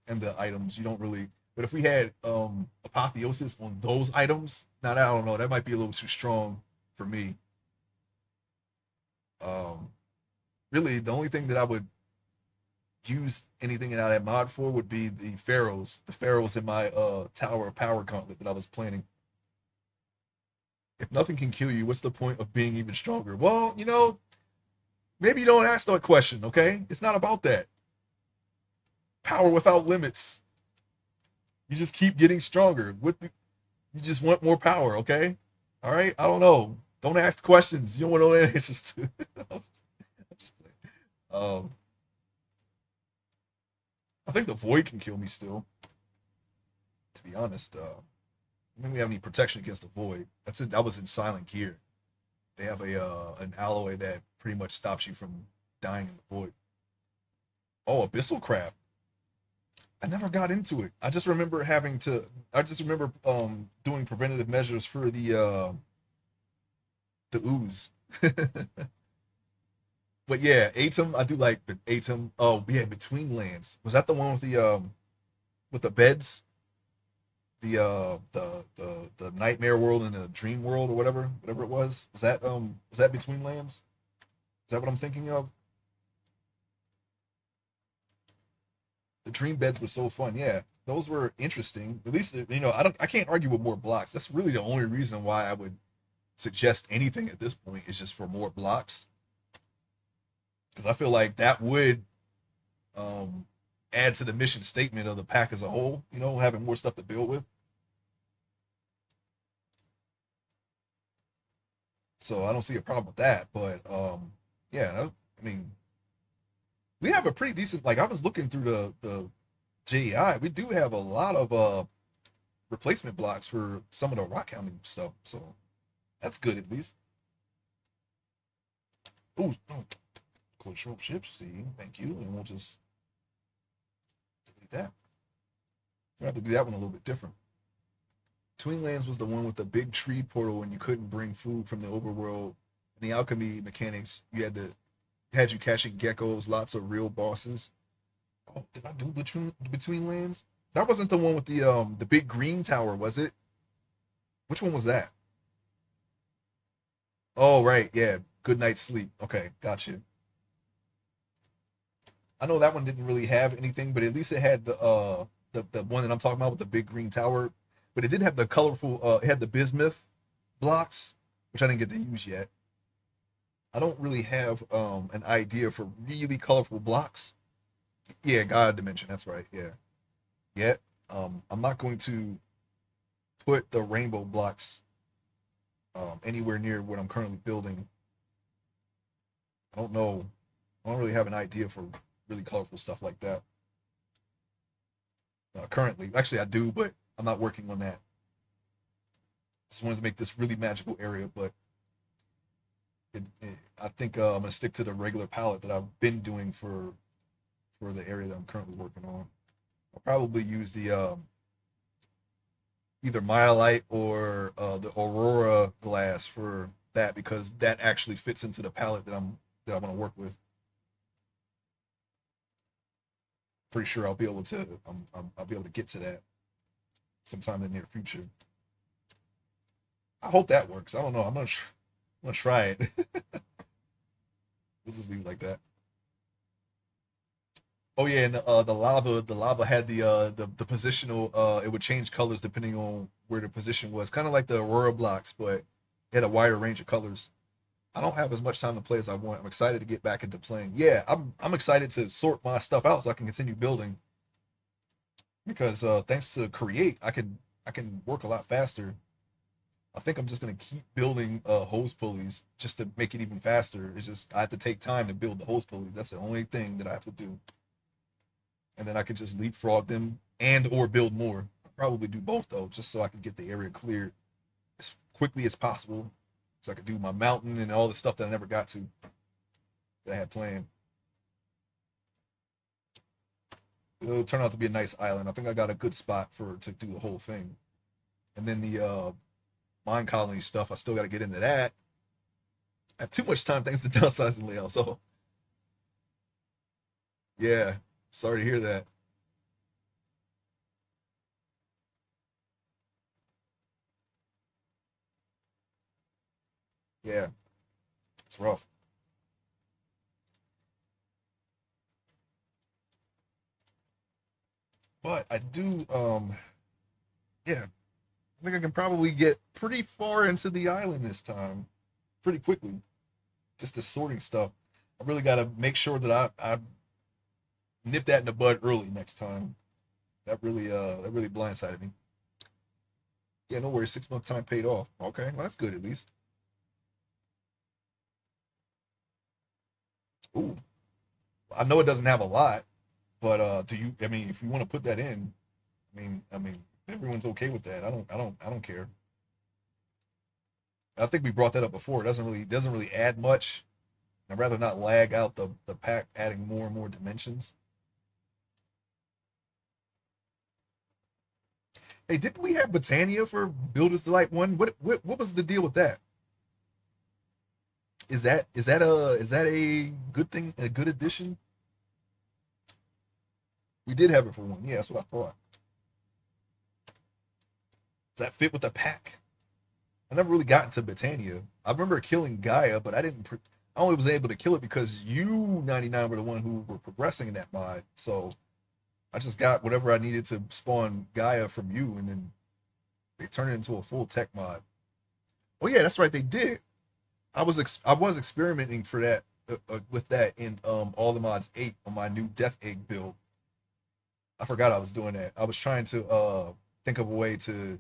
and the items. You don't really. But if we had apotheosis on those items, now I don't know. That might be a little too strong for me. Um, really, the only thing that I would use anything out of that mod for would be the pharaohs. The pharaohs in my Tower of Power gauntlet that I was planning. If nothing can kill you, what's the point of being even stronger? Well, maybe you don't ask that question, okay? It's not about that. Power without limits. You just keep getting stronger. You just want more power, okay? All right? I don't know. Don't ask questions. You don't want to know answers to. um, I think the void can kill me still. To be honest, I think we have any protection against the void. That's it. That was in Silent Gear. They have an alloy that pretty much stops you from dying in the void. Oh, abyssal craft. I never got into it. I just remember having to. I just remember doing preventative measures for the ooze. But yeah, Atom. I do like the Atom. Oh yeah, Between Lands. Was that the one with the beds? The nightmare world and the dream world or whatever it was. Was that Between Lands? Is that what I'm thinking of? The dream beds were so fun. Yeah, those were interesting. At least I can't argue with more blocks. That's really the only reason why I would suggest anything at this point is just for more blocks because I feel like that would um, add to the mission statement of the pack as a whole. Having more stuff to build with. So I don't see a problem with that. But yeah, I mean, we have a pretty decent. Like I was looking through the JEI, we do have a lot of replacement blocks for some of the rock hounding stuff. So that's good at least. Oh, control shift C, thank you, and we'll just delete that. We have to do that one a little bit different. Twin Lands was the one with the big tree portal and you couldn't bring food from the overworld. And the alchemy mechanics, had you catching geckos, lots of real bosses. Oh, did I do between Lands? That wasn't the one with the big green tower, was it? Which one was that? Oh right, yeah. Good night's sleep. Okay, gotcha. I know that one didn't really have anything, but at least it had the one that I'm talking about with the big green tower. But it did have the colorful. It had the bismuth blocks, which I didn't get to use yet. I don't really have an idea for really colorful blocks. Yeah, God Dimension. That's right. Yeah. Yet. I'm not going to put the rainbow blocks anywhere near what I'm currently building. I don't know. I don't really have an idea for really colorful stuff like that. Currently, actually, I do, but I'm not working on that. Just wanted to make this really magical area, but I think I'm gonna stick to the regular palette that I've been doing for the area that I'm currently working on. I'll probably use the either Myelite or the Aurora glass for that because that actually fits into the palette that I want to work with. Pretty sure I'll be able to I'll be able to get to that sometime in the near future. I hope that works. I don't know. I'm gonna try it. We'll just leave it like that. Oh yeah, and the lava had the positional. It would change colors depending on where the position was, kind of like the Aurora blocks, but it had a wider range of colors. I don't have as much time to play as I want. I'm excited to get back into playing. Yeah, I'm excited to sort my stuff out so I can continue building because thanks to Create, I can work a lot faster. I think I'm just gonna keep building hose pulleys just to make it even faster. It's just I have to take time to build the hose pulleys. That's the only thing that I have to do, and then I can just leapfrog them and or build more. I'll probably do both though, just so I can get the area cleared as quickly as possible, so I could do my mountain and all the stuff that I never got to that I had planned. It'll turn out to be a nice island. I think I got a good spot for to do the whole thing, and then Mind colony stuff. I still got to get into that. I have too much time thanks to downsizing, Leo. So yeah, sorry to hear that. Yeah, it's rough. But I do, yeah, I think I can probably get pretty far into the island this time, pretty quickly. Just the sorting stuff. I really got to make sure that I nip that in the bud early next time. That really blindsided me. Yeah, no worries. 6 month time paid off. Okay, well that's good at least. Ooh, I know it doesn't have a lot, but do you? I mean, if you want to put that in, I mean, everyone's okay with that. I don't care. I think we brought that up before. It doesn't really add much. I'd rather not lag out the pack, adding more and more dimensions. Hey, didn't we have Britannia for Builder's Delight one? What was the deal with that? Is that a good thing? A good addition? We did have it for one. Yeah, that's what I thought. Does that fit with the pack? I never really got into Britannia. I remember killing Gaia, but I didn't. I only was able to kill it because you 99 were the one who were progressing in that mod. So I just got whatever I needed to spawn Gaia from you, and then they turned it into a full tech mod. Oh yeah, that's right, they did. I was experimenting for that with that in all the mods 8 on my new Death Egg build. I forgot I was doing that. I was trying to think of a way to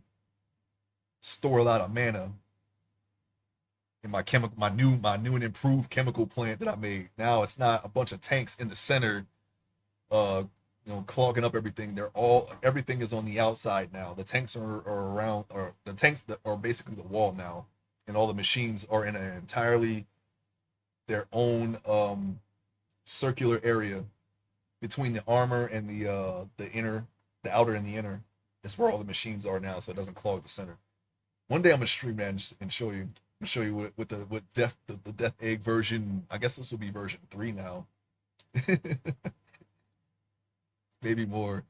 store a lot of mana in my new and improved chemical plant that I made. Now it's not a bunch of tanks in the center, uh, clogging up everything. Everything is on the outside now. The tanks are around, or the tanks that are basically the wall now, and all the machines are in an entirely their own circular area between the armor and the outer and the inner. That's where all the machines are now, so it doesn't clog the center. One day I'm gonna stream that and show you. Show you what the Death Egg version. I guess this will be version 3 now. Maybe more.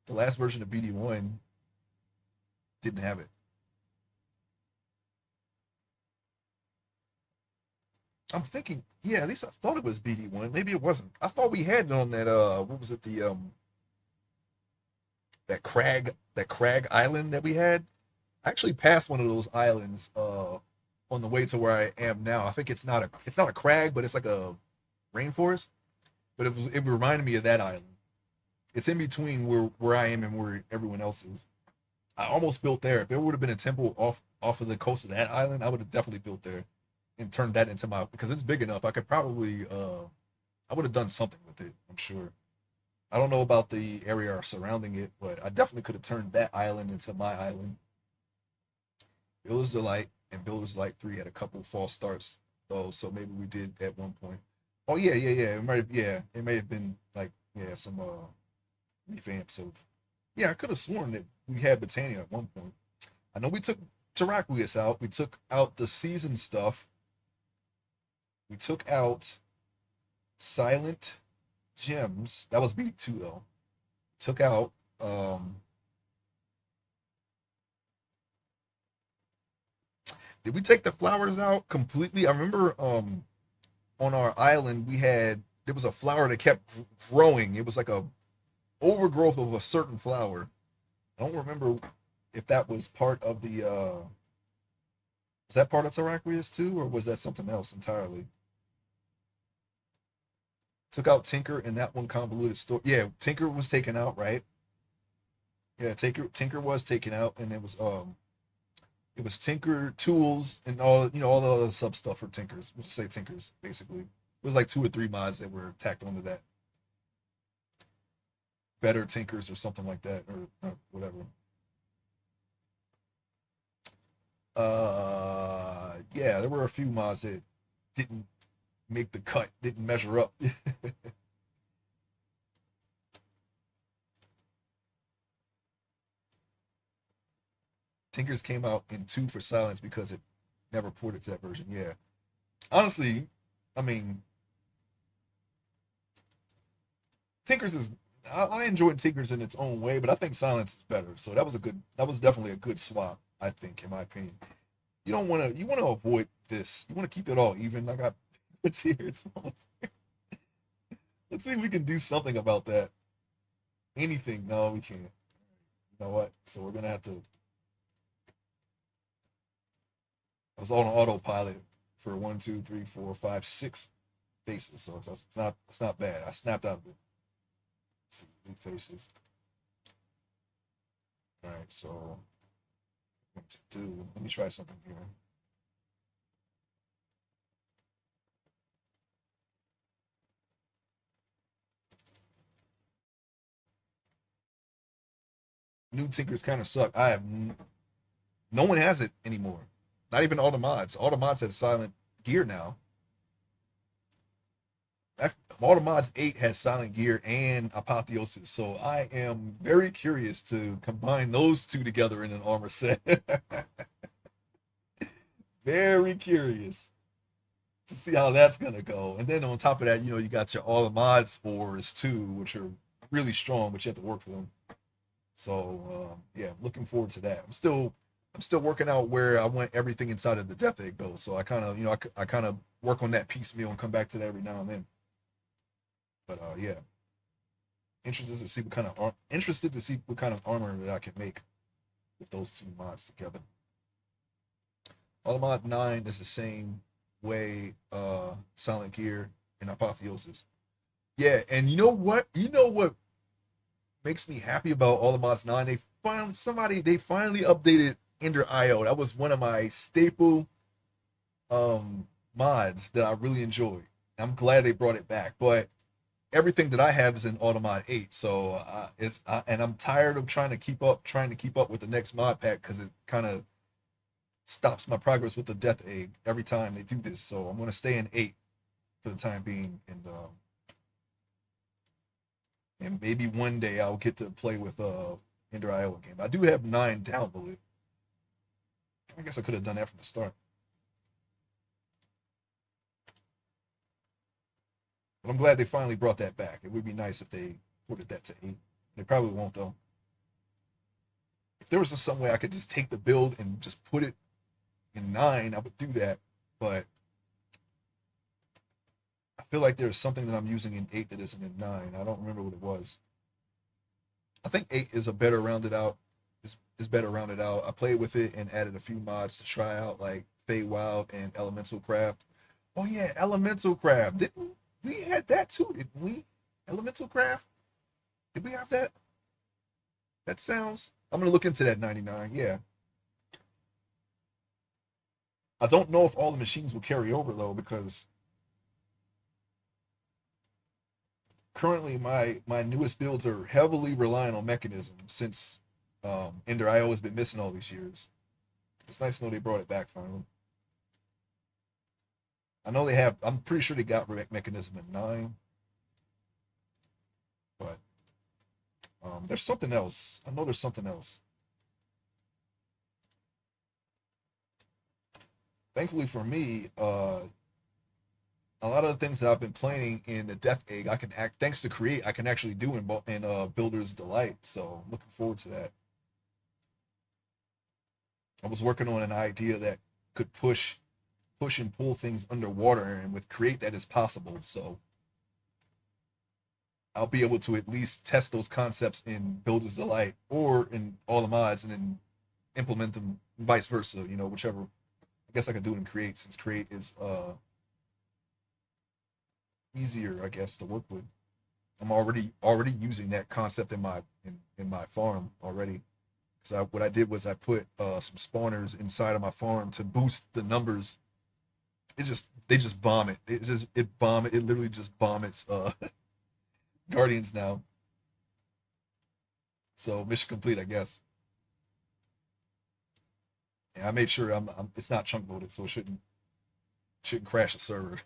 The last version of BD1 didn't have it. I'm thinking, yeah, at least I thought it was BD1. Maybe it wasn't. I thought we had it on that what was it, the that crag island that we had. I actually passed one of those islands on the way to where I am now. I think it's not a crag, but it's like a rainforest. But it reminded me of that island. It's in between where I am and where everyone else is. I almost built there. If there would have been a temple off of the coast of that island, I would have definitely built there and turned that into my, because it's big enough. I could probably I would have done something with it. I'm sure. I don't know about the area surrounding it, but I definitely could have turned that island into my island. Builder's Delight and Builder's Delight 3 had a couple false starts though, so maybe we did at one point. Oh yeah, yeah, yeah. It might have been like, yeah, some revamps of, yeah, I could have sworn that we had Britannia at one point. I know we took Terraquius out. We took out the season stuff. We took out Silent Gems. That was BD2 though. Took out did we take the flowers out completely? I remember on our island we had, there was a flower that kept growing. It was like a overgrowth of a certain flower. I don't remember if that was part of the was that part of Terraquius too, or was that something else entirely? Took out Tinker and that one convoluted story. Yeah, Tinker was taken out, right? Yeah, Tinker was taken out, and it was Tinker tools and all the other sub stuff for Tinkers. We'll just say Tinkers basically. It was like 2 or 3 mods that were tacked onto that. Better Tinkers or something like that, or whatever. Yeah, there were a few mods that didn't make the cut, didn't measure up. Tinkers came out in 2 for silence because it never ported to that version. Yeah. Honestly, I mean, Tinkers is I enjoyed Tinkers in its own way, but I think Silence is better. So that was definitely a good swap, I think, in my opinion. You want to avoid this. You want to keep it all even. I got it's here. It's let's see if we can do something about that. Anything? No, we can't. You know what? So we're gonna have to. I was on autopilot for one, two, three, four, five, six faces, so it's not bad. I snapped out of it. Let's see, eight faces. All right, so what to do? Let me try something here. New Tinkers kind of suck. No one has it anymore. Not even all the mods. All the mods have silent gear now. All the mods 8 has silent gear and apotheosis. So I am very curious to combine those two together in an armor set. Very curious to see how that's gonna go. And then on top of that, you got your all the mod spores too, which are really strong, but you have to work for them. So yeah, looking forward to that. I'm still working out where I want everything inside of the Death Egg though. So I kind of I kind of work on that piecemeal and come back to that every now and then. But yeah, interested to see what kind of armor that I can make with those two mods together. Mod 9 is the same way Silent Gear and Apotheosis. Yeah, and you know what? You know what makes me happy about all the mods 9? They finally updated Ender IO. That was one of my staple mods that I really enjoyed. I'm glad they brought it back, but everything that I have is in Automod 8, so and I'm tired of trying to keep up with the next mod pack because it kind of stops my progress with the Death Egg every time they do this. So I'm gonna stay in 8 for the time being, and maybe one day I'll get to play with Ender Iowa game. I do have 9 downloaded. I guess I could have done that from the start. But I'm glad they finally brought that back. It would be nice if they ported that to 8. They probably won't though. If there was just some way I could just take the build and just put it in 9, I would do that. But I feel like there's something that I'm using in 8 that isn't in 9. I don't remember what it was. I think 8 is a better rounded out. Is better rounded out. I played with it and added a few mods to try out, like Feywild and Elemental Craft. Oh yeah, Elemental Craft. Didn't we had that too? Didn't we? Elemental Craft. Did we have that? That sounds. I'm gonna look into that 99. Yeah. I don't know if all the machines will carry over though, because currently my newest builds are heavily relying on mechanism since Ender IO has been missing all these years. It's nice to know they brought it back finally. I know they have. I'm pretty sure they got mechanism in 9, but there's something else. I know there's something else. Thankfully for me, a lot of the things that I've been playing in the Death Egg, I can act thanks to Create, I can actually do in Builder's Delight. So I'm looking forward to that. I was working on an idea that could push and pull things underwater, and with Create that is possible. So I'll be able to at least test those concepts in Builder's Delight or in all the mods, and then implement them vice versa. Whichever. I guess I can do it in Create, since Create is easier, I guess, to work with. I'm already using that concept in my farm already. Because what I did was I put some spawners inside of my farm to boost the numbers. They just vomit. It literally just vomits guardians now. So mission complete, I guess. Yeah, I made sure it's not chunk loaded, so it shouldn't crash the server.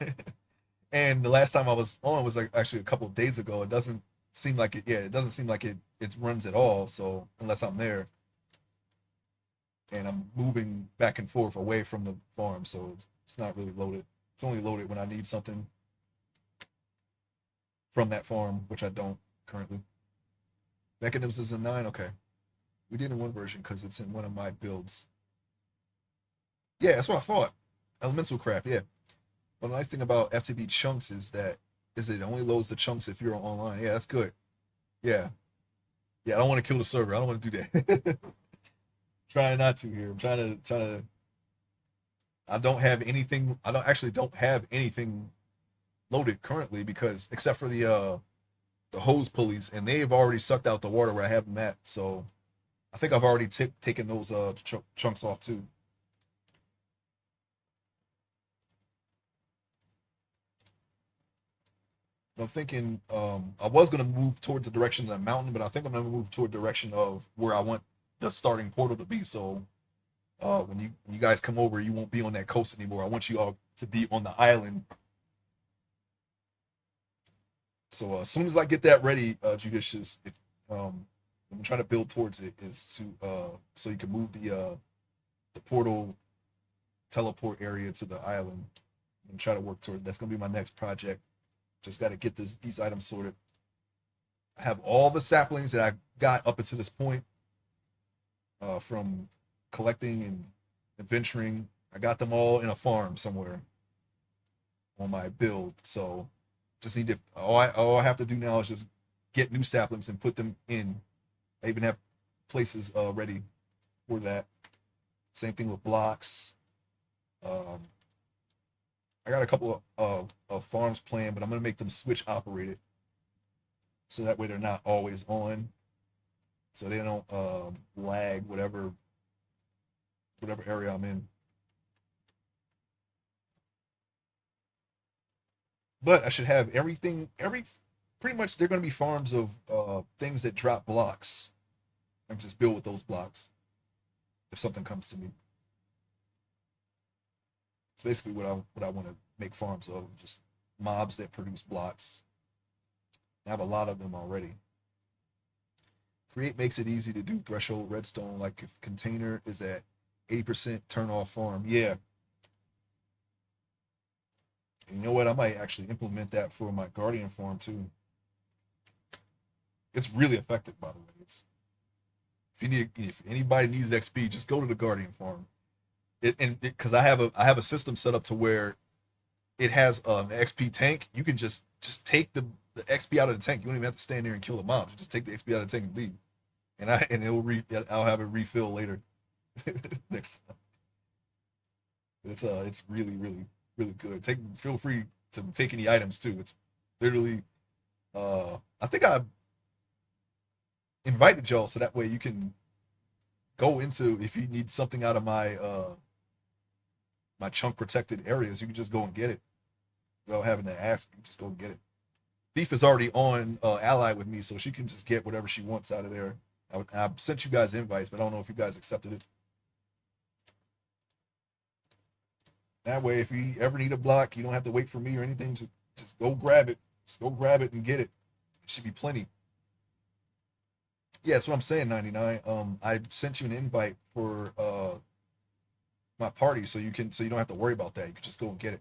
And the last time I was on was like actually a couple of days ago. It doesn't seem like it. Yeah, it doesn't seem like it runs at all. So unless I'm there. and I'm moving back and forth away from the farm, so it's not really loaded. It's only loaded when I need something from that farm, which I don't currently. Mechanisms is a 9. Okay, we did in one version because it's in one of my builds. Yeah, that's what I thought. Elemental craft, yeah. But the nice thing about FTB chunks is it only loads the chunks if you're online. Yeah, that's good. Yeah, yeah. I don't want to kill the server. I don't want to do that. Trying not to here. I'm trying to. I don't have anything. I don't have anything loaded currently because except for the hose pulleys, and they've already sucked out the water where I have them at. So I think I've already taken those chunks off too. I'm thinking I was gonna move toward the direction of the mountain, but I think I'm gonna move toward the direction of where I want the starting portal to be. So when you guys come over, you won't be on that coast anymore. I want you all to be on the island. So as soon as I get that ready, judicious, I'm trying to build towards it is to so you can move the portal teleport area to the island and try to work toward. That's gonna be my next project. Just got to get these items sorted. I have all the saplings that I got up until this point from collecting and adventuring. I got them all in a farm somewhere on my build. So just need to all I have to do now is just get new saplings and put them in. I even have places ready for that. Same thing with blocks. Um, I got a couple of farms planned, but I'm gonna make them switch operated, so that way they're not always on, so they don't lag whatever area I'm in. But I should have every pretty much they're gonna be farms of things that drop blocks. I can just build with those blocks if something comes to me. It's basically what I want to make farms of, just mobs that produce blocks. I have a lot of them already. Create makes it easy to do threshold redstone, like if container is at 80% turn off farm. Yeah. And you know what? I might actually implement that for my guardian farm too. It's really effective, by the way. If anybody needs XP, just go to the guardian farm. Because I have a system set up to where it has an XP tank. You can just take the XP out of the tank. You don't even have to stand there and kill the mobs. You just take the XP out of the tank and leave. And I'll have it refill later next time. It's really really good. Feel free to take any items too. It's literally I think I invited y'all so that way you can go into if you need something out of my chunk protected areas, you can just go and get it without having to ask. You just go and get it. Thief is already on ally with me, so she can just get whatever she wants out of there. I sent you guys invites, but I don't know if you guys accepted it. That way, if you ever need a block, you don't have to wait for me or anything. Just go grab it. Just go grab it and get it. It should be plenty. Yeah, that's what I'm saying, 99. I sent you an invite for my party, so you don't have to worry about that. You can just go and get it.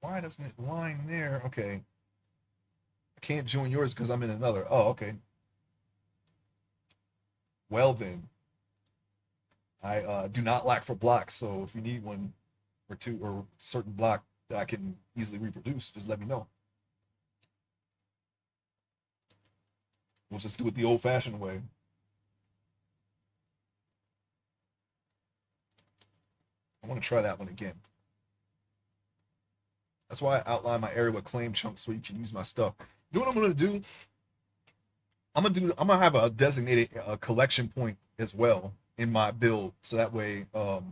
Why doesn't it line there? Okay. I can't join yours because I'm in another. Oh, okay. Well then, I do not lack for blocks. So if you need one or two or certain block that I can easily reproduce, just let me know. We'll just do it the old-fashioned way. I want to try that one again. That's why I outline my area with claim chunks so you can use my stuff. You know what I'm gonna do? I'm gonna have a designated collection point as well in my build, so that way, I'll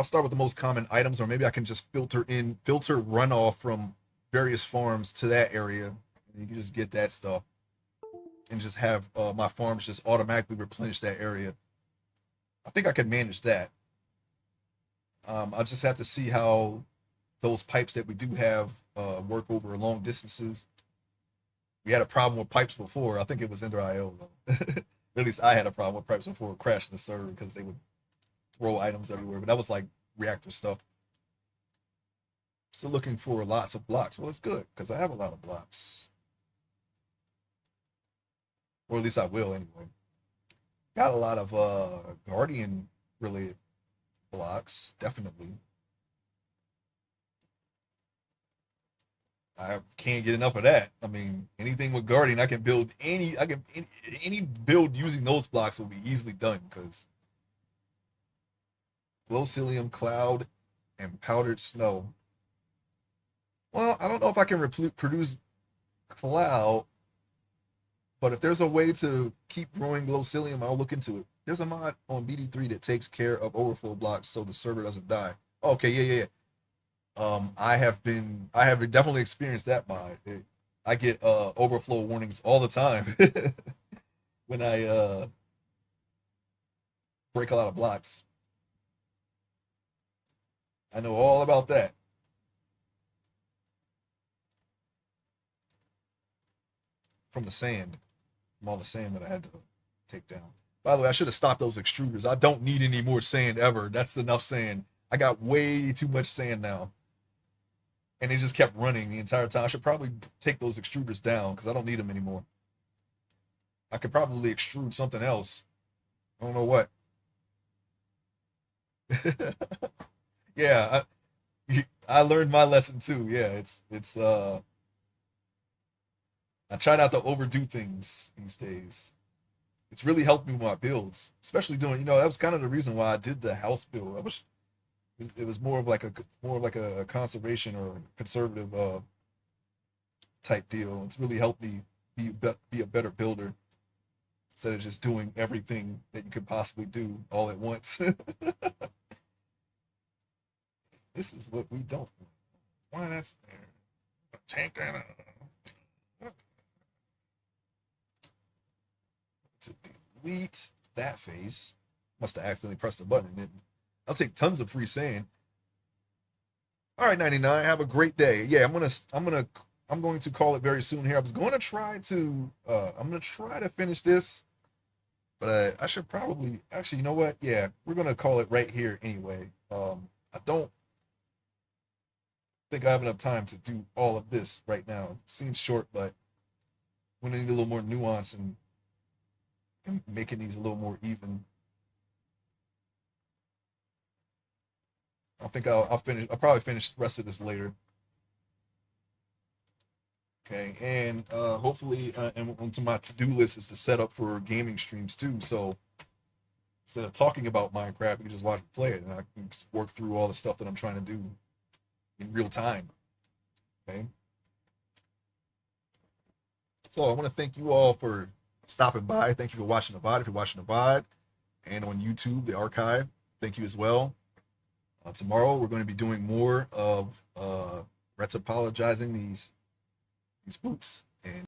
start with the most common items, or maybe I can just filter runoff from various farms to that area, and you can just get that stuff, and just have my farms just automatically replenish that area. I think I can manage that. I just have to see how those pipes that we do have work over long distances. We had a problem with pipes before. I think it was Ender IO though. At least I had a problem with pipes before crashing the server because they would throw items everywhere. But that was like reactor stuff. Still looking for lots of blocks. Well, it's good because I have a lot of blocks, or at least I will anyway. Got a lot of Guardian related blocks, definitely. I can't get enough of that. I mean, anything with Guardian, I can build any. I can any build using those blocks will be easily done because Glowcilium Cloud and Powdered Snow. Well, I don't know if I can produce Cloud, but if there's a way to keep growing Glowcilium, I'll look into it. There's a mod on BD3 that takes care of overflow blocks so the server doesn't die. Okay, yeah. I have definitely experienced that mod. I get overflow warnings all the time when I break a lot of blocks. I know all about that. From the sand, from all the sand that I had to take down. By the way, I should have stopped those extruders. I don't need any more sand ever. That's enough sand. I got way too much sand now. And they just kept running the entire time. I should probably take those extruders down because I don't need them anymore. I could probably extrude something else. I don't know what. Yeah, I learned my lesson too. Yeah, it's I try not to overdo things these days. It's really helped me with my builds, especially doing, that was kind of the reason why I did the house build. I was it was more of like a conservation or conservative type deal. It's really helped me be a better builder instead of just doing everything that you could possibly do all at once. This is what we don't want. Why that's there? Tank that to delete that face. Must have accidentally pressed the button. Didn't. I'll take tons of free sand. All right, 99. Have a great day. Yeah, I'm going to call it very soon here. I was going to try to I'm going to try to finish this, but I should probably actually, you know what? Yeah, we're going to call it right here anyway. I don't think I have enough time to do all of this right now. It seems short, but we need a little more nuance and making these a little more even. I think I'll finish. I'll probably finish the rest of this later. Okay, and hopefully, and onto my to-do list is to set up for gaming streams too. So instead of talking about Minecraft, you can just watch me play it, and I can just work through all the stuff that I'm trying to do in real time. Okay. So I want to thank you all for stopping by. Thank you for watching the VOD. If you're watching the VOD and on YouTube, the archive, thank you as well. Tomorrow we're going to be doing more of retopologizing these boots and